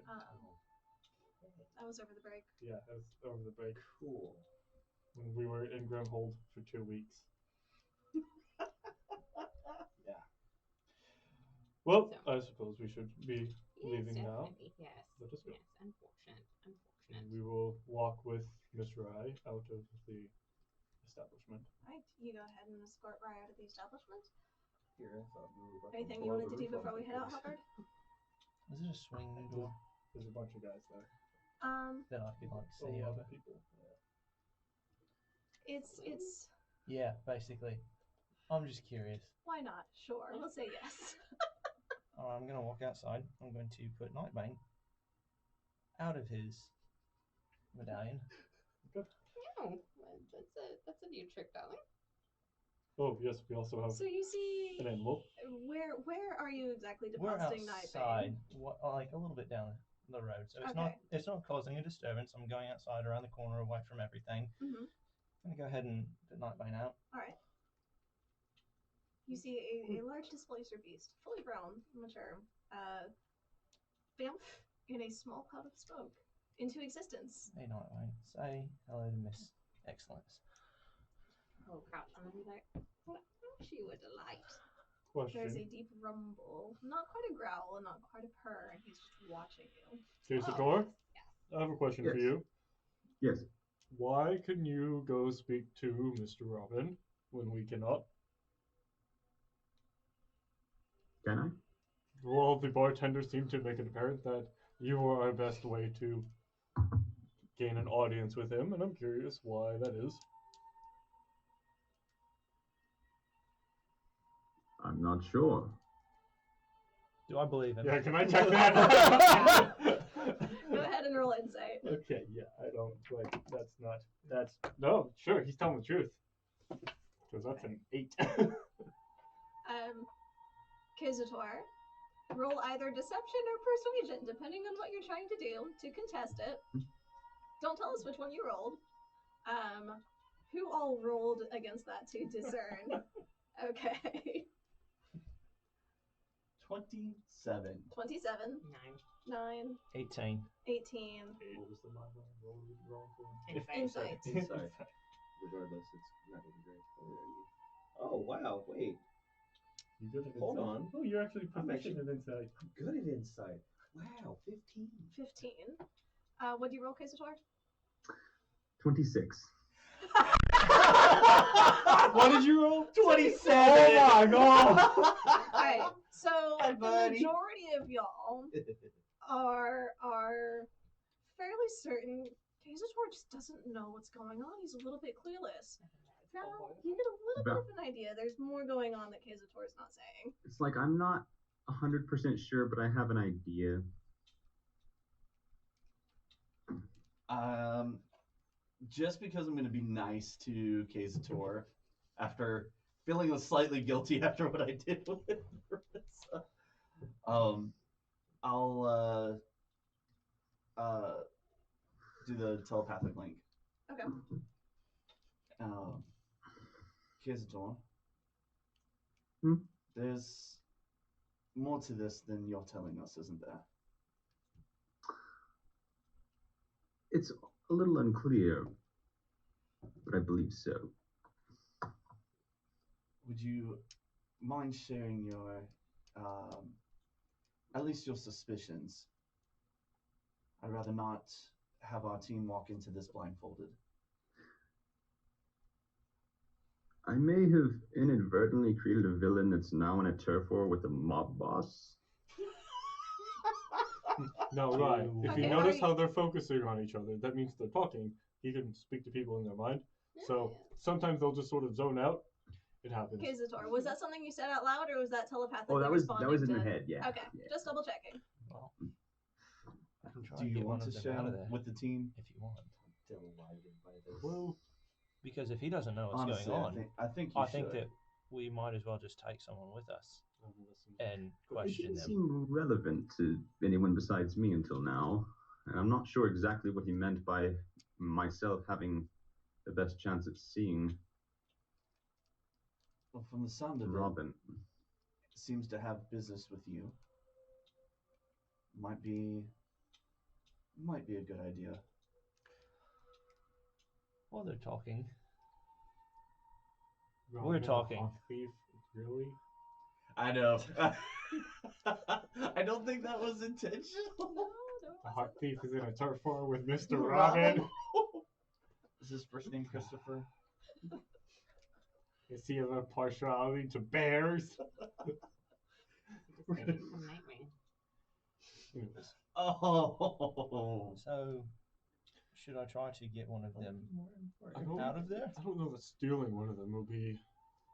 That was over the break. Yeah, that was over the break. Cool. When we were in Grimhold for 2 weeks. Yeah. Well, I suppose we should be leaving now. Yes. Let us go. Yes. Unfortunate. And we will walk with Miss Rye out of the establishment. Right, you go ahead and escort Rye out of the establishment. Here, I thought we were about to Anything you blow wanted the to do roof off before we the head out, place. Hubbard? Is it a swinging door? There's a bunch of guys there. That I could, like, A see lot over. of people. It's Yeah, basically. I'm just curious. why not? Sure, let's say yes. Alright, I'm going to walk outside. I'm going to put Nightbane out of his medallion. Oh, that's a new trick, darling. Oh yes, we also have So you see, an animal. where are you exactly We're depositing outside, Nightbane? like a little bit down the road, so Okay. it's not causing a disturbance. I'm going outside around the corner, away from everything. Mm-hmm. I'm gonna go ahead and put Nightbane out. All right. You see a large displacer beast, fully grown, mature, bamf in a small cloud of smoke into existence. Hey Nightbane, say hello to Miss Excellence. Oh, crouch and be like, well, aren't you a delight? There's a deep rumble, not quite a growl and not quite a purr, and he's just watching you. Kazator, yes. I have a question for Yes. you. Yes. Why can you go speak to Mr. Robin when we cannot? Can I? Well, the bartender seemed to make it apparent that you are our best way to gain an audience with him, and I'm curious why that is. I'm not sure. Do I believe him? Yeah, can I check that? Go ahead and roll insight. Okay, yeah, I don't, like, no, sure, he's telling the truth. Because that's an 8. Kazator, roll either deception or persuasion, depending on what you're trying to do to contest it. Don't tell us which one you rolled. Who all rolled against that to discern? Okay. 27. 27. 9. 18. 18. What was the roll for? Insight. Insight. Regardless, it's not going to be great. Oh, there you go. Oh, wow. Wait. You good at Hold insight? on. Oh, you're actually I'm proficient in insight. I'm good at insight. Wow, 15. 15. What do you roll, Kazator? 26. What did you roll? 27! Oh my god! Alright, so Hi, the buddy. majority of y'all are fairly certain Kazator just doesn't know what's going on. He's a little bit clueless. Now, you get a little bit of an idea. There's more going on that Kazator's not saying. It's like I'm not 100% sure, but I have an idea. Just because I'm going to be nice to Kazator after feeling slightly guilty after what I did with Marissa, I'll do the telepathic link. Okay. Kazator, Hmm? there's more to this than you're telling us, isn't there? It's a little unclear, but I believe so. would you mind sharing your, at least your suspicions? I'd rather not have our team walk into this blindfolded. I may have inadvertently created a villain that's now in a turf war with a mob boss. Now, right, if you notice how they're focusing on each other, that means they're talking. He can speak to people in their mind. So sometimes they'll just sort of zone out. It happens. Okay, Zator, was that something you said out loud, or was that telepathically Oh, that was in to... my head, yeah. Okay, just double checking. Well, I can try Do and you get want one to of them share out of there with the team? if you want. Delighted by this. Well, because if he doesn't know what's honestly, going on, I think I think that we might as well just take someone with us and It question didn't them. seem relevant to anyone besides me until now. And I'm not sure exactly what he meant by myself having the best chance at seeing Well, from the sound of Robin. it seems to have business with you. Might be a good idea. While they're talking, Robin, we're talking. Hawk Thief, really? I know. I don't think that was intentional. The Hawk Thief is in a turf war with Mr. Robin. Is his first name Christopher? Is he of a partiality to bears? Oh. So, should I try to get one of them out of there? I don't know that stealing one of them will be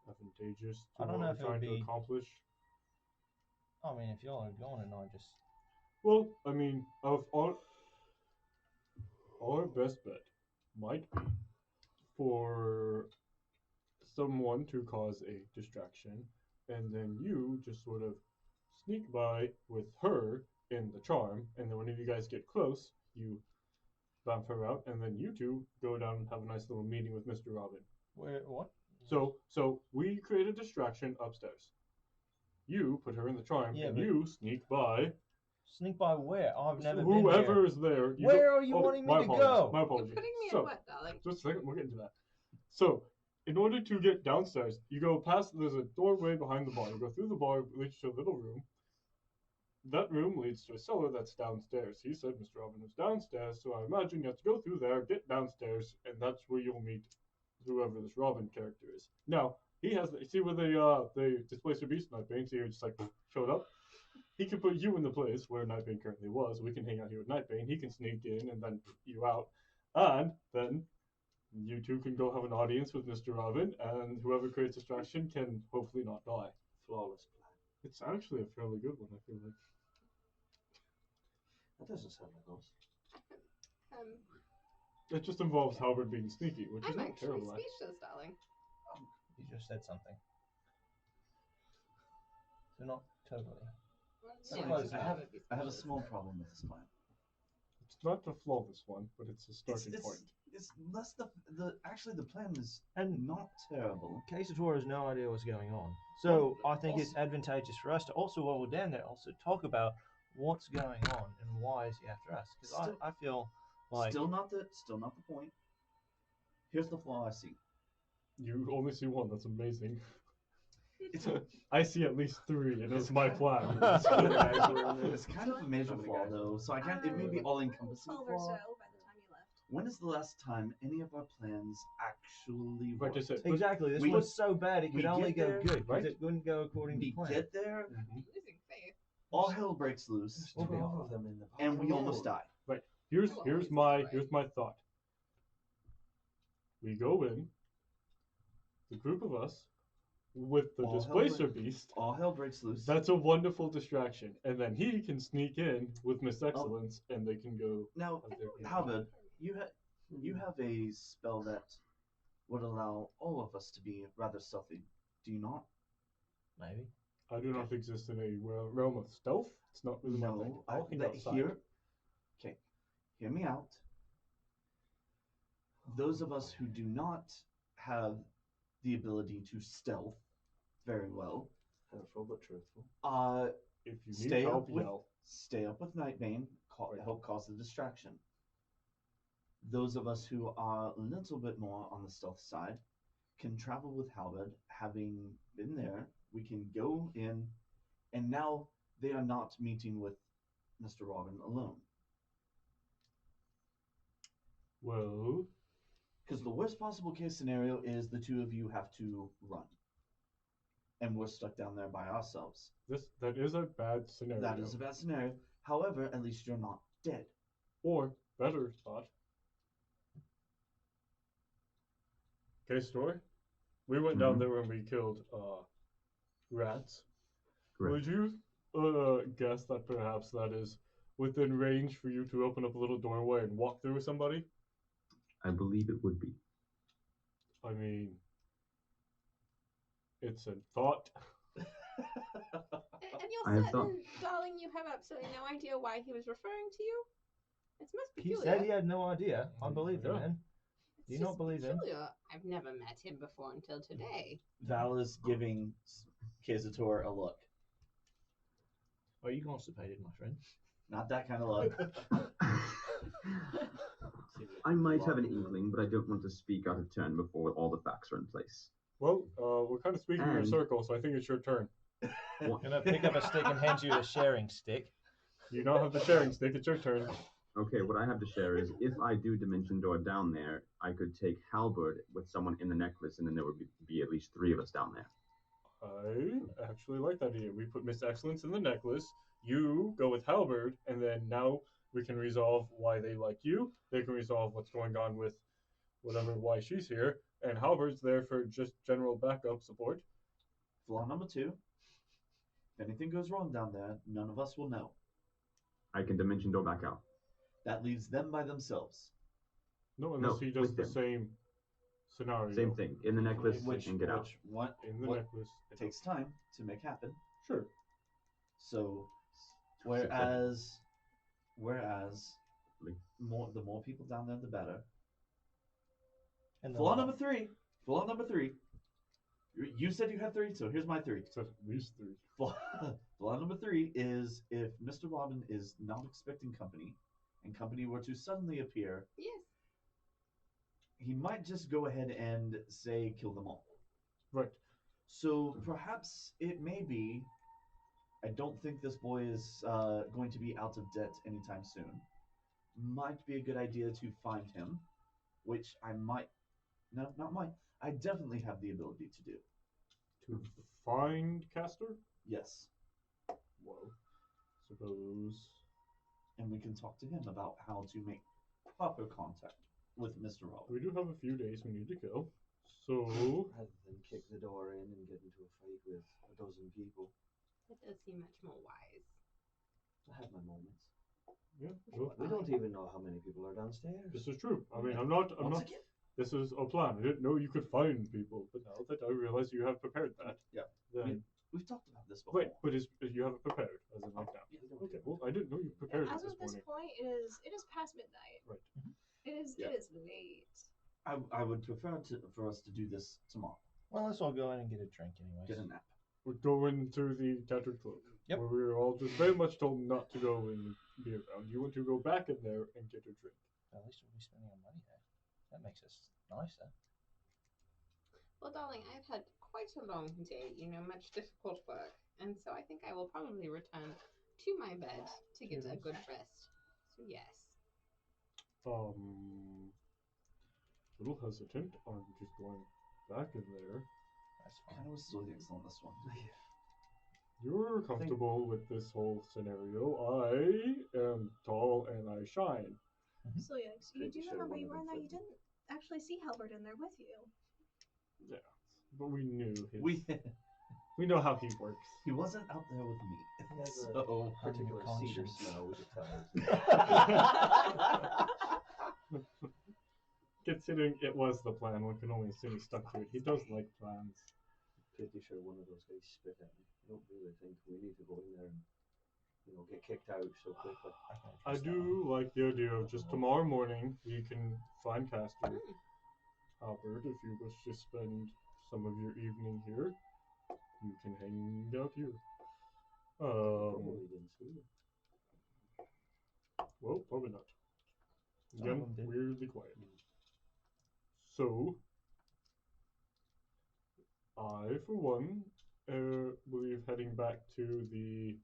advantageous to I don't know what if we're it would trying to be- accomplish. I mean, if y'all are going and I just... Well, I mean, of our best bet might be for someone to cause a distraction, and then you just sort of sneak by with her in the charm, and then whenever you guys get close, you bump her out, and then you two go down and have a nice little meeting with Mr. Robin. Where, what? So we create a distraction upstairs. You put her in the charm, Yeah, and but- you sneak by. Sneak by where? I've never Whoever been is there. Where are you wanting me to go? My apologies. Putting me So, in what, darling? just a second, we'll get into that. So, in order to get downstairs, you go past, there's a doorway behind the bar. You go through the bar, leads to a little room. That room leads to a cellar that's downstairs. He said Mr. Robin was downstairs, so I imagine you have to go through there, get downstairs, and that's where you'll meet whoever this Robin character is. Now, he has, see where the Displacer Beast Nightbane, so you just like showed up? He can put you in the place where Nightbane currently was. We can hang out here with Nightbane. He can sneak in and then you out. And then you two can go have an audience with Mr. Robin, and whoever creates distraction can hopefully not die. Flawless plan. It's actually a fairly good one, I feel like. That doesn't sound like us. It just involves Halberd being sneaky, which is I'm not actually terrible. speechless, darling. You just said something. So not totally. I have a small problem with this plan. It's not a flawless one, but it's a starting point. It's less actually the plan is And not terrible. Casator has no idea what's going on. So I think it's advantageous for us to also, while we're down there, also talk about what's going on and why is he after us. Because I feel like... Still not the point. Here's the flaw I see. You only see one, that's amazing. I see at least three, and it's my plan. It's kind of a major flaw, though, so I can't. It may be all-encompassing 12 flaw. or so by the time you left. When is the last time any of our plans actually Like I worked? said, Exactly. This was so bad it could only go good, right? It wouldn't go according to We plan. get there, Losing faith. all hell breaks loose, There's 12 of them in the and we almost die. Right. Here's my thought. We go in, the group of us, with the All hell Displacer break- Beast. All hell breaks loose. That's a wonderful distraction, and then he can sneak in with Miss Excellence, and they can go. Now, have their- Halberd, you have a spell that would allow all of us to be rather stealthy. Do you not? Maybe. I do not exist in a realm of stealth. It's not really my thing. I'll hang outside. Okay, hear me out. Those of us who do not have the ability to stealth very well, Hurtful but truthful. If you need stay help, up with yell. Nightbane, help cause the distraction. Those of us who are a little bit more on the stealth side can travel with Halberd. Having been there, we can go in, and now they are not meeting with Mr. Robin alone. Well, because the worst possible case scenario is the two of you have to run, and we're stuck down there by ourselves. That is a bad scenario. That is a bad scenario. However, at least you're not dead. Or better thought. Case story. We went down there when we killed rats. Correct. Would you guess that perhaps that is within range for you to open up a little doorway and walk through with somebody? I believe it would be. I mean, it's a thought. And you're I have certain, darling, you have absolutely no idea why he was referring to you? It's most He peculiar. said he had no idea. I believe him, man. Do you not believe him? Peculiar. I've never met him before until today. Val is giving Kazator a look. Are you constipated, my friend? Not that kind of look. I might have an inkling, but I don't want to speak out of turn before all the facts are in place. Well, we're kind of speaking in a circle, so I think it's your turn. I'm gonna pick up a stick and hand you a sharing stick. You now have the sharing stick. It's your turn. Okay, what I have to share is if I do Dimension Door down there, I could take Halberd with someone in the necklace, and then there would be at least 3 of us down there. I actually like that idea. We put Miss Excellence in the necklace. You go with Halberd, and then now we can resolve why they like you. They can resolve what's going on with why she's here. And Halberd's there for just general backup support. Flaw number 2. If anything goes wrong down there, none of us will know. I can Dimension Door back out. That leaves them by themselves. No, unless he does the same scenario. Same thing. In the necklace and get out. What in the necklace. It takes time to make happen. Sure. So, whereas the more people down there, the better. And Flaw number 3. Flaw number 3. You said you had 3, so here's my 3. At least 3. Flaw number 3 is if Mr. Robin is not expecting company, and company were to suddenly appear, yes, he might just go ahead and say kill them all. Right. So perhaps it may be. I don't think this boy is going to be out of debt anytime soon. Might be a good idea to find him, which I might. No, not might. I definitely have the ability to do. To find Castor? Yes. Well, suppose. And we can talk to him about how to make proper contact with Mr. Robin. We do have a few days we need to kill. So. Rather than kick the door in and get into a fight with a dozen people. That does seem much more wise. I have my moments. Yeah. We don't even know how many people are downstairs. This is true. I mean, I'm not. This is a plan. I didn't know you could find people, but now that I realize you have prepared that. Yeah. Then. We've talked about this before. Wait, but you have it prepared, as in like now. Okay, well, I didn't know you prepared it As this of this morning. point, it is past midnight. Right. It is late. I would prefer for us to do this tomorrow. Well, let's all go in and get a drink anyways. Get a nap. We're going to the Tattered Cloak. Yep. Where we were all just very much told not to go and be around. You want to go back in there and get a drink. At least we'll be spending our money there. That makes us nicer. Well, darling, I've had quite a long day, much difficult work, and so I think I will probably return to my bed to get a good rest. So yes. Little hesitant on just going back in there. That's I fine. was so on this one. You're comfortable with this whole scenario. I am tall and I shine. So yeah, you do remember you were in there. You didn't actually see Halberd in there with you. Yeah, but we knew his. We know how he works. He wasn't out there with me. He has So a particular seed of smell, we could tell. Considering it was the plan, one can only assume he stuck to it. He does like plans. Pretty sure one of those guys spit at me. I don't really think we need to go in there and get kicked out so quickly. I do like the idea of just tomorrow morning we can find Castor. Albert, if you wish to spend some of your evening here, you can hang out here. Probably didn't see it. Well, probably not. Again, weirdly quiet. So, I, for one, believe heading back to the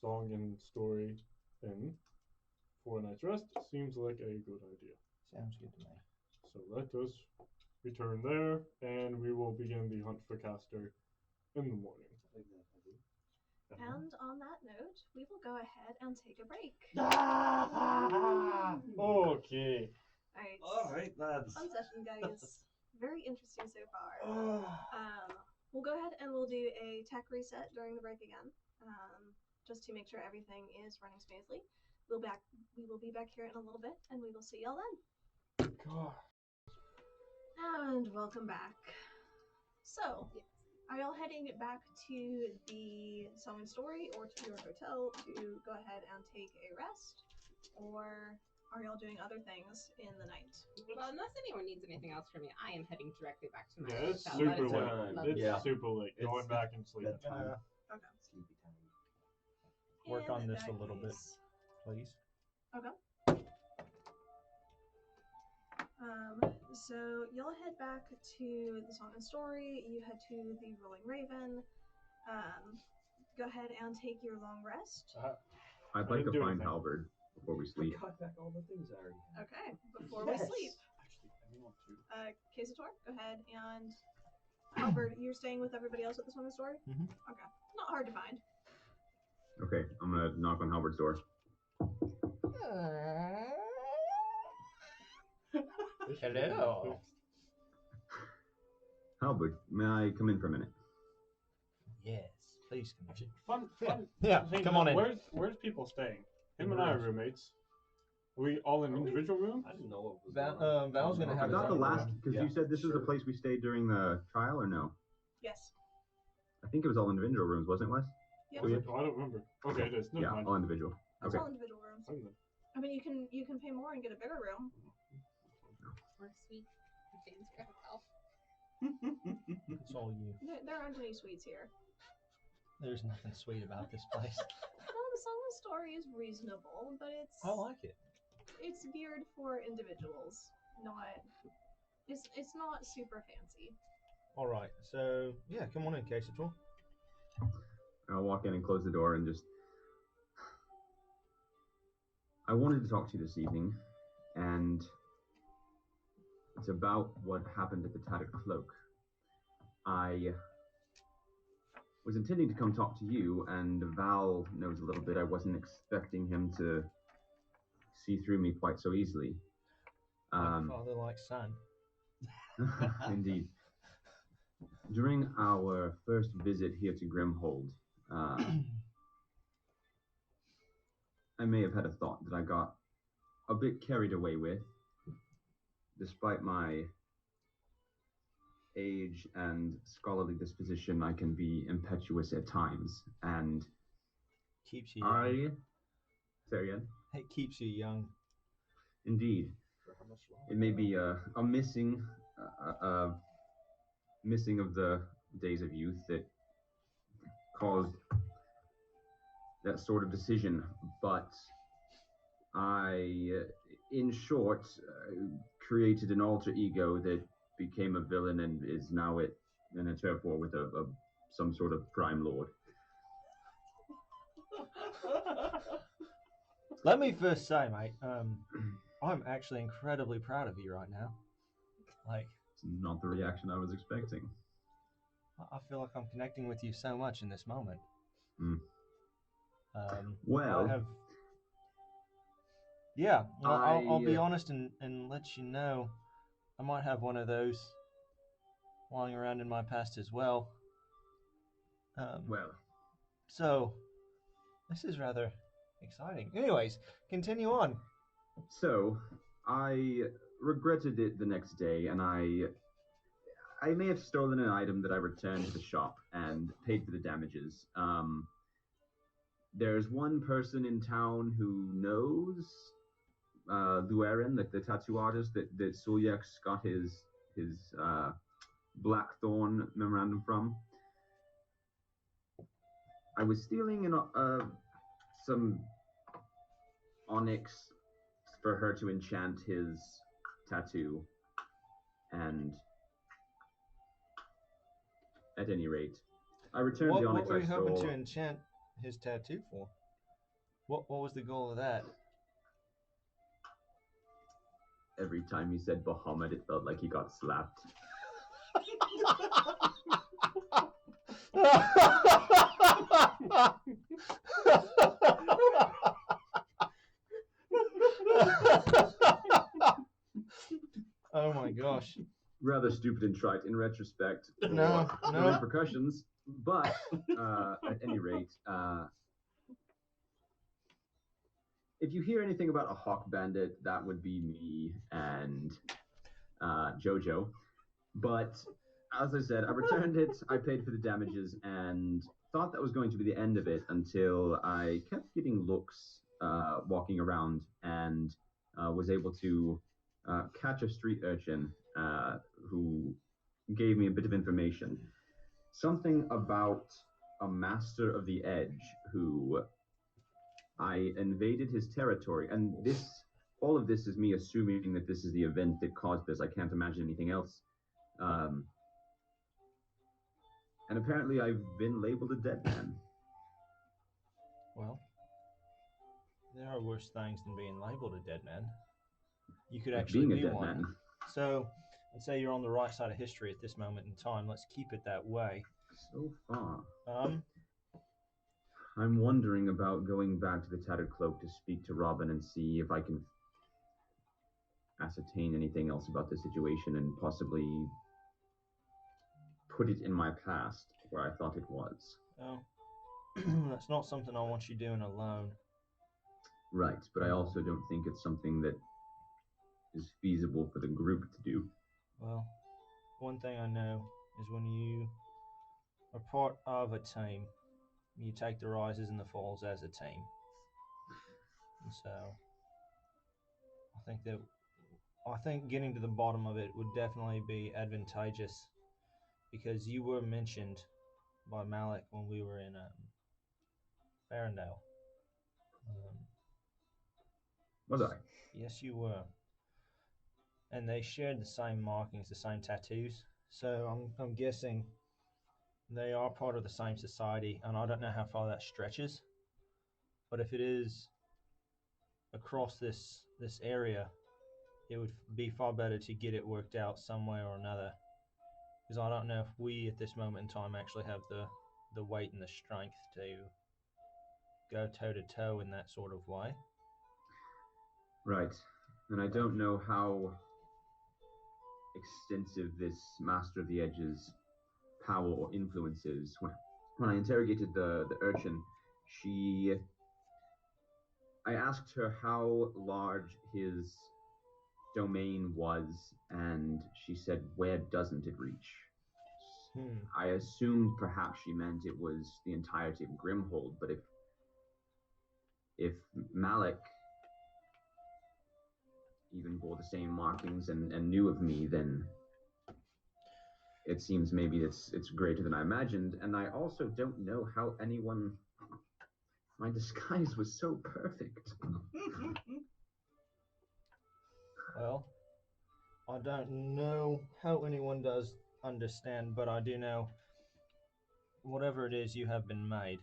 Song and Story Inn for a night's rest seems like a good idea. Sounds good to me. So let us return there, and we will begin the hunt for Castor in the morning. And on that note, we will go ahead and take a break. Okay. Alright, lads. fun session, guys. Very interesting so far. We'll go ahead and we'll do a tech reset during the break again, just to make sure everything is running smoothly. We will be back here in a little bit, and we will see y'all then. And welcome back. So, are y'all heading back to the Song and Story or to your hotel to go ahead and take a rest? Or are y'all doing other things in the night? Well, unless anyone needs anything else from me, I am heading directly back to my Yeah, it's hotel. super late. It's Yeah. super late. Going back and sleeping. Okay. Sleepy time. Work In on this that a little bit, case- please. Okay. So y'all head back to the Song and Story. You head to the Rolling Raven. Go ahead and take your long rest. I'd like to find Halberd before we sleep. Cut back all the things I already have. Okay, before we sleep. Actually, I may want to. Kazator, go ahead and Albert, you're staying with everybody else at the Song and Story? Mm-hmm. Okay. Not hard to find. Okay, I'm gonna knock on Halberd's door. Hello. Halberd, may I come in for a minute? Yes, please come in. Fun. Yeah, thing, come on in. Where's people staying? Him and I are roommates. Are we all in individual rooms? I didn't know it was. Val's gonna I have his got the own last room. because you said this is the place we stayed during the trial, or no? Yes. I think it was all individual rooms, wasn't it, Wes? Yep. Was it? Oh, I don't remember. Okay, it is. Never Yeah, mind. all individual. It's Okay. all individual rooms. Fine then. I mean, you can pay more and get a bigger room. Or sweet fancy hotel. It's all you. There aren't any suites here. There's nothing sweet about this place. No, the Song and Story is reasonable, but I like it. it's geared for individuals. It's not super fancy. All right, so yeah, come on in, Kazator. I'll walk in and close the door and just. I wanted to talk to you this evening, and it's about what happened at the Tattered Cloak. I was intending to come talk to you, and Val knows a little bit. I wasn't expecting him to see through me quite so easily. Like father, like son. Indeed. During our first visit here to Grimhold, I may have had a thought that I got a bit carried away with. Despite my age and scholarly disposition, I can be impetuous at times, and Keeps you young. Say again? It keeps you young. Indeed. It may be a missing of the days of youth that caused that sort of decision, but I, in short, created an alter ego that became a villain and is now in a turf war with some sort of prime lord. Let me first say, mate, I'm actually incredibly proud of you right now. Like, it's not the reaction I was expecting. I feel like I'm connecting with you so much in this moment. Well, I have. Yeah, I'll be honest and let you know, I might have one of those lying around in my past as well. So, this is rather exciting. Anyways, continue on. So, I regretted it the next day, and I may have stolen an item that I returned to the shop and paid for the damages. There's one person in town who knows Lueren, the tattoo artist that Sulyex got his Blackthorn memorandum from. I was stealing some onyx for her to enchant his tattoo, and At any rate, I returned What the onyx were I you hoping stole. to enchant his tattoo for? What was the goal of that? Every time he said Bahamut, it felt like he got slapped. Oh my gosh. Rather stupid and trite in retrospect. No. Repercussions. But at any rate, if you hear anything about a Hawk Bandit, that would be me and Jojo. But as I said, I returned it, I paid for the damages, and thought that was going to be the end of it until I kept getting looks walking around and was able to catch a street urchin who gave me a bit of information. Something about a master of the edge who I invaded his territory, and all of this is me assuming that this is the event that caused this. I can't imagine anything else. And apparently I've been labeled a dead man. Well, there are worse things than being labeled a dead man. You could Like actually being a be dead one. man. So, I'd say you're on the right side of history at this moment in time. Let's keep it that way. So far. Um, I'm wondering about going back to the Tattered Cloak to speak to Robin and see if I can ascertain anything else about the situation and possibly put it in my past where I thought it was. well, that's not something I want you doing alone. Right, but I also don't think it's something that is feasible for the group to do. Well, one thing I know is when you are part of a team, you take the rises and the falls as a team. And so, I think getting to the bottom of it would definitely be advantageous, because you were mentioned by Malik when we were in Farendale. Was I? Yes, you were. And they shared the same markings, the same tattoos. So I'm guessing they are part of the same society, and I don't know how far that stretches. But if it is across this area, it would be far better to get it worked out some way or another. Because I don't know if we at this moment in time actually have the weight and the strength to go toe to toe in that sort of way. Right. And I don't know how extensive this Master of the Edge's power or influence is. When I interrogated the urchin, I asked her how large his domain was, and she said, where doesn't it reach? I assumed perhaps she meant it was the entirety of Grimhold, but if Malik even bore the same markings and knew of me, then it seems maybe it's greater than I imagined. And I also don't know how anyone... My disguise was so perfect. Well, I don't know how anyone does understand, but I do know whatever it is, you have been made.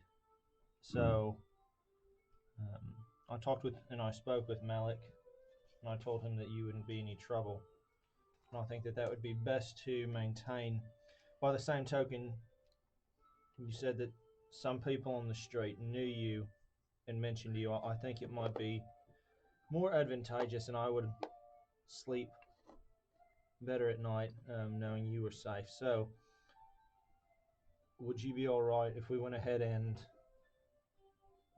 So, I spoke with Malik, and I told him that you wouldn't be any trouble. And I think that would be best to maintain. By the same token, you said that some people on the street knew you and mentioned you. I think it might be more advantageous, and I would sleep better at night knowing you were safe. So, would you be all right if we went ahead and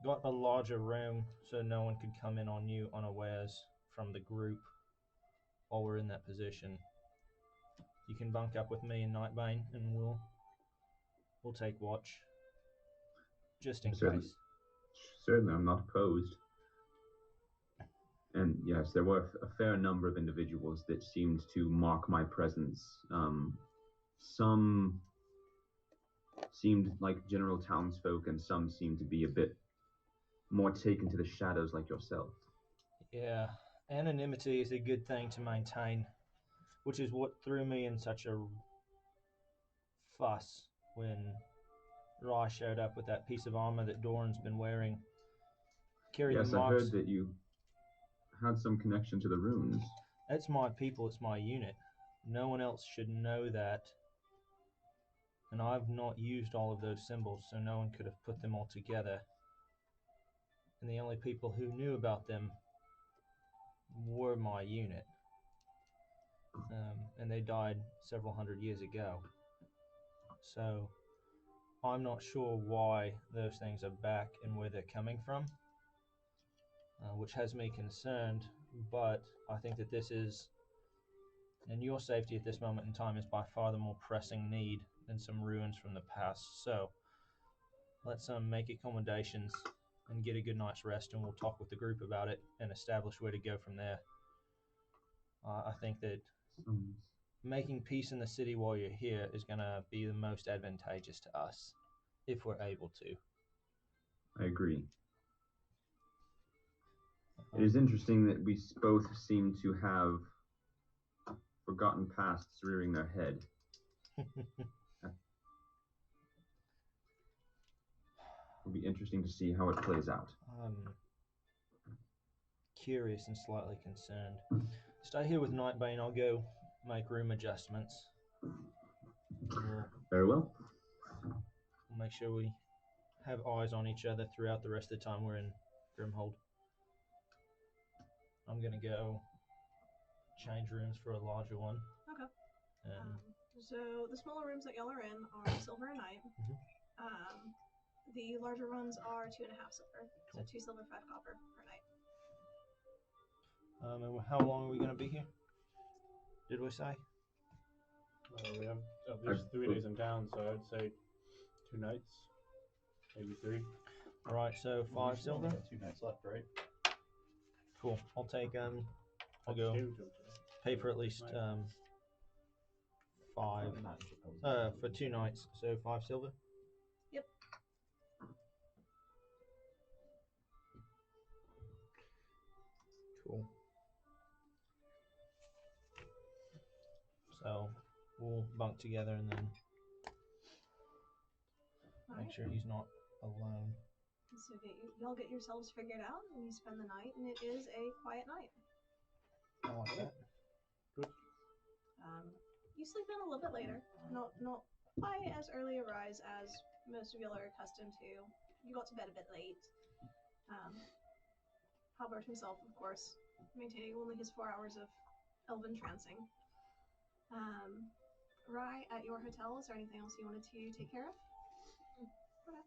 got a larger room so no one could come in on you unawares from the group while we're in that position? You can bunk up with me and Nightbane, and we'll take watch, just in case. Certainly, I'm not opposed. And yes, there were a fair number of individuals that seemed to mark my presence. Some seemed like general townsfolk, and some seemed to be a bit more taken to the shadows like yourself. Yeah, anonymity is a good thing to maintain, which is what threw me in such a fuss when Rye showed up with that piece of armor that Doran's been wearing. Carried Yes, the I marks. heard that you had some connection to the runes. It's my people, it's my unit. No one else should know that. And I've not used all of those symbols, so no one could have put them all together. And the only people who knew about them were my unit. And they died several hundred years ago. So I'm not sure why those things are back and where they're coming from, which has me concerned, but I think that this is, and your safety at this moment in time is by far the more pressing need than some ruins from the past. So let's make accommodations and get a good night's rest, and we'll talk with the group about it and establish where to go from there. I think that making peace in the city while you're here is going to be the most advantageous to us, if we're able to. I agree. It is interesting that we both seem to have forgotten pasts rearing their head. It'll be interesting to see how it plays out. I'm curious and slightly concerned. Stay here with Nightbane. I'll go make room adjustments. Very well. We'll make sure we have eyes on each other throughout the rest of the time we're in Grimhold. I'm going to go change rooms for a larger one. Okay. And So the smaller rooms that y'all are in are silver a night. The larger ones are 2.5 silver. So 2 silver, 5 copper per night. And how long are we going to be here? Did we say? We have at least 3 days in town, so I'd say 2 nights, maybe 3. All right, so 5 silver. 2 nights left, right? Cool. I'll take I'll go pay for at least 5 for 2 nights, so 5 silver. Yep. Cool. So we'll bunk together and then make sure he's not alone. So y'all get yourselves figured out, and you spend the night, and it is a quiet night. I like that. Good. You sleep in a little bit later, not quite as early a rise as most of y'all are accustomed to. You got to bed a bit late. Halbert himself, of course, maintaining only his 4 hours of elven trancing. Rye, at your hotel, is there anything else you wanted to take care of? Okay.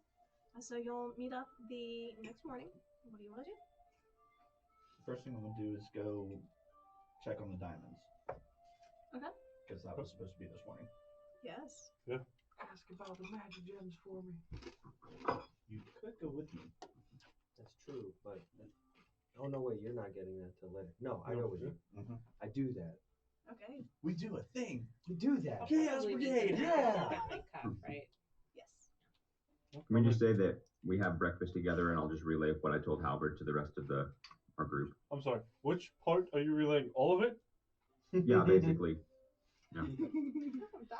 So you'll meet up the next morning. What do you want to do? First thing I'm going to do is go check on the diamonds. Okay. Because that was supposed to be this morning. Yes. Yeah. Ask about the magic gems for me. You could go with me. That's true, but oh no, wait, you're not getting that till later. No, I go with you. Mm-hmm. I do that. Okay. We do a thing. We do that. Chaos Brigade, yeah. Cup, right? Yes. Can we just say that we have breakfast together, and I'll just relay what I told Halbert to the rest of our group? I'm sorry. Which part are you relaying? All of it? Yeah, basically. Yeah.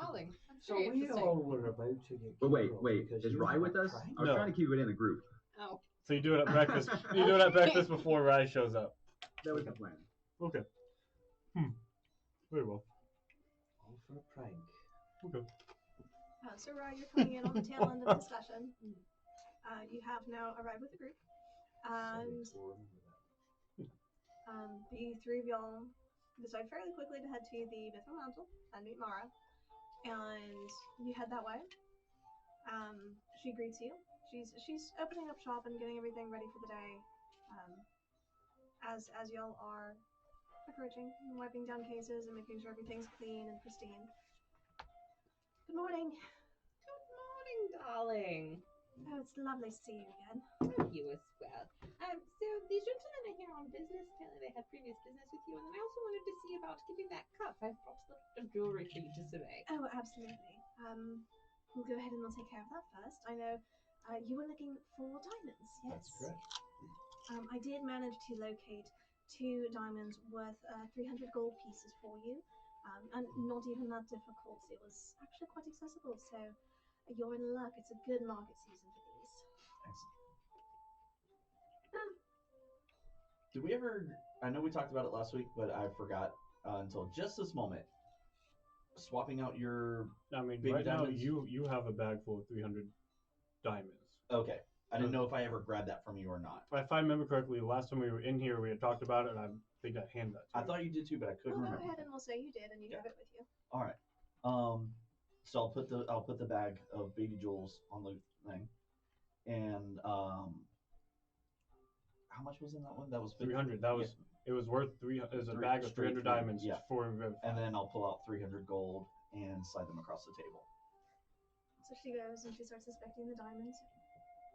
Darling. So we all were about to get. But wait. Is Rye with us? I was No. trying to keep it in the group. Oh. So you do it at breakfast. You do it at breakfast before Rye shows up. That was the plan. Okay. Very well. All for a prank. Okay. So Rye, you're coming in on the tail end of the session. You have now arrived with the group, and the 3 of y'all decide fairly quickly to head to the Mithril Mantle and meet Mara, and you head that way. She greets you. She's opening up shop and getting everything ready for the day. As y'all are approaching, wiping down cases and making sure everything's clean and pristine. Good morning. Good morning, darling. Oh, it's lovely to see you again. You as well. So these gentlemen are here on business. Apparently they had previous business with you, and then I also wanted to see about giving that cup. I've brought a lot of jewelry for you to survey. Oh, absolutely. We'll go ahead and we'll take care of that first. I know you were looking for diamonds, yes? That's correct. I did manage to locate 2 diamonds worth 300 gold pieces for you, and not even that difficult. It was actually quite accessible, so You're in luck. It's a good market season for these. Excellent. Did we ever? I know we talked about it last week, but I forgot until just this moment. Swapping out your I mean, baby right diamonds? now you have a bag full of 300 diamonds. Okay. I didn't know if I ever grabbed that from you or not. If I remember correctly, the last time we were in here, we had talked about it, and I think I handed that to I thought you did too, but I couldn't Well, go remember. ahead and we'll say you did, and you have it with you. All right. So I'll put the bag of baby jewels on the thing, and how much was in that one? That was 300. That was it was worth 300. It was a bag of 300 diamonds for and then I'll pull out 300 gold and slide them across the table. So she goes and she starts inspecting the diamonds.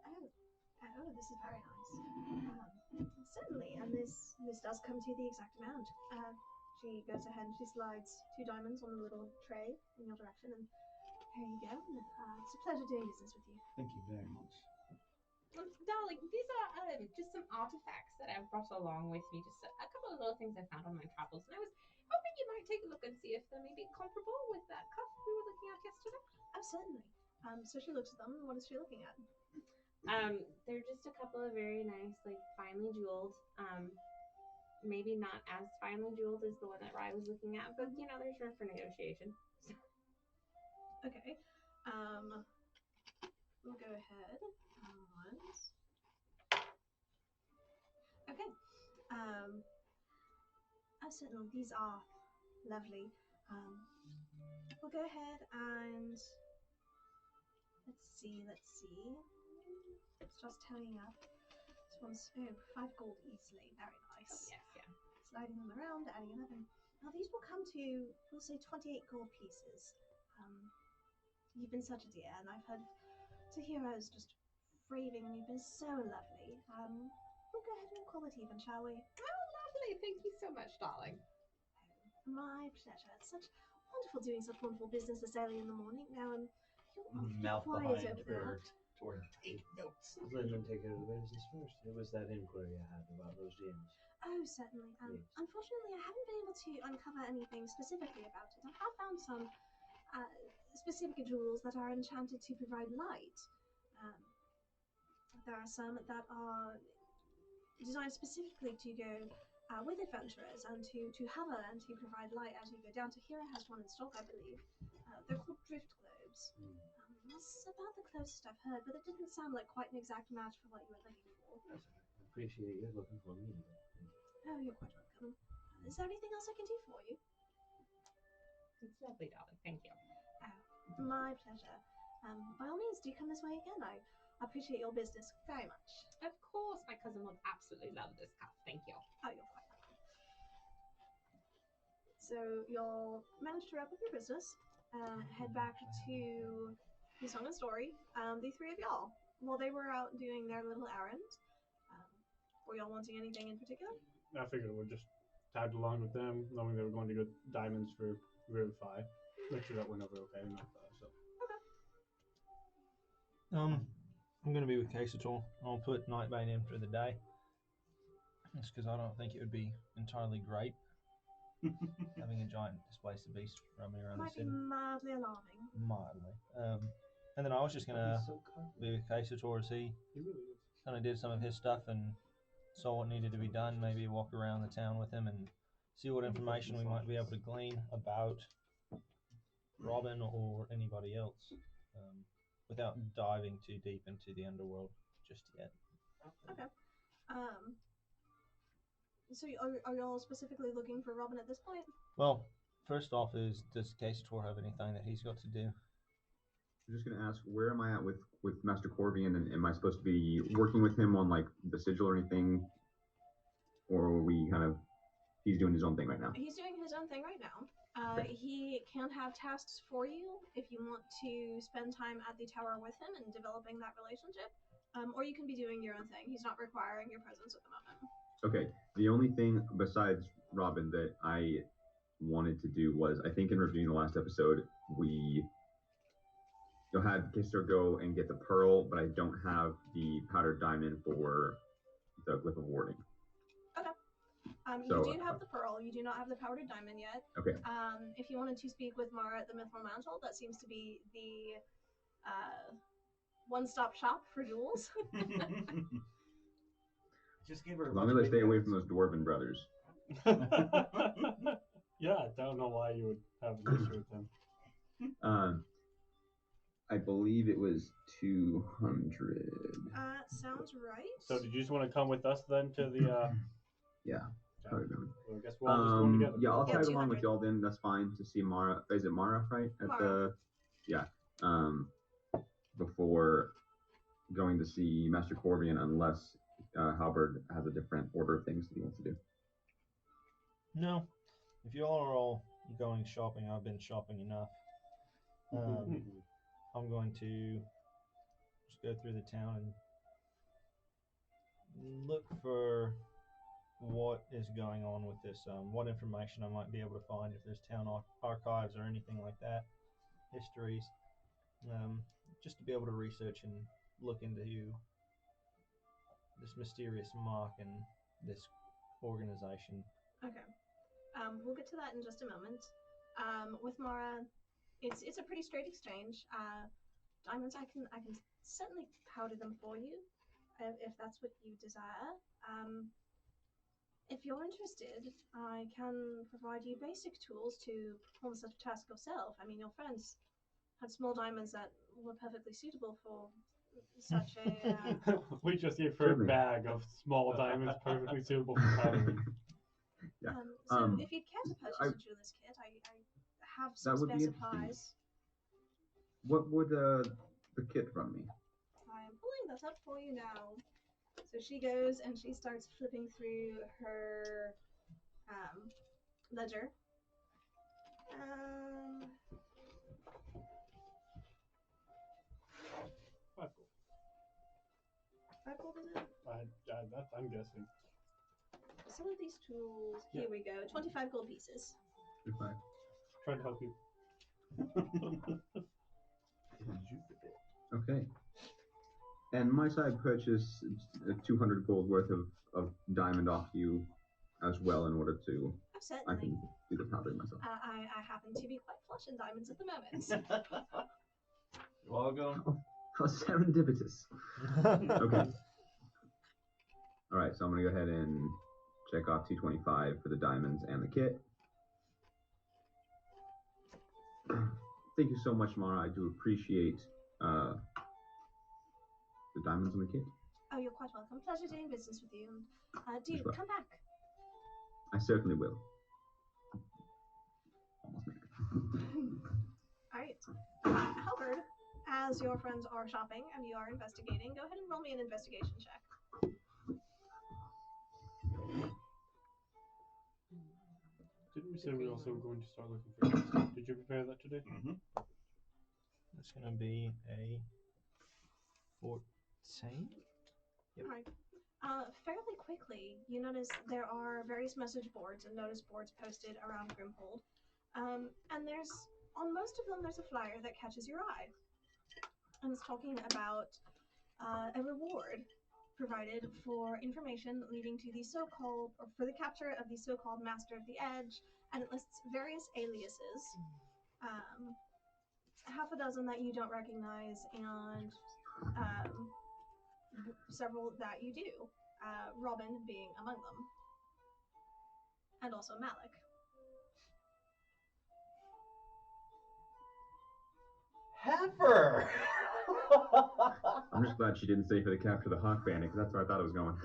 Oh, this is very nice. Certainly, and this does come to the exact amount. She goes ahead and she slides 2 diamonds on a little tray in your direction, and here you go. It's a pleasure doing business with you. Thank you very much. Darling, these are just some artifacts that I've brought along with me. Just a couple of little things I found on my travels, and I was hoping you might take a look and see if they're maybe comparable with that cuff we were looking at yesterday. Oh, certainly. So she looks at them. What is she looking at? They're just a couple of very nice, like finely jeweled. Maybe not as finely jeweled as the one that Rye was looking at, but you know, there's room for negotiation. Okay. We'll go ahead. Okay. Certainly, these are lovely. We'll go ahead and let's see. It's just tallying up. This one's 5 gold easily. Very nice. Yes, yeah. Sliding them around, adding 11. Now these will come to, we'll say, 28 gold pieces. You've been such a dear, and I've heard Tahiro's just raving. You've been so lovely. We'll go ahead and call it even, shall we? Oh, lovely. Thank you so much, darling. My pleasure. It's such wonderful doing such wonderful business this early in the morning. Now, you're Mouth quiet behind over there. toward take notes. Let him take care of the business first. It was that inquiry I had about those gems. Oh, certainly. Yes. Unfortunately, I haven't been able to uncover anything specifically about it. I have found some specific jewels that are enchanted to provide light. There are some that are designed specifically to go with adventurers and to hover and to provide light as you go down. Tahira has one in stock, I believe. They're called drift globes. That's about the closest I've heard, but it didn't sound like quite an exact match for what you were looking for. I appreciate you looking for me. Oh, you're quite welcome. Is there anything else I can do for you? It's lovely, darling. Thank you. Oh, my pleasure. By all means, do come this way again. I appreciate your business very much. Of course, my cousin would absolutely love this cuff. Thank you. Oh, you're quite welcome. So you'll manage to wrap up your business, head back to the Song and Story. The 3 of y'all, while they were out doing their little errand, were y'all wanting anything in particular? I figured we'd just tag along with them, knowing they were going to get diamonds for Rivify. Make sure that went over okay. I'm going to be with Casator. I'll put Nightbane in for the day. Just because I don't think it would be entirely great having a giant displaced beast roaming around the city. Might be mildly alarming. Mildly. And then I was just going to be with Casator as he kind of did some of his stuff and saw what needed to be done. Maybe walk around the town with him and see what information we might be able to glean about Robin or anybody else, without diving too deep into the underworld just yet. Okay. So are y'all specifically looking for Robin at this point? Well, first off is, does Casator have anything that he's got to do? I'm just going to ask, where am I at with Master Corvian, and am I supposed to be working with him on like the sigil or anything? Or are we kind of, he's doing his own thing right now? He's doing his own thing right now. He can have tasks for you if you want to spend time at the tower with him and developing that relationship. Or you can be doing your own thing. He's not requiring your presence at the moment. Okay. The only thing besides Robin that I wanted to do was, I think in reviewing the last episode, we had Kister go and get the pearl, but I don't have the powdered diamond for the Glyph of Warding. Okay. So, you do have the pearl. You do not have the powdered diamond yet. Okay. If you wanted to speak with Mara at the Mithril Mantle, that seems to be the one-stop shop for jewels. Just give her. As long as I stay away from those dwarven brothers. Yeah, I don't know why you would have an issue with them. I believe it was 200. Sounds right. So did you just want to come with us then to the? Yeah. Okay. Well, I guess we're all just going together. Yeah, I'll Yeah, tag along with 200. y'all then. That's fine to see Mara. Is it Mara, right? At Mara. Yeah. Before going to see Master Corvian, unless Halberd has a different order of things that he wants to do. No. If you all are all going shopping, I've been shopping enough. I'm going to just go through the town and look for what is going on with this, what information I might be able to find, if there's town archives or anything like that, histories, just to be able to research and look into this mysterious mark and this organization. Okay. We'll get to that in just a moment. With Mara, it's a pretty straight exchange. Diamonds, I can certainly powder them for you, if that's what you desire. If you're interested, I can provide you basic tools to perform such a task yourself. I mean, your friends had small diamonds that were perfectly suitable for such a. We just gave her a bag of small diamonds perfectly suitable for powdering. Yeah. So if you'd care to purchase a jeweler's kit, I have some That would spare be supplies. What would the kit run me? I am pulling that up for you now. So she goes and she starts flipping through her ledger. 5 gold. 5 gold, is it? I'm guessing. Some of these tools. Here we go. 25 gold pieces. 25. Trying to help you. Okay. And might I purchase 200 gold worth of diamond off you as well in order to... Oh, certainly. I can do the powdering myself. I happen to be quite flush in diamonds at the moment. You're welcome. How serendipitous. Okay. All right, so I'm going to go ahead and check off 225 for the diamonds and the kit. Thank you so much, Mara. I do appreciate the diamonds and the kit. Oh, you're quite welcome. Pleasure doing business with you. Do As well. come back. I certainly will. Almost made it. All right. Halberd, as your friends are shopping and you are investigating, go ahead and roll me an investigation check. Didn't we say we also were going to start looking for gifts? Did you prepare that today? Mm-hmm. It's going to be a 14. Yep. All right. Fairly quickly, you notice there are various message boards and notice boards posted around Grimhold. And on most of them, there's a flyer that catches your eye. And it's talking about a reward provided for information leading to the so-called, or for the capture of the so-called Master of the Edge, and it lists various aliases, half a dozen that you don't recognize, and several that you do, Robin being among them, and also Malik. Heifer! I'm just glad she didn't say for the capture the Hawk Bandit, because that's where I thought it was going.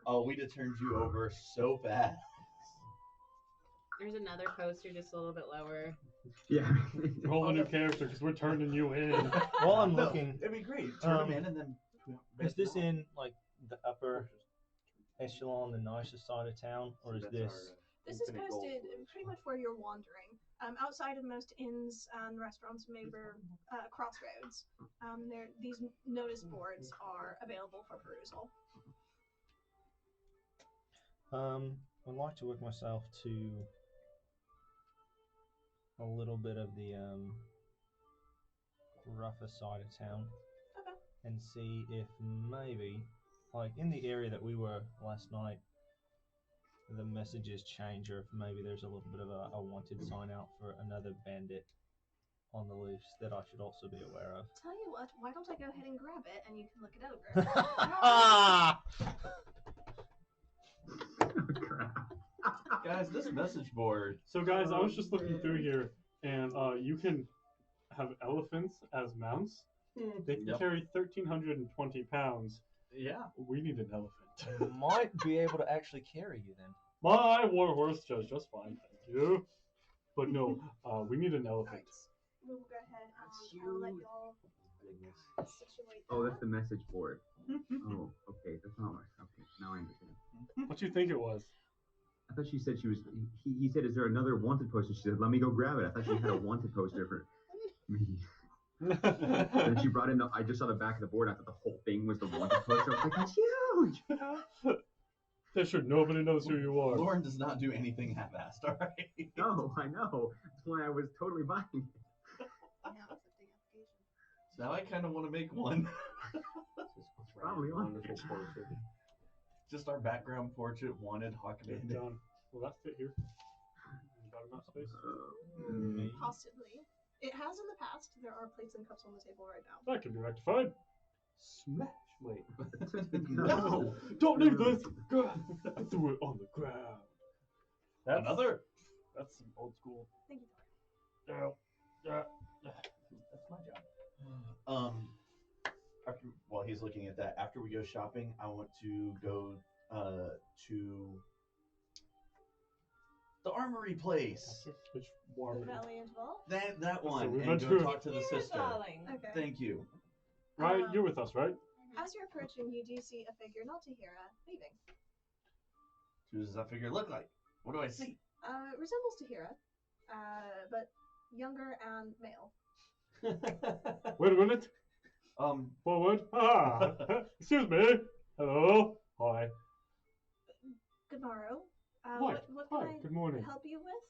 Oh, we'd have turned you over so fast. There's another poster just a little bit lower. Yeah. Roll a new character because we're turning you in. While I'm looking, it'd be great. Turn him in and then. Is this in like the upper echelon, the nicer side of town, or is this? This is posted pretty much where you're wandering. Outside of most inns and restaurants, maybe crossroads. These notice boards are available for perusal. I'd like to work myself to a little bit of the rougher side of town, and see if maybe, like in the area that we were last night, the messages change, or if maybe there's a little bit of a wanted sign out for another bandit on the loose that I should also be aware of? Tell you what, why don't I go ahead and grab it and you can look it over? Guys, this message board. So guys, I was just looking through here, and you can have elephants as mounts. They can carry 1,320 pounds. Yeah. We need an elephant. Might be able to actually carry you then. My war horse does just fine, thank you. But no, we need an elephant. We'll go ahead and I'll let y'all situate Oh, that's the message board. Oh, okay. That's not right. Okay, now I understand. What do you think it was? I thought she said she was. He said, "Is there another wanted poster?" She said, "Let me go grab it." I thought she had a wanted poster for me. And she brought in the. I just saw the back of the board. I thought the whole thing was the wanted poster. I was like, "That's huge." That's sure nobody knows who you are. Lauren does not do anything half-assed, all right? No, I know. That's why I was totally buying it. So now I kind of want to make one. Probably wonderful portrait. Just our background portrait, wanted Hawk Bandit. Done. Will that fit here? Got enough space? Possibly. It has in the past. There are plates and cups on the table right now. That can be rectified. Smash. Wait. No! Don't leave this! Throw it on the ground. That's, Another? That's some old school. Thank you. That's my job. While he's looking at that, after we go shopping, I want to go to the armory place. Which The armory? Valiant Vault? That one. So we And went go to- talk to the sister. Darling. Okay. Thank you. Right, you're with us, right? As you're approaching, you do see a figure not to Hira leaving. Who does that figure look like? What do I see? Resembles Tahira, but younger and male. Wait a minute. Forward. Ah! Excuse me. Hello. Hi. Good morrow. What? What Hi, can I good morning. help you with?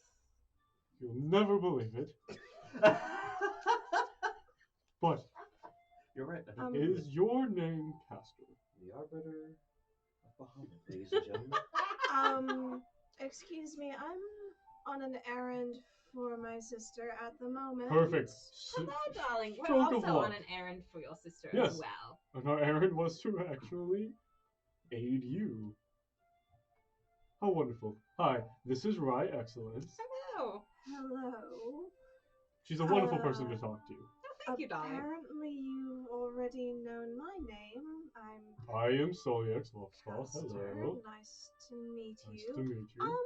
You'll never believe it. But You're right. is your name Castor? The Arbiter of Bahamut, ladies and gentlemen. Excuse me, I'm on an errand for my sister at the moment. Perfect. Hello, darling. We're Stroke of also luck. on an errand for your sister Yes. as well. And our errand was to actually aid you. How wonderful. Hi, this is Rye Excellence. Hello. Hello. She's a wonderful person to talk to. Thank you, darling. Apparently you've already known my name. I am Soliex Wolfsfall. Castor. Hello. Nice to meet Nice you. to meet you.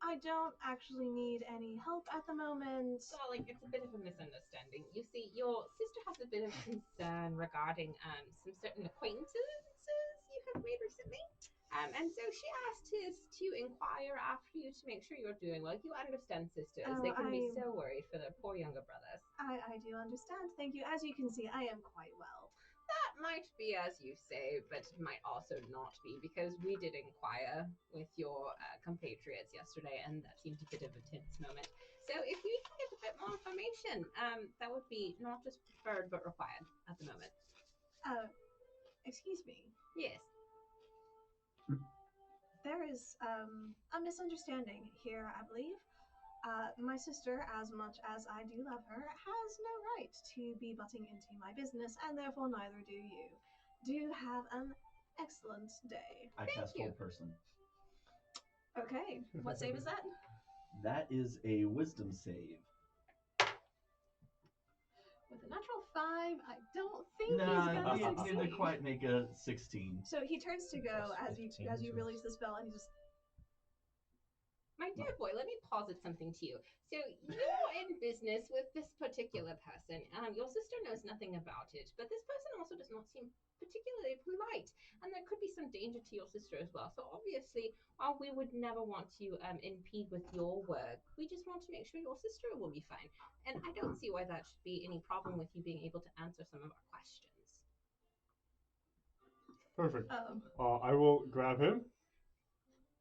I don't actually need any help at the moment. Darling, it's a bit of a misunderstanding. You see, your sister has a bit of concern regarding some certain acquaintances you have made recently. And so she asked us to inquire after you to make sure you're doing well. You understand, sisters. Oh, They can be so worried for their poor younger brothers. I do understand. Thank you. As you can see, I am quite well. That might be as you say, but it might also not be, because we did inquire with your compatriots yesterday, and that seemed a bit of a tense moment. So if we can get a bit more information, that would be not just preferred, but required at the moment. Excuse me. Yes. There is a misunderstanding here, I believe. My sister, as much as I do love her, has no right to be butting into my business, and therefore neither do you. Do have an excellent day. I cast Hold Person. Okay, what save is that? That is a wisdom save. With a natural 5, I don't think Nah, he's gonna he didn't succeed. quite make a 16. So he turns to go as you release the spell, and he just. My dear boy, let me posit something to you. So you're in business with this particular person. Your sister knows nothing about it, but this person also does not seem particularly polite, and there could be some danger to your sister as well. So obviously, while we would never want to impede with your work, we just want to make sure your sister will be fine. And I don't see why that should be any problem with you being able to answer some of our questions. Perfect. I will grab him.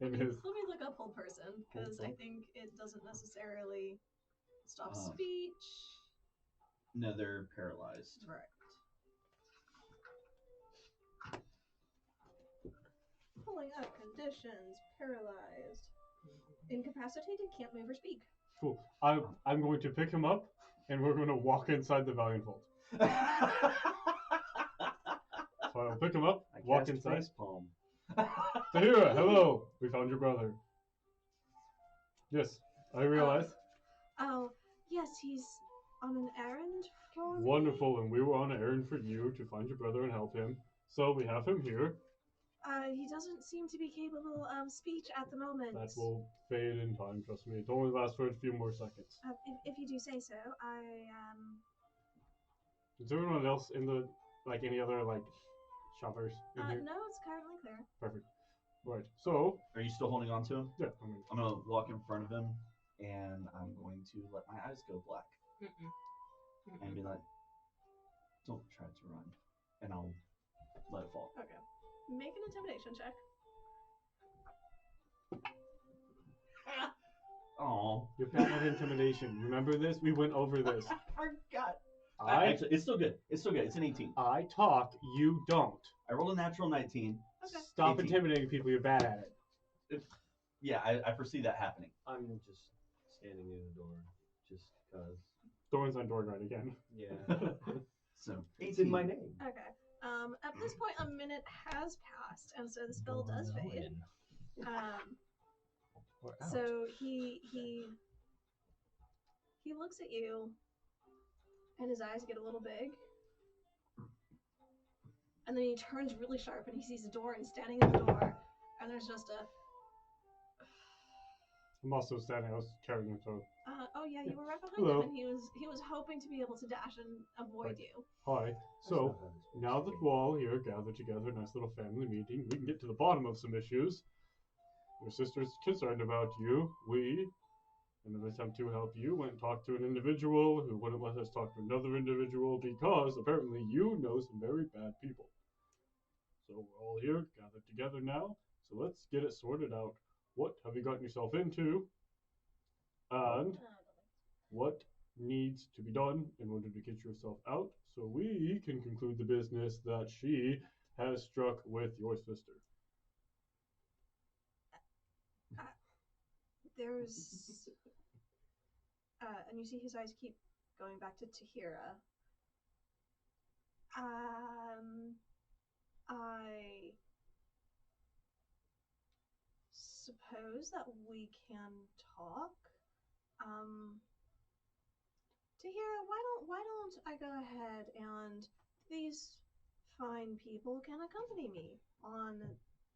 Let me look up Hold Person, because I think it doesn't necessarily stop speech. No, they're paralyzed. Correct. Pulling up conditions, paralyzed, incapacitated, can't move or speak. Cool. I'm going to pick him up and we're going to walk inside the Valiant Vault. So I'll pick him up, walk inside. Palm. Tahira, hello. We found your brother. Yes, I realize. Oh, yes, he's on an errand for me. Wonderful, and we were on an errand for you to find your brother and help him. So we have him here. He doesn't seem to be capable of speech at the moment. That will fade in time, trust me. It only lasts for a few more seconds. If you do say so, Is there anyone else in the, like, any other, like, shoppers in here? No, it's currently clear. Perfect. Right, so... Are you still holding on to him? Yeah. I'm going to walk in front of him, and I'm going to let my eyes go black. And be like, don't try to run. And I'll let it fall. Okay. Make an intimidation check. Oh, you're bad at intimidation. Remember this? We went over this. I forgot. Actually, it's still good. It's still good. It's an 18. I talk, you don't. I rolled a natural 19. Okay. Stop 18. intimidating people. You're bad at it. Yeah, I foresee that happening. I'm just standing in the door, just because. Thorn's on door guard again. Yeah. So it's in my name. Okay. At this point, a minute has passed, and so the spell does fade. So he looks at you, and his eyes get a little big, and then he turns really sharp, and he sees the door, and he's standing at the door, and there's just a. I'm also standing. I was carrying him, so. Oh yeah, you were right behind Hello. him, and he was hoping to be able to dash and avoid you. Hi. So, now that we're all here gathered together, nice little family meeting, we can get to the bottom of some issues. Your sister's concerned about you. We, in an attempt to help you, went and talked to an individual who wouldn't let us talk to another individual because apparently you know some very bad people. So we're all here, gathered together now. So let's get it sorted out. What have you gotten yourself into? And what needs to be done in order to get yourself out so we can conclude the business that she has struck with your sister? There's and you see his eyes keep going back to Tahira. I suppose that we can talk. Tahira, why don't I go ahead and these fine people can accompany me on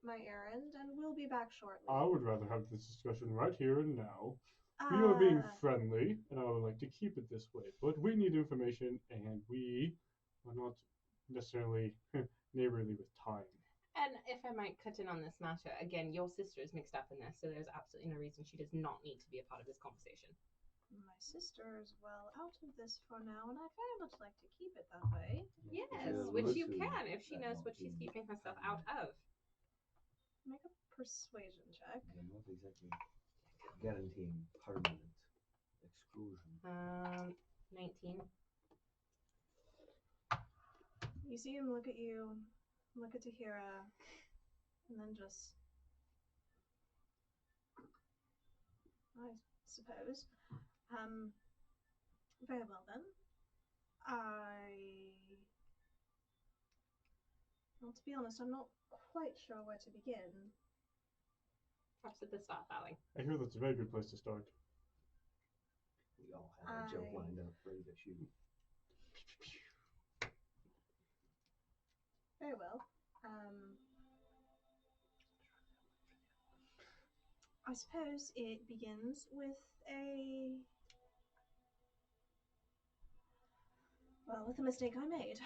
my errand, and we'll be back shortly. I would rather have this discussion right here and now. We are being friendly, and I would like to keep it this way. But we need information, and we are not necessarily neighborly with time. And if I might cut in on this matter, again, your sister is mixed up in this, so there's absolutely no reason she does not need to be a part of this conversation. My sister is well out of this for now, and I'd very much like to keep it that way. Yes, which you can if she knows what she's keeping herself out of. Make a persuasion check. I'm not exactly guaranteeing permanent exclusion. 19. You see him look at you, look at Tahira, and then just, I suppose. Very well then. Well, to be honest, I'm not quite sure where to begin. Perhaps at the start, darling. I hear that's a very good place to start. We all have a joke lined up ready to shoot. Very well. I suppose it begins with with a mistake I made.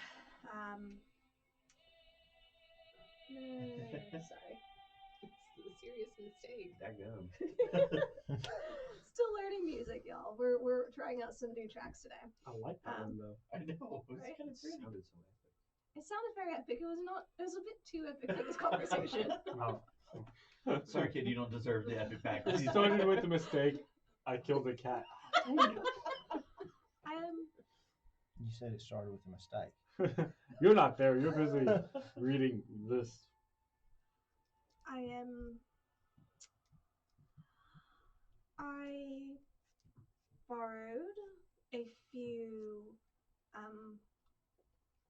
Sorry. It's a serious mistake. Daggum. Still learning music, y'all. We're trying out some new tracks today. I like that one though. I know. It's Right? kind of pretty. Sounded so epic. It sounded very epic. It was not. It was a bit too epic for this conversation. Wow. Sorry, kid, you don't deserve the epic background. It started with a mistake. I killed a cat. You said it started with a mistake. You're not there. You're busy reading this. I borrowed a few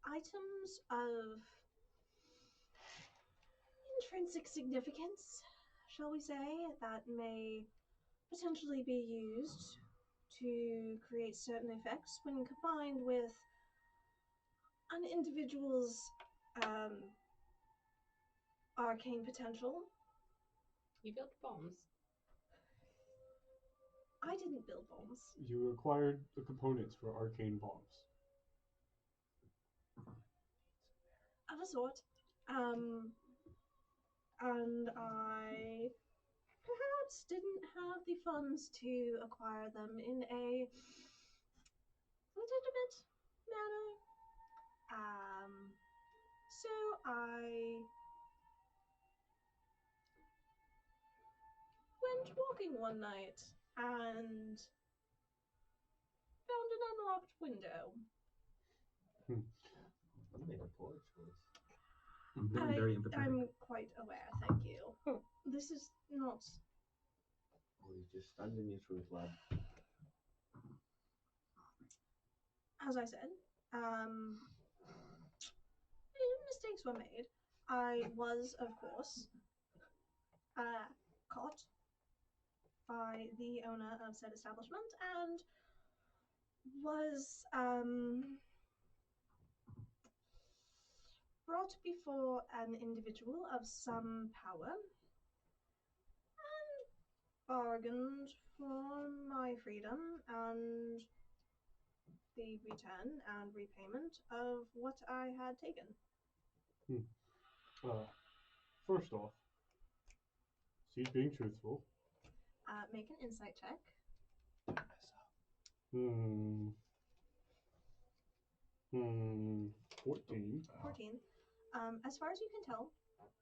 items of intrinsic significance, shall we say, that may potentially be used to create certain effects when combined with an individual's arcane potential. You built bombs. I didn't build bombs. You acquired the components for arcane bombs. Of a sort. And I perhaps didn't have the funds to acquire them in a legitimate manner. So I went walking one night and found an unlocked window. You made a poor choice. I'm feeling very empathetic. I'm quite aware, thank you. This is not... Well, you just stand in your truth, lad. As I said, mistakes were made. I was, of course, caught by the owner of said establishment and was brought before an individual of some power and bargained for my freedom and the return and repayment of what I had taken. First off, she's being truthful. Make an insight check. 14. 14. As far as you can tell,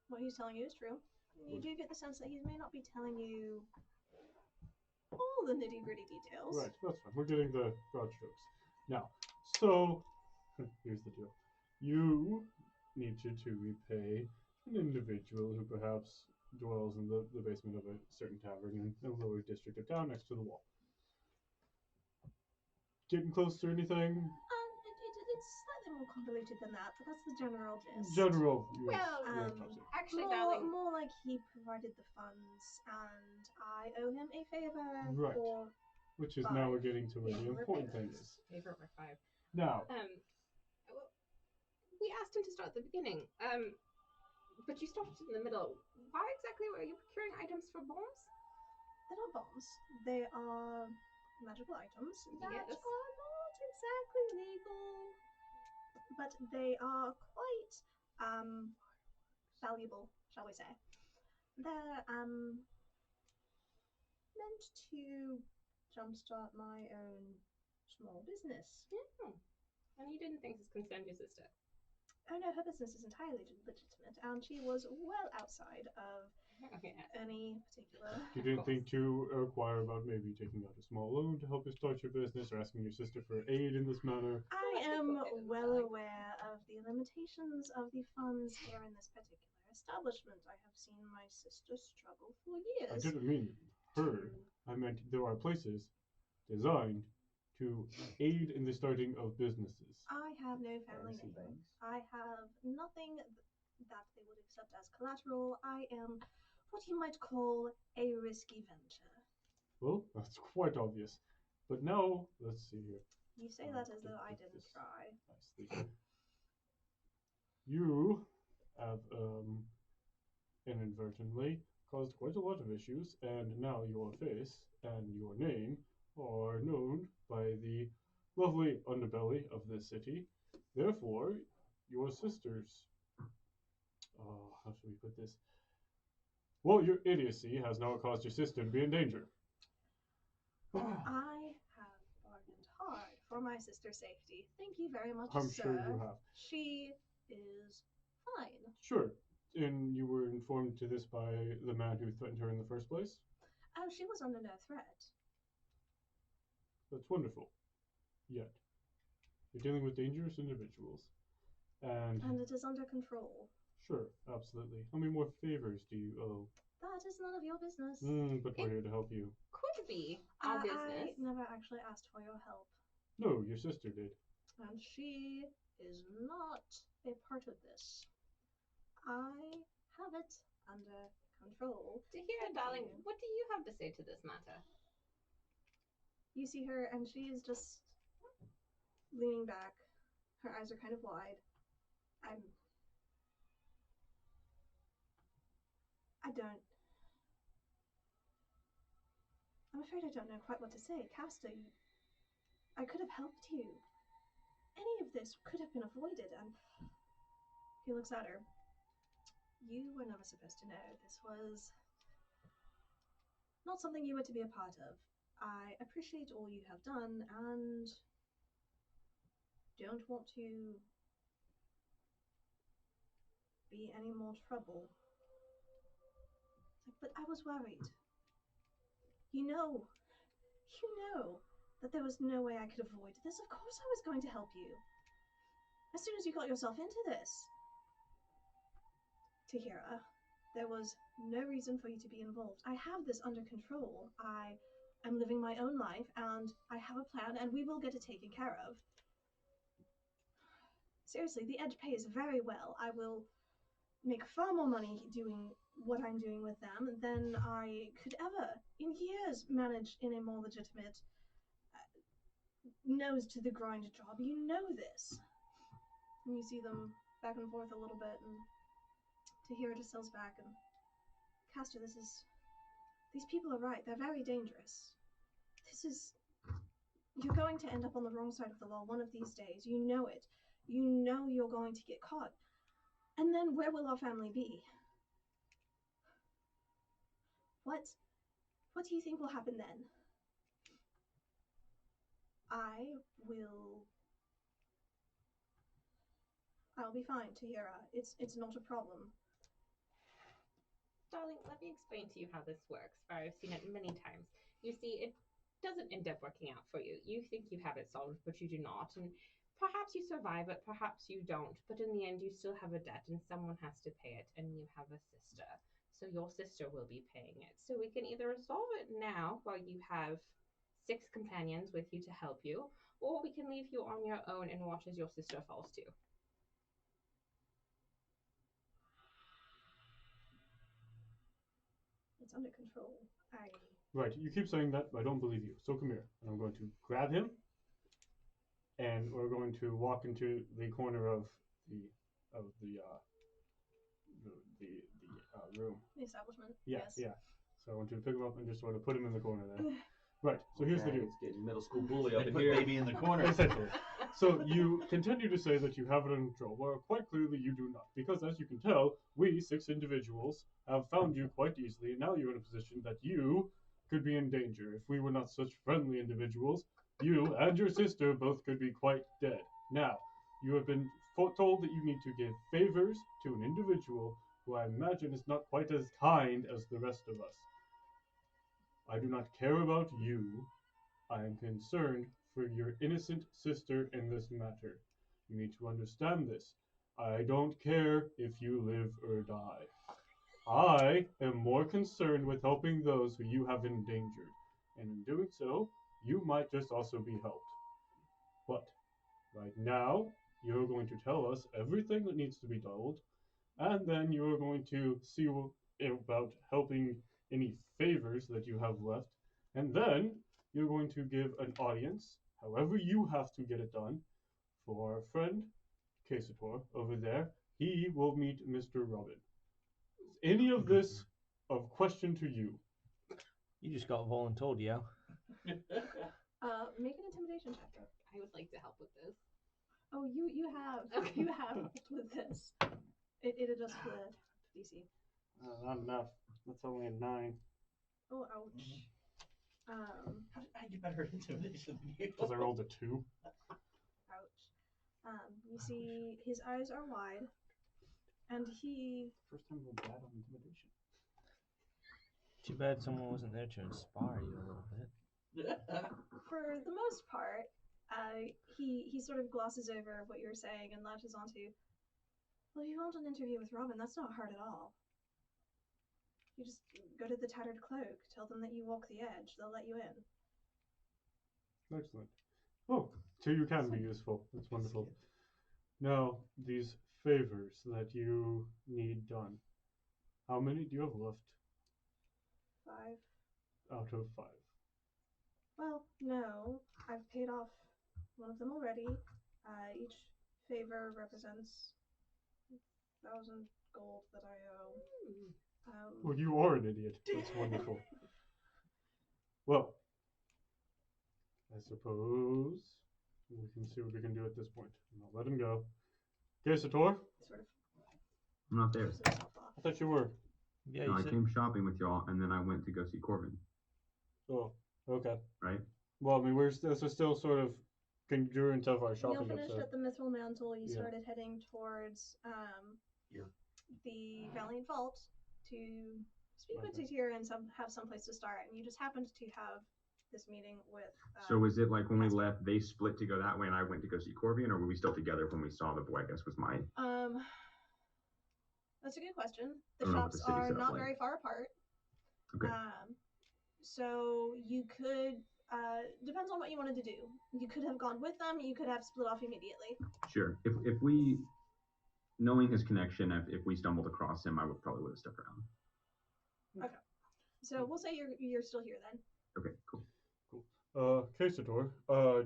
what he's telling you is true. You do get the sense that he may not be telling you all the nitty-gritty details. Right, that's fine. We're getting the broad strokes. Now, so, here's the deal. You needed to repay an individual who perhaps dwells in the basement of a certain tavern in the lower district of town next to the wall. Getting close to anything? It's slightly more convoluted than that, but that's the general gist. General. Well, actually, darling. More like he provided the funds, and I owe him a favor Right. for Which is 5. now we're getting to where the important thing is. Favor for 5. Now. We asked him to start at the beginning, but you stopped in the middle. Why exactly were you procuring items for bombs? They're not bombs. They are magical items that Yes. are not exactly legal, but they are quite valuable, shall we say. They're meant to jumpstart my own small business. Yeah. And you didn't think this concerned your sister? Oh no, her business is entirely legitimate, and she was well outside of any particular... You didn't think to inquire about maybe taking out a small loan to help you start your business or asking your sister for aid in this manner? I am well aware of the limitations of the funds here in this particular establishment. I have seen my sister struggle for years. I didn't mean her. I meant there are places designed to aid in the starting of businesses. I have no family name. I have nothing that they would accept as collateral. I am what you might call a risky venture. Well, that's quite obvious. But now, let's see here. You say that as though I didn't try. Nicely. You have inadvertently caused quite a lot of issues, and now your face and your name are known by the lovely underbelly of this city. Therefore, your sister's... how should we put this? Well, your idiocy has now caused your sister to be in danger. I have bargained hard for my sister's safety. Thank you very much, I'm sir. sure you have. She is fine. Sure. And you were informed to this by the man who threatened her in the first place? Oh, she was under no threat. That's wonderful. Yet, you're dealing with dangerous individuals. And it is under control. Sure, absolutely. How many more favors do you owe? That is none of your business. But we're here to help you. Could be our business. I never actually asked for your help. No, your sister did. And she is not a part of this. I have it under control. Tahira, darling, what do you have to say to this matter? You see her, and she is just leaning back. Her eyes are kind of wide. I'm afraid I don't know quite what to say. Castor, I could have helped you. Any of this could have been avoided, and he looks at her. You were never supposed to know. This was not something you were to be a part of. I appreciate all you have done, and don't want to be any more trouble. But I was worried. You know that there was no way I could avoid this. Of course I was going to help you. As soon as you got yourself into this. Tahira, there was no reason for you to be involved. I have this under control. I am living my own life, and I have a plan, and we will get it taken care of. Seriously, the Edge pays very well. I will make far more money doing what I'm doing with them than I could ever, in years, manage in a more legitimate, nose to the grind job. You know this. And you see them back and forth a little bit, and Tahira just sells back, and Castor, these people are right. They're very dangerous. You're going to end up on the wrong side of the law one of these days. You know it. You know you're going to get caught. And then where will our family be? What do you think will happen then? I'll be fine, Tahira. It's not a problem. Darling, let me explain to you how this works, for I've seen it many times. You see, it doesn't end up working out for you. You think you have it solved, but you do not. And perhaps you survive it, perhaps you don't. But in the end, you still have a debt, and someone has to pay it, and you have a sister. So your sister will be paying it. So we can either resolve it now, while you have 6 companions with you to help you, or we can leave you on your own and watch as your sister falls too. It's under control. Right, you keep saying that, but I don't believe you. So come here, and I'm going to grab him, and we're going to walk into the corner of the room. The establishment. Yeah, yes. yeah. So I want you to pick him up and just sort of put him in the corner there. Right. So here's the deal. It's getting middle school bully up in Put here. baby in the corner. Essentially. So you continue to say that you have it under control. Well, quite clearly you do not, because as you can tell, we 6 individuals have found you quite easily, and now you're in a position that you could be in danger. If we were not such friendly individuals, you and your sister both could be quite dead. Now, you have been told that you need to give favors to an individual who I imagine is not quite as kind as the rest of us. I do not care about you. I am concerned for your innocent sister in this matter. You need to understand this. I don't care if you live or die. I am more concerned with helping those who you have endangered, and in doing so, you might just also be helped. But right now, you're going to tell us everything that needs to be told, and then you're going to see about helping any favors that you have left, and then you're going to give an audience, however you have to get it done, for our friend Casator over there. He will meet Mr. Robin. Is any of this of question to you? You just got voluntold, yo. Make an intimidation check. I would like to help with this. Oh, you have you have helped with this. It adjusts the DC. Not enough. That's only a 9. Oh, ouch. How did I get better at intimidation than you? Because I rolled a 2. Ouch. You see his eyes are wide, and he. First time I rolled bad on intimidation. Too bad someone wasn't there to inspire you a little bit. For the most part, he sort of glosses over what you're saying and latches onto. Well, you want an interview with Robin? That's not hard at all. You just go to the Tattered Cloak, tell them that you walk the edge. They'll let you in. Excellent. Oh, So you can be useful. That's wonderful. Now, these favors that you need done. How many do you have left 5. out of 5? Well, no. I've paid off one of them already. Each favor represents 1,000 gold that I owe. Well, you are an idiot. That's wonderful. Well, I suppose we can see what we can do at this point. I'll let him go. Sator? Sort of I'm not there. shows himself off. I thought you were. Yeah, No, you I said. came shopping with y'all, and then I went to go see Corbin. Oh, okay. Right? Well, I mean, this is still sort of congruent of our When y'all shopping finished episode. at the Mithril Mantle, you Yeah. started heading towards the Valiant Vault to speak with Tatir and have some place to start, and you just happened to have this meeting with. So was it like when we left, they split to go that way, and I went to go see Corbin, or were we still together when we saw the boy? I guess was my. That's a good question. The I don't know what shops the city's are set up not like. very far apart. Okay. So you could. Depends on what you wanted to do. You could have gone with them. You could have split off immediately. Sure. If we, knowing his connection, if we stumbled across him, I would have stuck around. Okay. So we'll say you're still here then. Okay. Cool. Sator,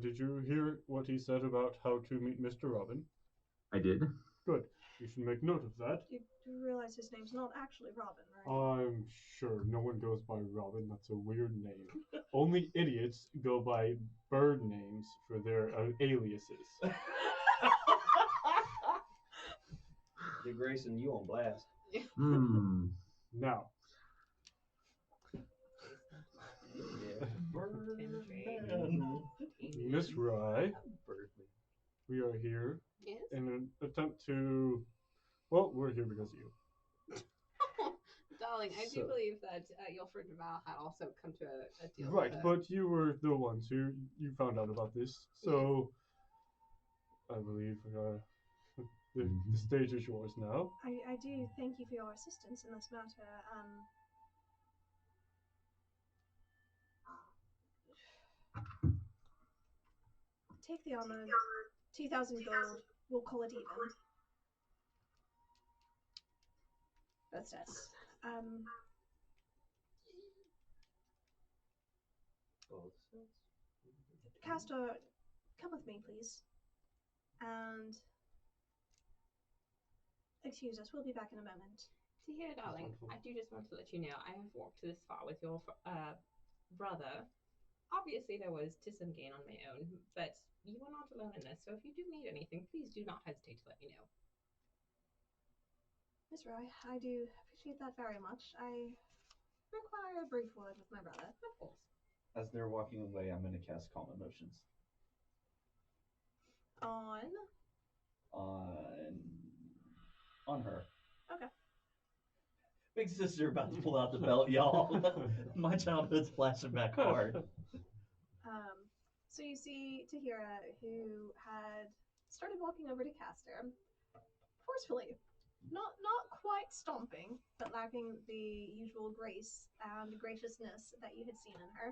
did you hear what he said about how to meet Mr. Robin? I did. Good. You should make note of that. You do realize his name's not actually Robin, right? I'm sure no one goes by Robin. That's a weird name. Only idiots go by bird names for their aliases. You're Grayson, you on blast. Now. Miss Rye, we are here in an attempt to. Well, we're here because of you. Darling, I do believe that your friend Val had also come to a deal. Right, with but you were the ones who you found out about this, so I believe the stage is yours now. I do thank you for your assistance in this matter. Take the armor, 2,000 gold. We'll call it even. That's us. Castor, come with me, please. And excuse us, we'll be back in a moment. Tahir, darling, I do just want to let you know I have walked this far with your brother. Obviously, there was to some gain on my own, but you are not alone in this. So if you do need anything, please do not hesitate to let me know. Miss Rye, I do appreciate that very much. I require a brief word with my brother. Of course. As they're walking away, I'm going to cast Calm Emotions. On her. Okay. Big sister about to pull out the belt, y'all. My childhood's flashing back hard. So you see Tahira, who had started walking over to Castor forcefully. Not quite stomping, but lacking the usual grace and graciousness that you had seen in her.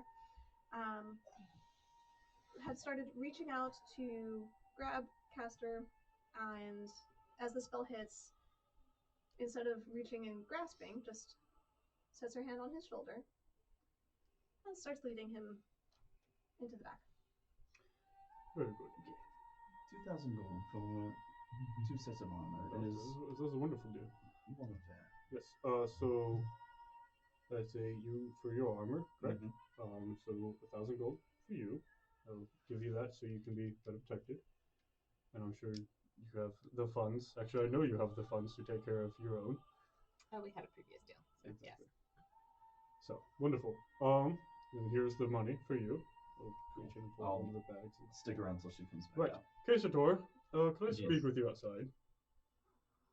Had started reaching out to grab Castor, and as the spell hits, instead of reaching and grasping, just sets her hand on his shoulder and starts leading him into the back. Very good. 2,000 gold for 2 sets of armor. That's a wonderful deal. One of that. Yes. So that's you for your armor, correct? Mm-hmm. So 1,000 gold for you. I'll give you that so you can be better protected. And I'm sure you have the funds. Actually, I know you have the funds to take care of your own. We had a previous deal, so yes. So wonderful. And here's the money for you. I'll reach in and pull one of the bags. And stick around till she comes back out. Sator, can I speak with you outside?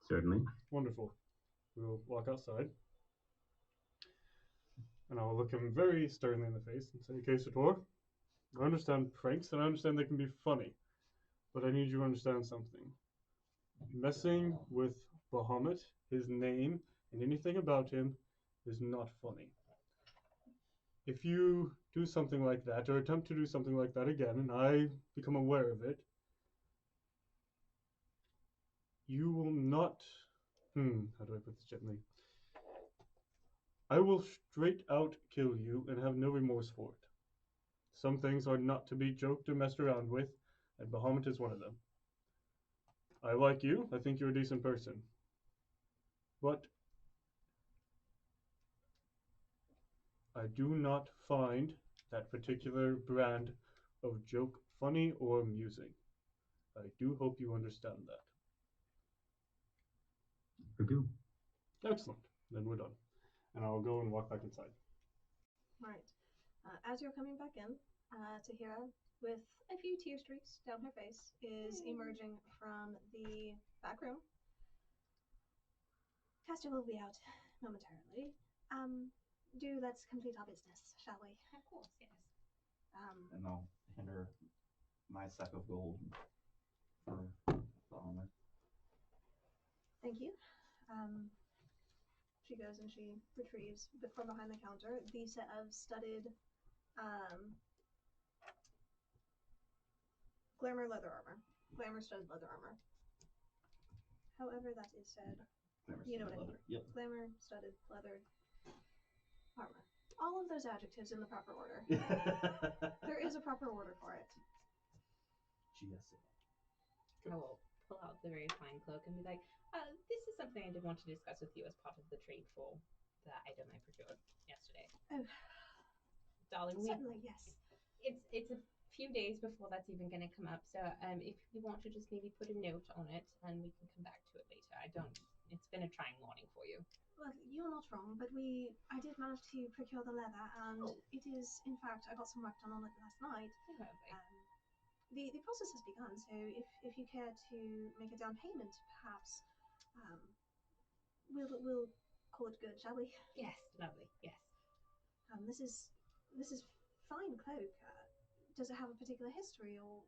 Certainly. Wonderful. We'll walk outside. And I will look him very sternly in the face and say, Sator, I understand pranks and I understand they can be funny. But I need you to understand something. Messing with Bahamut, his name, and anything about him is not funny. if you do something like that or attempt to do something like that again and I become aware of it, you will not. How do I put this gently? I will straight out kill you and have no remorse for it. Some things are not to be joked or messed around with, and Bahamut is one of them. I like you. I think you're a decent person. But I do not find that particular brand of joke funny or amusing. I do hope you understand that. I do. Excellent. Then we're done. And I'll go and walk back inside. Right. As you're coming back in, Tahira, with a few tear streaks down her face, is emerging from the back room. Castor will be out momentarily. Let's complete our business, shall we? Of course, yes. And I'll hand her my sack of gold for the armor. Thank you. She goes and she retrieves from behind the counter the set of studded glamour leather armor. Glamour studded leather armor. However that is said. Glamour You know what I leather. mean. Yep. Glamour studded leather armor. All of those adjectives in the proper order. There is a proper order for it. GSA. I will pull out the very fine cloak and be like, this is something I did want to discuss with you as part of the trade for the item I procured yesterday. Oh, darling, certainly, yes. It's a few days before that's even going to come up, so if you want to just maybe put a note on it and we can come back to it later. It's been a trying morning for you. Well, you're not wrong, but I did manage to procure the leather, and it is, in fact, I got some work done on it last night. The process has begun, so if you care to make a down payment, perhaps, we'll call it good, shall we? Yes, lovely, yes. This is fine cloak. Does it have a particular history, or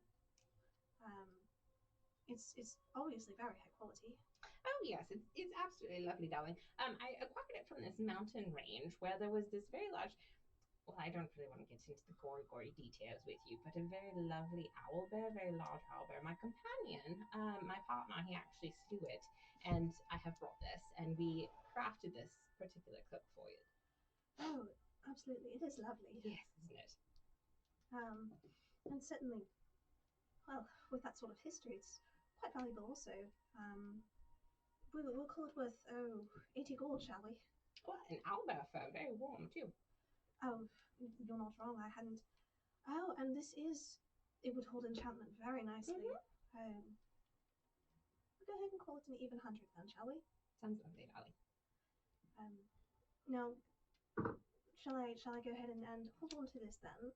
it's obviously very high quality. Oh yes, it's absolutely lovely, darling. I acquired it from this mountain range where there was this very large. Well, I don't really want to get into the gory details with you, but a very lovely owl bear, very large owl bear. My companion, my partner, he actually slew it, and I have brought this, and we crafted this particular cloak for you. Oh, absolutely, it is lovely. Yes, isn't it? And certainly, well, with that sort of history, it's quite valuable also. We'll call it worth, 80 gold, shall we? Well, an owlbear fur, very warm too. Oh, you're not wrong, I hadn't. Oh, and it would hold enchantment very nicely. We'll go ahead and call it an even 100 then, shall we? Sounds lovely, darling. Now, shall I go ahead and hold on to this then?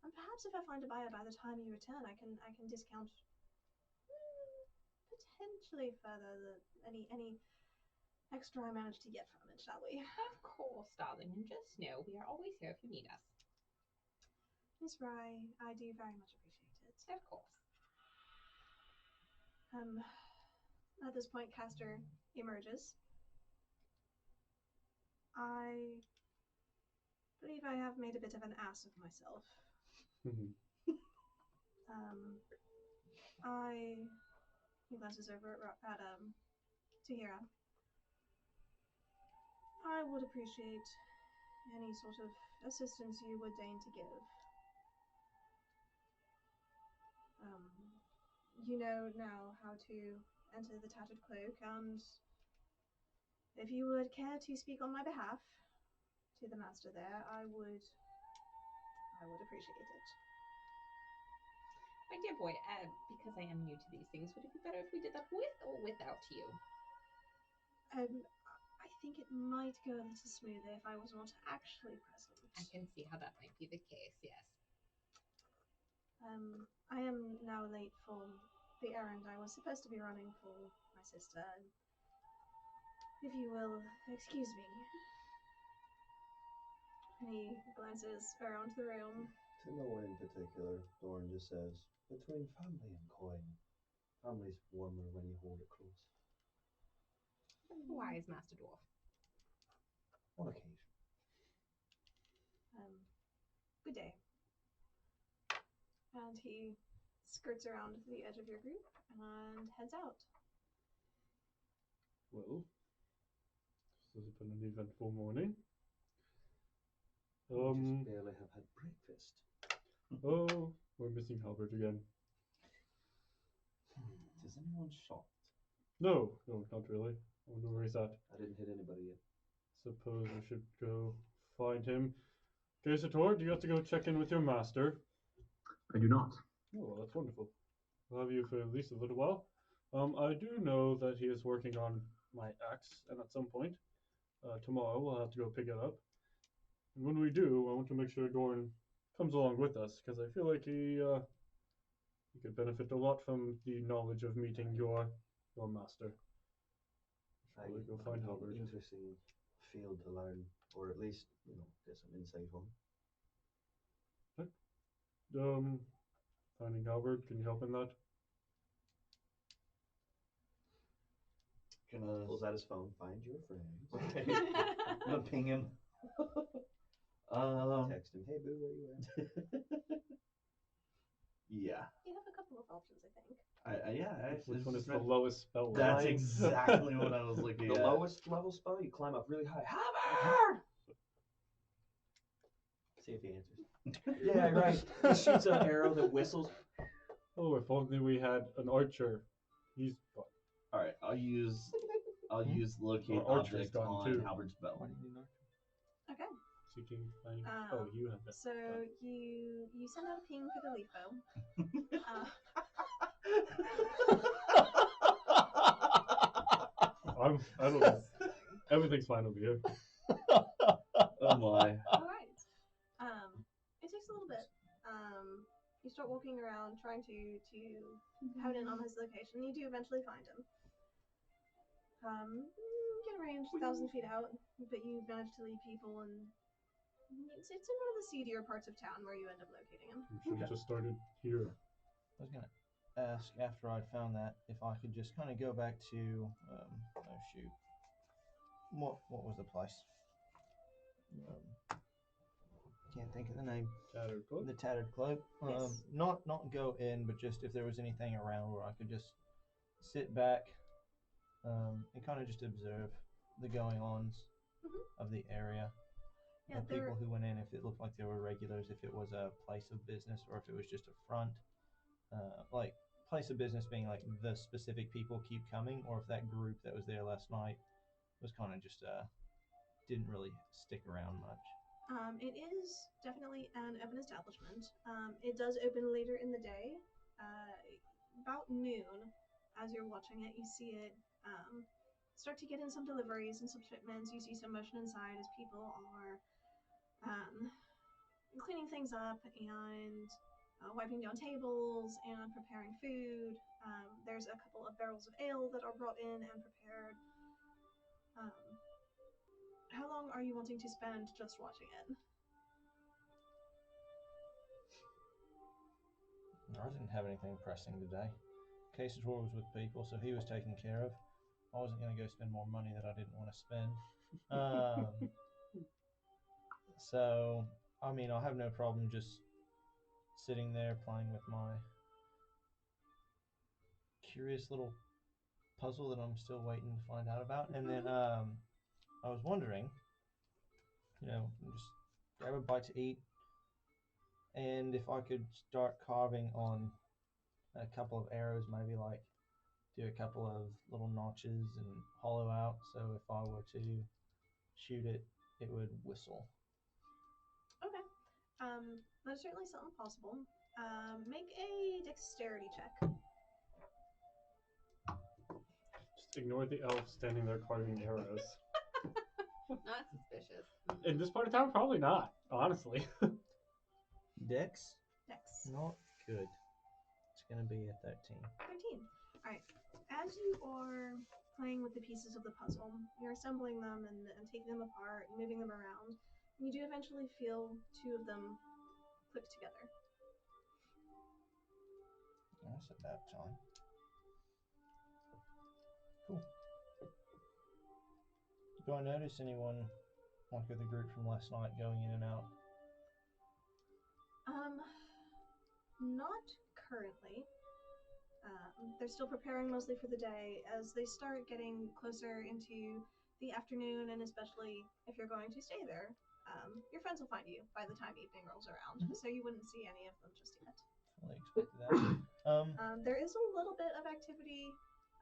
And perhaps if I find a buyer by the time you return, I can discount potentially further any extra I manage to get from it, shall we? Of course, darling, and just know we are always here if you need us. Miss Rye, I do very much appreciate it. Of course. At this point, Castor emerges. I believe I have made a bit of an ass of myself. He glances over at Tahira. I would appreciate any sort of assistance you would deign to give. You know now how to enter the Tattered Cloak, and if you would care to speak on my behalf to the master there, I would appreciate it. My dear boy, because I am new to these things, would it be better if we did that with or without you? I think it might go a little smoother if I was not actually present. I can see how that might be the case, yes. I am now late for the errand I was supposed to be running for my sister. If you will excuse me. And he glances around the room. To no one in particular, Doran just says, between family and coin, family's warmer when you hold it close. Wise, Master Dwarf. On occasion. Good day. And he skirts around the edge of your group and heads out. Well, this has been an eventful morning. We just barely have had breakfast. Oh, we're missing Halbert again. Is anyone shocked? No, not really. I wonder where he's at. I didn't hit anybody yet. Suppose we should go find him. Gazator, do you have to go check in with your master? I do not. Oh, well, that's wonderful. I'll have you for at least a little while. I do know that he is working on my axe, and at some point, tomorrow we'll have to go pick it up. And when we do, I want to make sure Doran comes along with us, because I feel like he could benefit a lot from the knowledge of meeting your master. Shall we go find Halbert? Interesting field to learn, or at least, get some insight on. Finding Halbert, can you help in that? Pulls out his phone, find your friend. I'm gonna ping him. Text him, hey boo, where you at? Yeah. You have a couple of options, I think. Yeah. Which one is the lowest spell? That's exactly what I was looking at. The lowest level spell, you climb up really high. Halbert! See if he answers. Yeah, right. He shoots an arrow that whistles. Oh, if only we had an archer. He's gone. All right, I'll use locate Our archer's object gone on too. Halbert's belt. Okay. Seeking, finding. You have that. So you send out a ping for the leaf bow. I don't know. Everything's fine over here. Oh my. All right. It takes a little bit. You start walking around trying to hone in on his location. You do eventually find him. Get a range 1,000 feet out, but you manage to lead people, and it's in one of the seedier parts of town where you end up locating him. We should have just started here. I was gonna ask after I'd found that if I could just kind of go back to what was the place? Can't think of the name. Tattered Cloak? The Tattered Cloak. Yes. Not go in, but just if there was anything around where I could just sit back and kind of just observe the going-ons of the area. Yeah, And people who went in, if it looked like they were regulars, if it was a place of business, or if it was just a front. Like, place of business being like the specific people keep coming, or if that group that was there last night was kind of just didn't really stick around much. It is definitely an open establishment. It does open later in the day. About noon, as you're watching it, you see it start to get in some deliveries and some shipments. You see some motion inside as people are cleaning things up and wiping down tables and preparing food. There's a couple of barrels of ale that are brought in and prepared. How long are you wanting to spend just watching it? I didn't have anything pressing today. Casador was with people, so he was taken care of. I wasn't going to go spend more money that I didn't want to spend. So, I mean, I'll have no problem just sitting there playing with my curious little puzzle that I'm still waiting to find out about. And then I was wondering, just grab a bite to eat, and if I could start carving on a couple of arrows, maybe like do a couple of little notches and hollow out, so if I were to shoot it, it would whistle. Okay. That's certainly something possible. Make a dexterity check. Just ignore the elf standing there carving arrows. Not suspicious. In this part of town, probably not, honestly. Dex? Dex. Not good. It's going to be a 13. 13. Alright. As you are playing with the pieces of the puzzle, you're assembling them and taking them apart and moving them around, and you do eventually feel two of them click together. That's about time. Cool. Do I notice anyone, like with the group from last night, going in and out? Not currently. They're still preparing mostly for the day. As they start getting closer into the afternoon, and especially if you're going to stay there, your friends will find you by the time evening rolls around, so you wouldn't see any of them just yet. Fully expected that. There is a little bit of activity.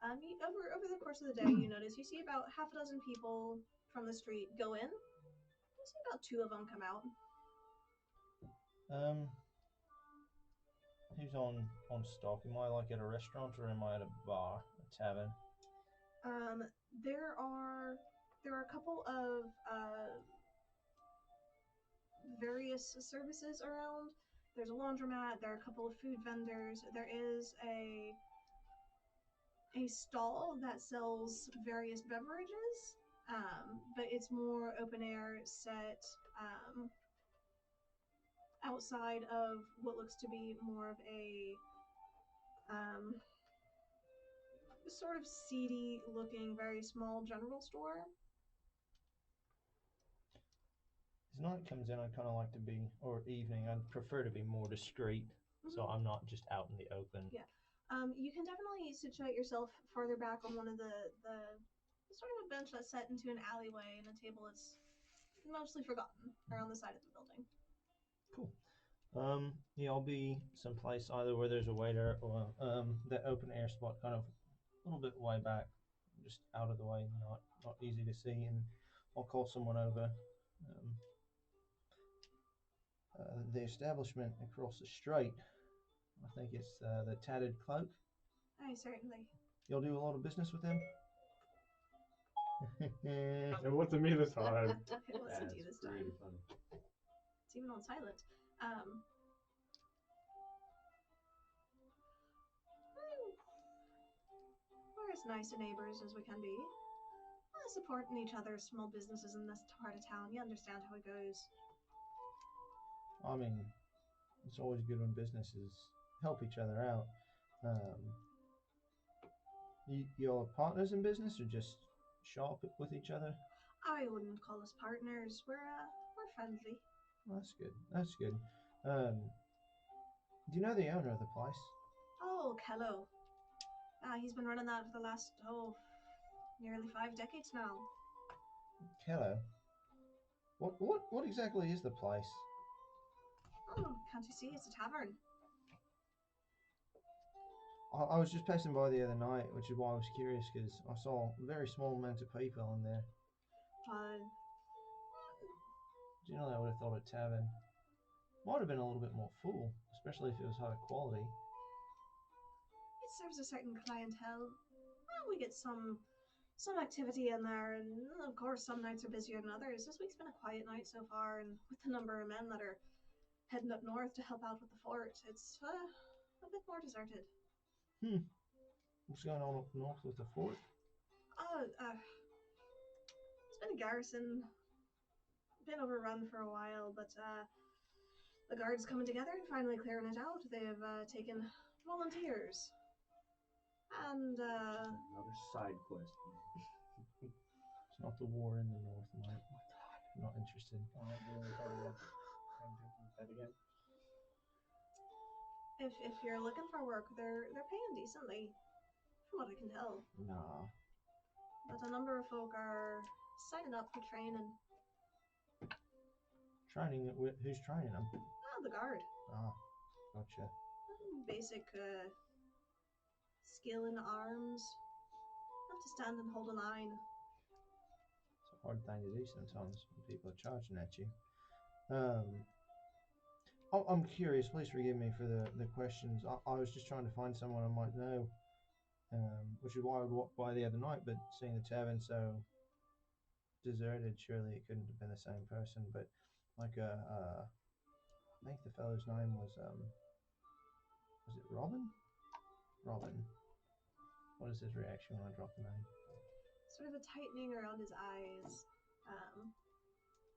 Over the course of the day, you notice you see about half a dozen people from the street go in. You see about 2 of them come out. Who's on stock? Am I like at a restaurant or am I at a bar, a tavern? There are a couple of various services around. There's a laundromat. There are a couple of food vendors. There is a stall that sells various beverages, but it's more open air, set outside of what looks to be more of a sort of seedy looking, very small general store. As night comes in, I kind of like to be, or evening, I'd prefer to be more discreet, so I'm not just out in the open. Yeah. You can definitely situate yourself farther back on one of the sort of a bench that's set into an alleyway and a table that's mostly forgotten around the side of the building. Cool. Yeah, I'll be someplace either where there's a waiter or that open air spot, kind of a little bit way back, just out of the way, not easy to see, and I'll call someone over. The establishment across the street, I think it's the Tattered Cloak. Aye, certainly. You'll do a lot of business with them? It wasn't me this time. It wasn't you this time. Really funny. It's even on silent. We're as nice to neighbors as we can be. Supporting each other's small businesses in this part of town. You understand how it goes. I mean, it's always good when businesses help each other out. You're partners in business or just shop with each other? I wouldn't call us partners. We're friendly. Well, that's good. That's good. Do you know the owner of the place? Oh, Kello. He's been running that for the last, nearly 5 decades now. Kello? What exactly is the place? Oh, can't you see? It's a tavern. I was just passing by the other night, which is why I was curious, because I saw a very small amount of people in there. Do you know, I would have thought a tavern might have been a little bit more full, especially if it was high quality. It serves a certain clientele. Well, we get some activity in there, and of course some nights are busier than others. This week's been a quiet night so far, and with the number of men that are heading up north to help out with the fort, it's a bit more deserted. What's going on up north with the fort? It's been a garrison, been overrun for a while, but the guards coming together and finally clearing it out. They have taken volunteers. And another side quest. It's not the war in the north, mate. I'm not interested. If you're looking for work, they're paying decently, from what I can tell. Nah. But a number of folk are signing up for training. Training? Who's training them? The guard. Ah, gotcha. Basic skill in arms. Have to stand and hold a line. It's a hard thing to do sometimes when people are charging at you. I'm curious, please forgive me for the questions. I was just trying to find someone I might know, which is why I walked by the other night, but seeing the tavern so deserted, surely it couldn't have been the same person. But like I think the fellow's name was it Robin? Robin. What is his reaction when I drop the name? Sort of a tightening around his eyes.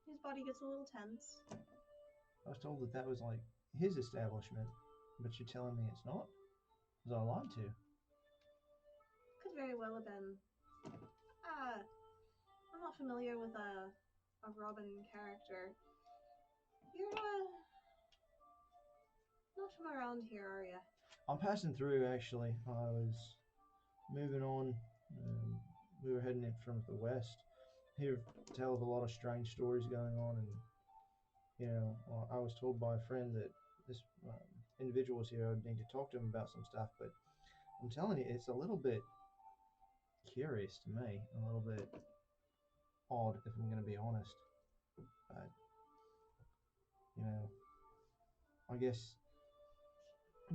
His body gets a little tense. I was told that was like his establishment, but you're telling me it's not? Was I lied to? Could very well have been. I'm not familiar with a Robin character. Not from around here, are you? I'm passing through, actually. I was moving on. We were heading in from the west. Hear tell of a lot of strange stories going on, and I was told by a friend that this individual was here. I'd need to talk to him about some stuff, but I'm telling you, it's a little bit curious to me, a little bit odd, if I'm going to be honest. But I guess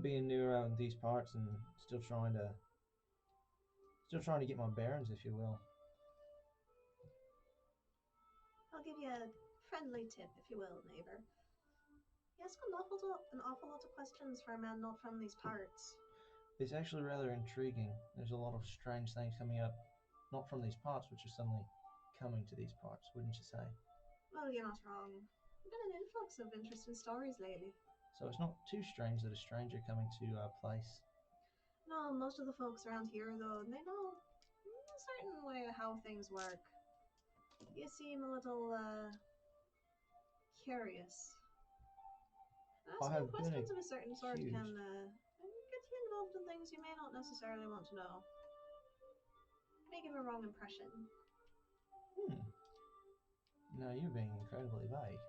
being new around these parts and still trying to get my bearings, if you will. I'll give you a friendly tip, if you will, neighbor. You ask an awful lot of questions for a man not from these parts. It's actually rather intriguing. There's a lot of strange things coming up, not from these parts, which are suddenly coming to these parts, wouldn't you say? Well, you're not wrong. There's been an influx of interesting stories lately. So it's not too strange that a stranger coming to a place. No, most of the folks around here, though, they know a certain way of how things work. You seem a little, curious. Asking questions of a certain sort can, get you involved in things you may not necessarily want to know. May give a wrong impression. No, you're being incredibly vague.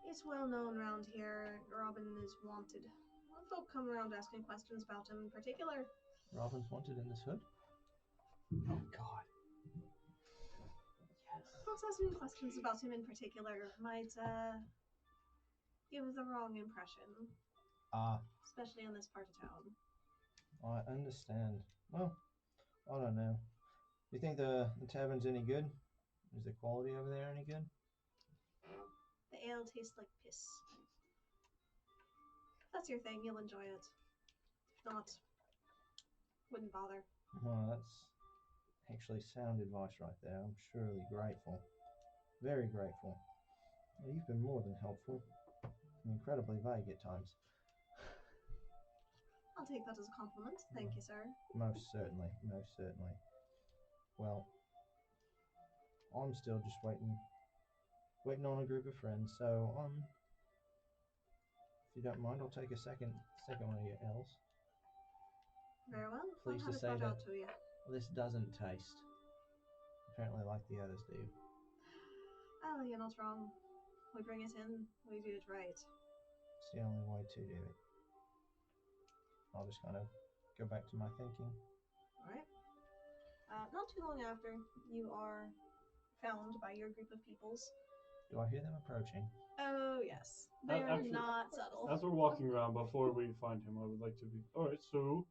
It's well known around here, Robin is wanted. Folk come around asking questions about him in particular. Robin's wanted in this hood? Oh, God. Folks asking questions about him in particular might, give the wrong impression. Especially in this part of town. I understand. Well, I don't know. Do you think the tavern's any good? Is the quality over there any good? The ale tastes like piss. If that's your thing, you'll enjoy it. If not, wouldn't bother. Well, that's actually sound advice right there. I'm surely grateful. Very grateful. Well, you've been more than helpful. Incredibly vague at times. I'll take that as a compliment. Thank you, sir. Most certainly. Most certainly. Well, I'm still just waiting on a group of friends. So, if you don't mind, I'll take a second one of your L's. Very well. Pleased to say that this doesn't taste apparently like the others do. Oh, you're not wrong. We bring it in, we do it right. It's the only way to do it. I'll just kind of go back to my thinking. Alright. Not too long after, you are found by your group of peoples. Do I hear them approaching? Oh, yes. They're Actually, not subtle. As we're walking around, before we find him, I would like to be... Alright, so...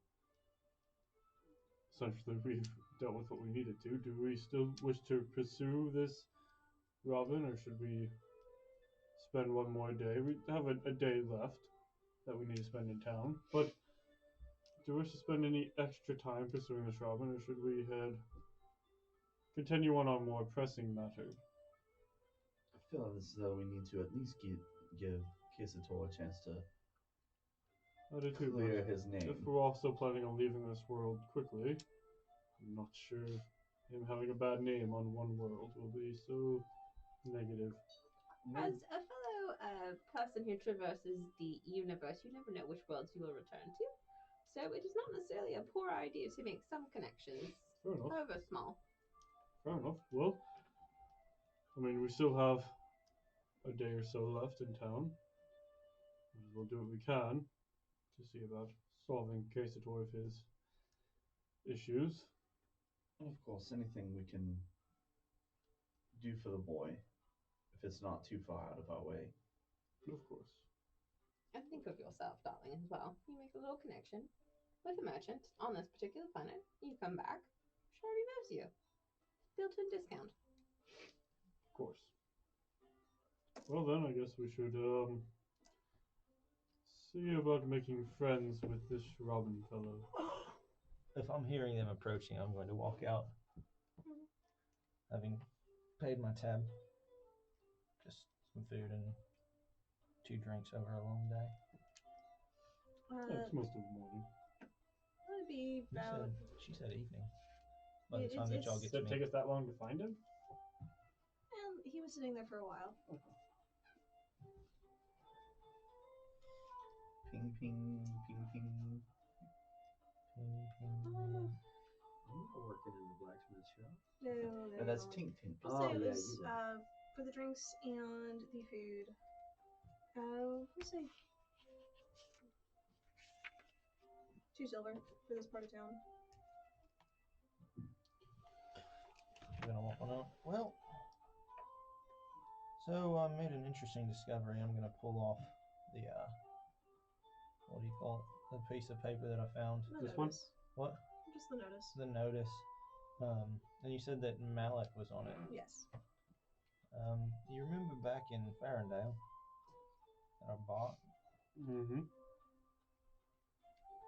Essentially, we've dealt with what we needed to. Do we still wish to pursue this Robin, or should we spend one more day? We have a day left that we need to spend in town, but do we wish to spend any extra time pursuing this Robin, or should we continue on our more pressing matter? I feel as though we need to at least give Kisator a chance to clear his name. If we're also planning on leaving this world quickly, I'm not sure him having a bad name on one world will be so negative. As a fellow person who traverses the universe, you never know which worlds you will return to. So it is not necessarily a poor idea to make some connections, however small. Fair enough. Well, I mean, we still have a day or so left in town. We'll do what we can to see about solving Casator of his issues. And of course, anything we can do for the boy, if it's not too far out of our way. Of course. And think of yourself, darling, as well. You make a little connection with a merchant on this particular planet. You come back, she already knows you. Built-in discount. Of course. Well then, I guess we should see about making friends with this Robin fellow. If I'm hearing them approaching, I'm going to walk out. Having paid my tab. Just some food and 2 drinks over a long day. It's most of the morning. That'd be about... She said evening. By the time that y'all get to me. Did it take us that long to find him? And He was sitting there for a while. Ping, ping, ping, ping. Ping, ping, No. I'm not working in the blacksmith shop. No. And that's Tink Tink. Just say it was for the drinks and the food. Let's say 2 silver for this part of town. You're gonna walk on out. Well, so I made an interesting discovery. I'm gonna pull off the what do you call it? The piece of paper that I found. This one? What? Just the notice. The notice. And you said that Malik was on it. Yes. You remember back in Farendale that I bought? Mm-hmm.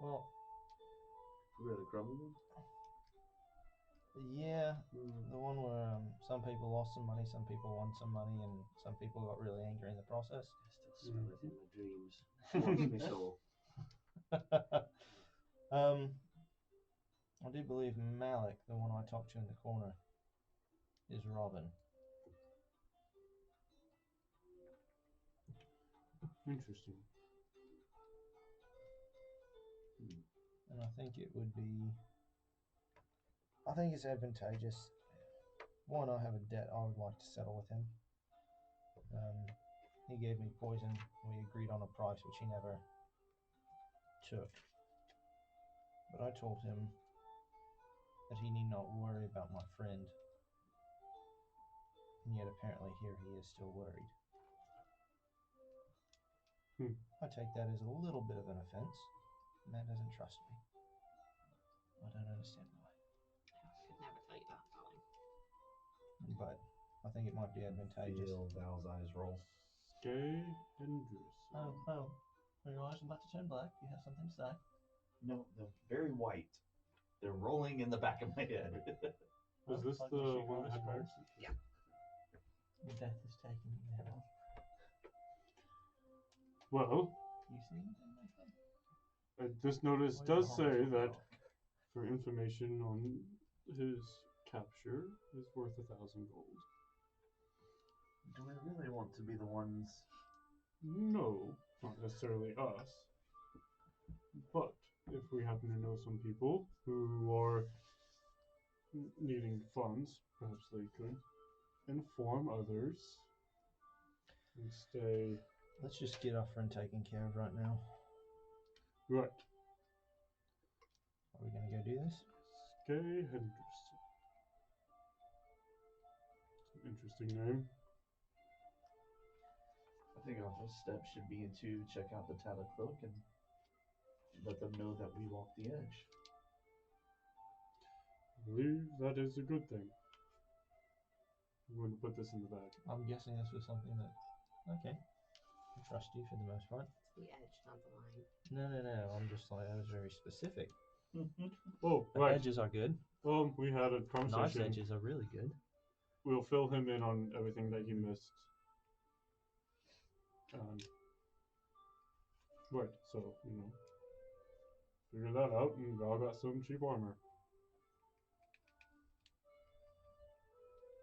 Well, Where the crumble one? yeah, the one where some people lost some money, some people won some money, and some people got really angry in the process. I still smell it in my dreams. Haunts me so. I do believe Malik, the one I talked to in the corner, is Robin. Interesting. And I think it would be... I think it's advantageous. One, I have a debt I would like to settle with him. He gave me poison. We agreed on a price, which he never took. But I told him that he need not worry about my friend. And yet apparently here he is still worried. I take that as a little bit of an offense. Man doesn't trust me. I don't understand why. I could never tell you that, darling. But I think it might be advantageous. Feel Val's eyes roll. Skay Hendrison. Oh. Are your eyes about to turn black? You have something to say? No, they're very white. They're rolling in the back of my head. Is this the one that had marks? Yeah. Death is taking me now. Well, You see anything, my friend? this notice does say that for information on his capture is worth 1,000 gold. Do we really want to be the ones? No, not necessarily us. But if we happen to know some people who are needing funds, perhaps they could inform others and stay. Let's just get our friend taken care of right now. Right. Are we going to go do this? Skay Henderson. It's an interesting name. I think our first step should be to check out the Tattered Cloak and let them know that we walked the edge. I believe that is a good thing. I'm going to put this in the bag. I'm guessing this was something that... Okay. I trust you for the most part. It's the edge, not the line. No. I'm just like, I was very specific. Oh, The right. edges are good. We had a conversation. Nice edges are really good. We'll fill him in on everything that he missed. Right, so, figure that out, and Val got some cheap armor.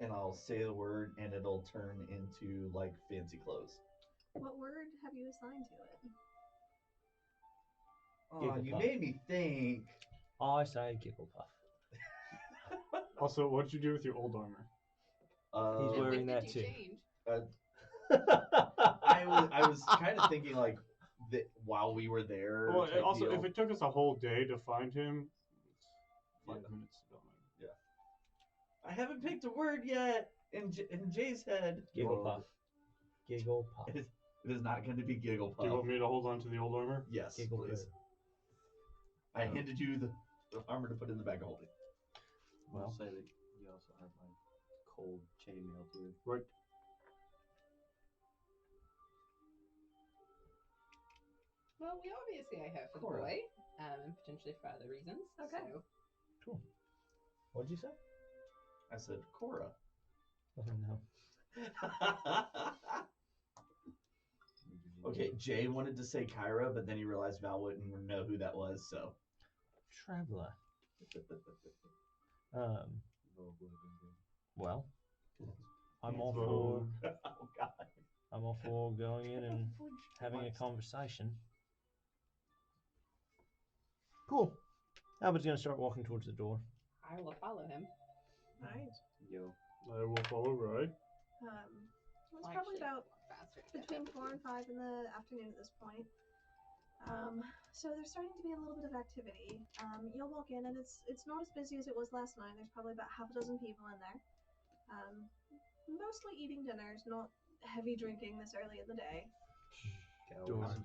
And I'll say the word, and it'll turn into, like, fancy clothes. What word have you assigned to it? Oh, you made me think. I say Gigglepuff. Also, what'd you do with your old armor? He's wearing that too. I was kind of thinking like that while we were there. Well, also, if it took us a whole day to find him, it's 5 minutes to film him. Yeah. I haven't picked a word yet in Jay's head. Gigglepuff. Gigglepuff. It is not going to be Gigglepuff. Do you want me to hold on to the old armor? Yes, please. I handed you the armor to put in the bag of holding. I'll say that you also have my cold chainmail too. Right. Well, we obviously are here for the boy, and potentially for other reasons. Okay. So. Cool. What'd you say? I said Cora. Oh no. Okay, Jay wanted to say Kyra, but then he realized Val wouldn't know who that was, so. Traveler. Well, I'm all So- for. Oh God. I'm all for going in and having a conversation. Cool. Albert's gonna start walking towards the door. I will follow him. Alright. Yo. I will follow Roy. It's probably about between 4 and 5 in the afternoon at this point. So there's starting to be a little bit of activity. You'll walk in and it's not as busy as it was last night. There's probably about half a dozen people in there. Mostly eating dinners, not heavy drinking this early in the day.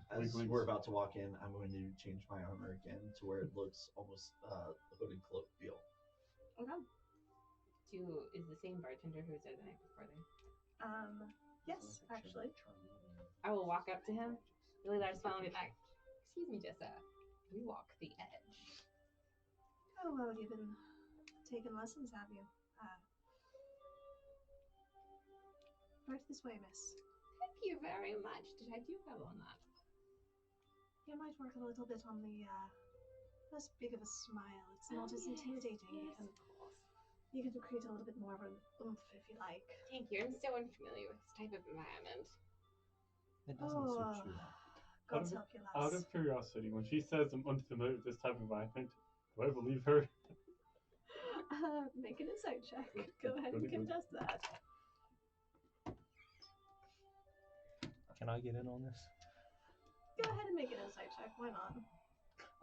As we're about to walk in, I'm going to change my armor again to where it looks almost hooded cloak feel. Okay. Is the same bartender who was there the night before there? Yes, actually. I will walk up to him, really large smile, and be like, "Excuse me, Jessa, we walk the edge." Oh, well, you've been taking lessons, have you? Right this way, miss. Thank you very much. I do have on that. You might work a little bit on the, less big of a smile. It's not as intimidating. Yes, of course. You can create a little bit more of an oomph if you like. Thank you. I'm so unfamiliar with this type of environment. It doesn't suit you. God's help you, lass. Out of curiosity, when she says I'm unfamiliar with this type of environment, do I believe her? Make an insight check. Go ahead and contest that. Can I get in on this? Go ahead and make an insight check. Why not?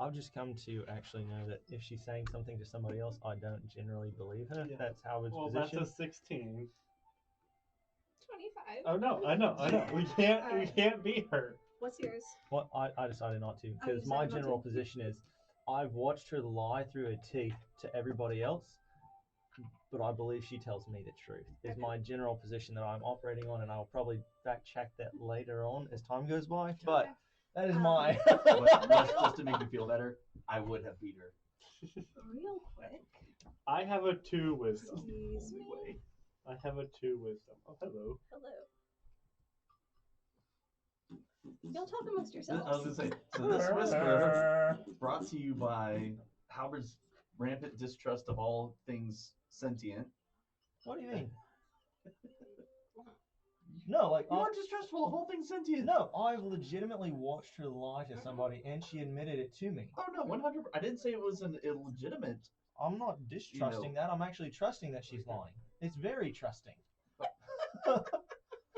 I've just come to actually know that if she's saying something to somebody else, I don't generally believe her. Yeah. That's Howard's Well, position. that's a 16. 25. Oh no, I know. We can't beat her. What's yours? Well, I decided not to you because my decided not general to? position is I've watched her lie through her teeth to everybody else, but I believe she tells me the truth. Is my general position that I'm operating on, and I'll probably fact check that later on as time goes by. But that is my. Just to make me feel better, I would have beat her. Real quick. I have a 2 wisdom. Excuse me. I have a 2 wisdom. Oh, hello. Hello. Y'all talk amongst I yourselves. was gonna say, so this whisper brought to you by Howard's rampant distrust of all things sentient. What do you mean? No, like you are distrustful of all things sentient. No, I've legitimately watched her lie to somebody, and she admitted it to me. Oh no, 100. I didn't say it was an illegitimate. I'm not distrusting that. I'm actually trusting that she's lying. It's very trusting.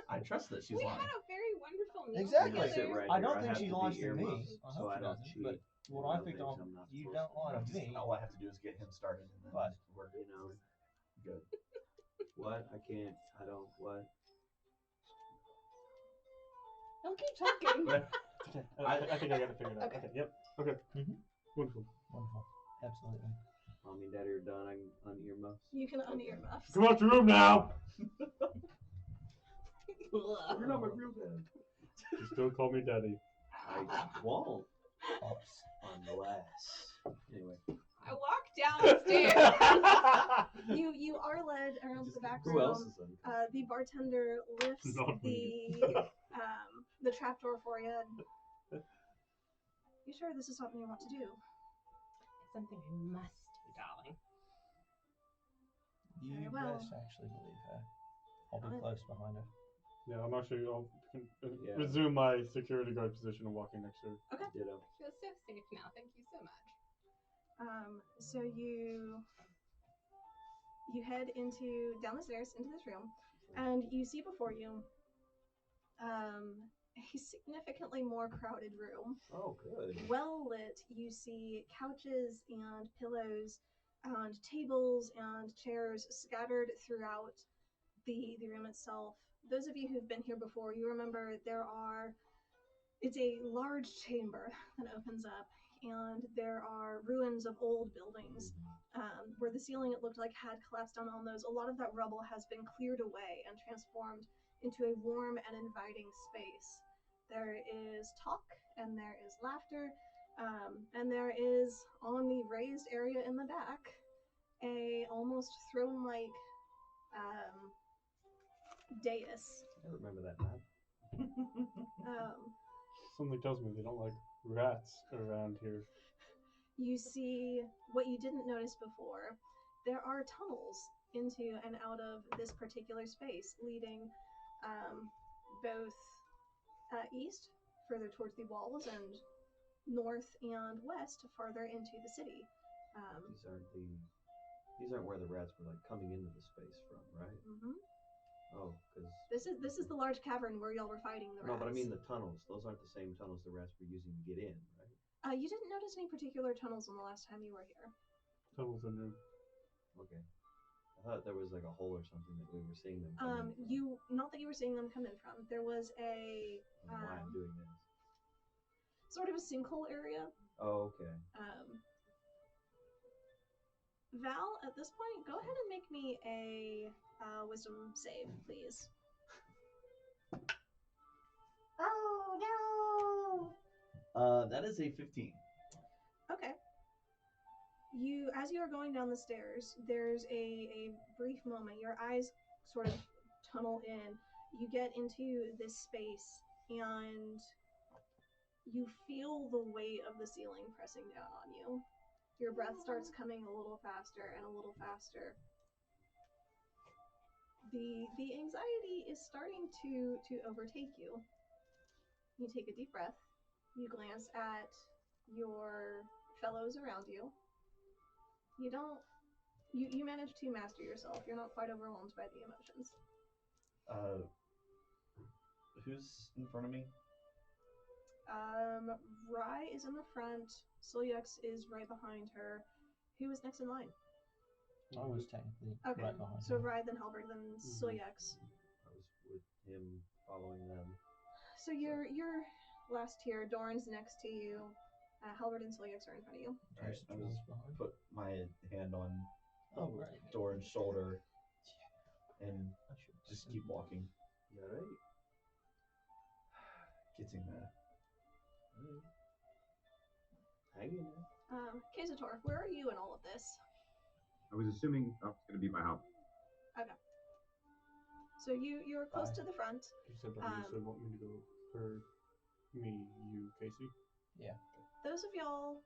I trust that she's We lying. had a very wonderful meal Exactly. together. I don't think she lies to me. I hope she doesn't. But what I picked on, you don't lie to me. All I have to do is get him started, and then But we're Good. What? I can't. I don't. What? Don't keep talking. I think I got it figured out. Okay. Yep. Okay. Wonderful. Wonderful. Absolutely. Mommy and Daddy are done. I can unearmuffs. You can unearmuffs. Come out your room now. You're not my real dad. You still call me Daddy. I won't. Unless. Anyway. I walk down the stairs. You are led around the back room. Who else is in? The bartender lifts Not me. the trapdoor for you. You sure this is something you want to do? It's something I must do, darling. You Very well. best actually believe her. I'll be close behind her. Yeah, I'm actually. I'll resume my security guard position and walking next to her. Okay. I Ditto. feel so safe now. Thank you so much. So you head down the stairs into this room, and you see before you a significantly more crowded room. Oh, good. Well lit. You see couches and pillows and tables and chairs scattered throughout the room itself. Those of you who've been here before, you remember it's a large chamber that opens up, and there are ruins of old buildings where the ceiling, it looked like, had collapsed down on those. A lot of that rubble has been cleared away and transformed into a warm and inviting space. There is talk, and there is laughter, and there is, on the raised area in the back, a almost throne-like dais. I remember that map. Something tells me they don't like rats around here. You see what you didn't notice before. There are tunnels into and out of this particular space, leading both east, further towards the walls, and north and west, farther into the city. These aren't where the rats were like coming into the space from, right? Mm-hmm. Oh, because this is the large cavern where y'all were fighting the rats. No, but I mean the tunnels. Those aren't the same tunnels the rats were using to get in, right? You didn't notice any particular tunnels on the last time you were here. Tunnels are new. Okay. I thought there was like a hole or something that we were seeing them come in from. Not that you were seeing them come in from. There was a Why I'm doing this. sort of a sinkhole area. Oh, okay. Val, at this point, go ahead and make me a wisdom save, please. Oh no! That is a 15. Okay. As you are going down the stairs, there's a brief moment. Your eyes sort of tunnel in. You get into this space, and you feel the weight of the ceiling pressing down on you. Your breath starts coming a little faster and a little faster. The anxiety is starting to overtake you. You take a deep breath. You glance at your fellows around you. You manage to master yourself. You're not quite overwhelmed by the emotions. Who's in front of me? Rye is in the front. Silyax is right behind her. Who is next in line? I was technically Okay, right behind so him. Rye, then Halberd, then Silyax. I was with him following them. So you're last here. Doran's next to you. Halberd and Silyax are in front of you. Right, I just put my hand on Doran's shoulder and just keep walking. You alright? Getting there. Alright. Hang in there. Kazator, where are you in all of this? I was assuming it's going to be my help. Okay. So you're close to the front. You said that you said want me to go for me, you, Casey? Yeah. Those of y'all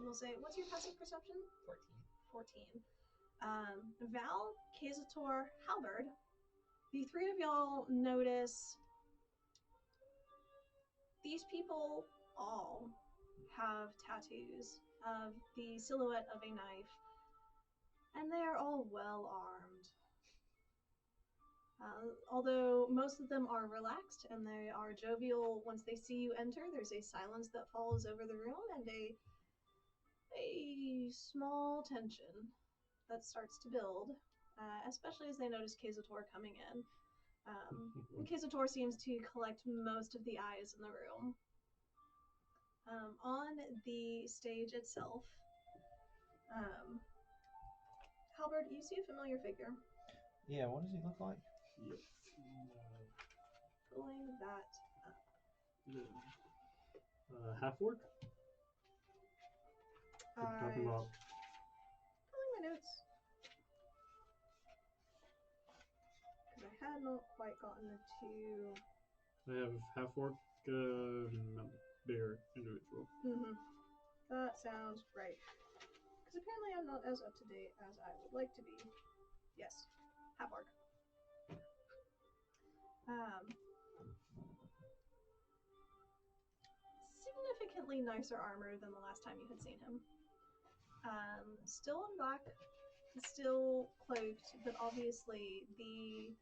will say, what's your passive perception? 14. Val, Kazator, Halberd, the three of y'all notice these people all have tattoos of the silhouette of a knife, and they are all well armed. Although most of them are relaxed and they are jovial once they see you enter, there's a silence that falls over the room and a small tension that starts to build, especially as they notice Kazator coming in. Kazator seems to collect most of the eyes in the room. On the stage itself, Halberd, you see a familiar figure. Yeah, what does he look like? Yep. Pulling that up. Half-orc? Talking about... Pulling my notes. Because I had not quite gotten to... I have half-orc, bigger individual. Mm-hmm. That sounds right. Because apparently I'm not as up-to-date as I would like to be. Yes. Half-orc. Significantly nicer armor than the last time you had seen him. Still in black, still cloaked, but obviously the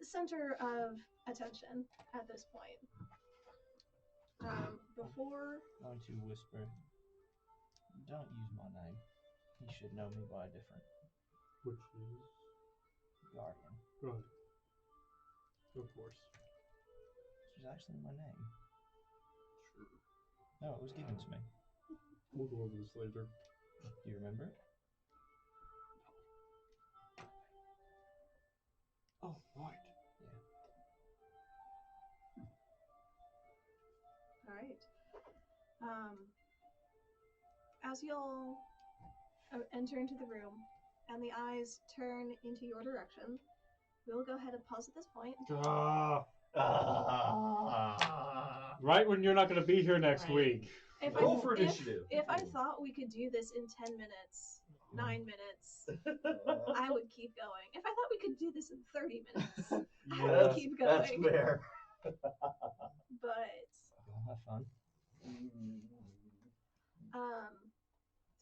center of attention at this point. Before... I'm going to whisper, don't use my name. He should know me by a different... Which is? Guardian. Good. Of course. Which is actually my name. Sure. No, it was given to me. We'll go over this later. Do you remember it? Oh, right. Yeah. Alright. As y'all enter into the room and the eyes turn into your direction, we'll go ahead and pause at this point. Right when you're not going to be here next week. If Roll for initiative. If I thought we could do this in 10 minutes, 9 minutes, I would keep going. If I thought we could do this in 30 minutes, I would keep going. That's fair. But We'll have fun.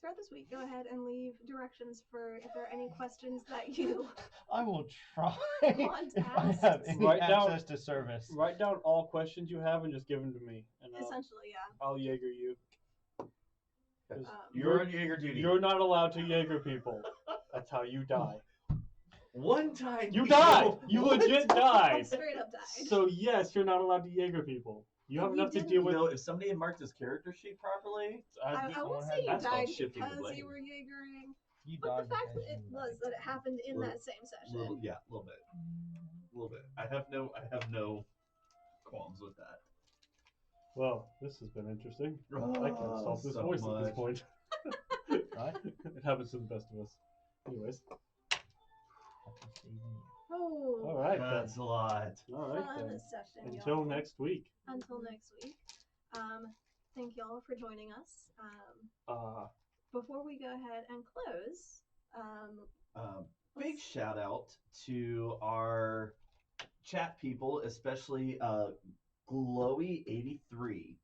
throughout this week, go ahead and leave directions for if there are any questions that you I will try want if I asked. have any Write down- access to service. Write down all questions you have and just give them to me, and Essentially, yeah. I'll Jaeger you. 'Cause You're on Jaeger duty. You're not allowed to Jaeger people. That's how you die. One time You died. You legit I died. straight up died. So yes, you're not allowed to Jaeger people. You have You enough to didn't- deal with. You know, if somebody had marked his character sheet properly, I won't say you That's called died shifting the because blame. you were Jaegering, You but the died fact that because it you was that it happened in Little- that same session. a little bit. I have no qualms with that. Well, this has been interesting. I Oh, can't stop this so voice at much. this point. Right? It happens to the best of us. Anyways. Oh, All right. That's a lot. All right. fun Then. session, Until y'all. next week. Until next week. Thank y'all for joining us. Before we go ahead and close, Big shout out to our chat people, especially Glowy83.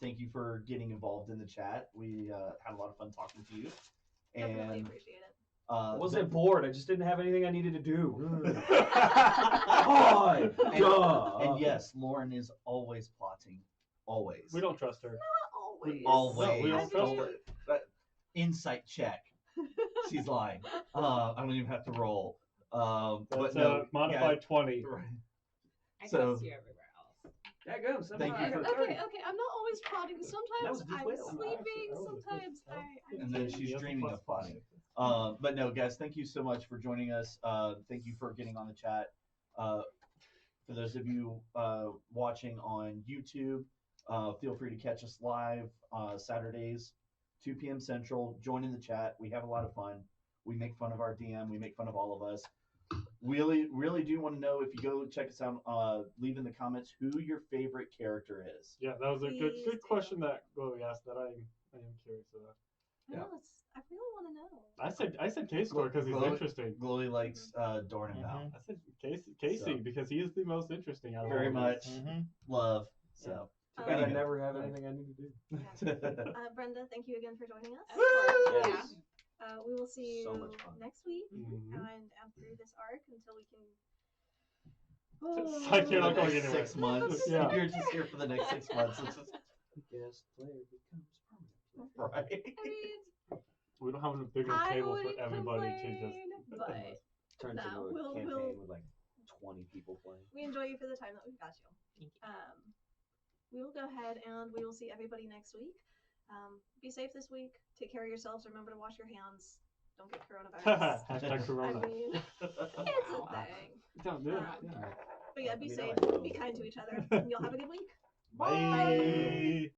Thank you for getting involved in the chat. We had a lot of fun talking to you. definitely And appreciate it. I wasn't bored. I just didn't have anything I needed to do. And yes, Lauren is always plotting. Always. We don't trust her. Always. Always. No, we don't trust her. Insight check. She's lying. I don't even have to roll. But That's no, modified 20. Right. I So- trust you everywhere else. Yeah, go. Thank you for. Okay. I'm not always plotting. Sometimes That was I was D12. sleeping. Sometimes I And then didn't. she's dreaming of plotting. But no, guys, thank you so much for joining us. Thank you for getting on the chat. For those of you watching on YouTube, feel free to catch us live Saturdays, 2 p.m. Central. Join in the chat. We have a lot of fun. We make fun of our DM. We make fun of all of us. Really, really do want to know, if you go check us out, leave in the comments who your favorite character is. Yeah, that was a good Please do. question that Chloe asked that I am curious about. I know, I really want to know. I said K-Store because he's interesting. Glowy likes Dornenbaum. I said Casey because he is the most interesting out of Very all of much us. love. So. Too bad I never have anything I need to do. Brenda, thank you again for joining us. Yes. We will see you So much fun. next week Mhm. and through this arc until we can. It's like you're not going next anywhere. 6 months. Yeah. You're just here for the next 6 months. It's just, Guest player becomes permanent. right. I mean, We don't have a bigger I table for wouldn't everybody complain, to but Turns no, into a campaign we'll with like 20 people playing. we enjoy you for the time that we've got you. We will go ahead and we will see everybody next week. Be safe this week. Take care of yourselves. Remember to wash your hands. Don't get coronavirus. Hashtag Corona. I mean, it's a thing. Don't do it. But yeah, be You know safe. I will. Be kind to each other. You'll have a good week. Bye.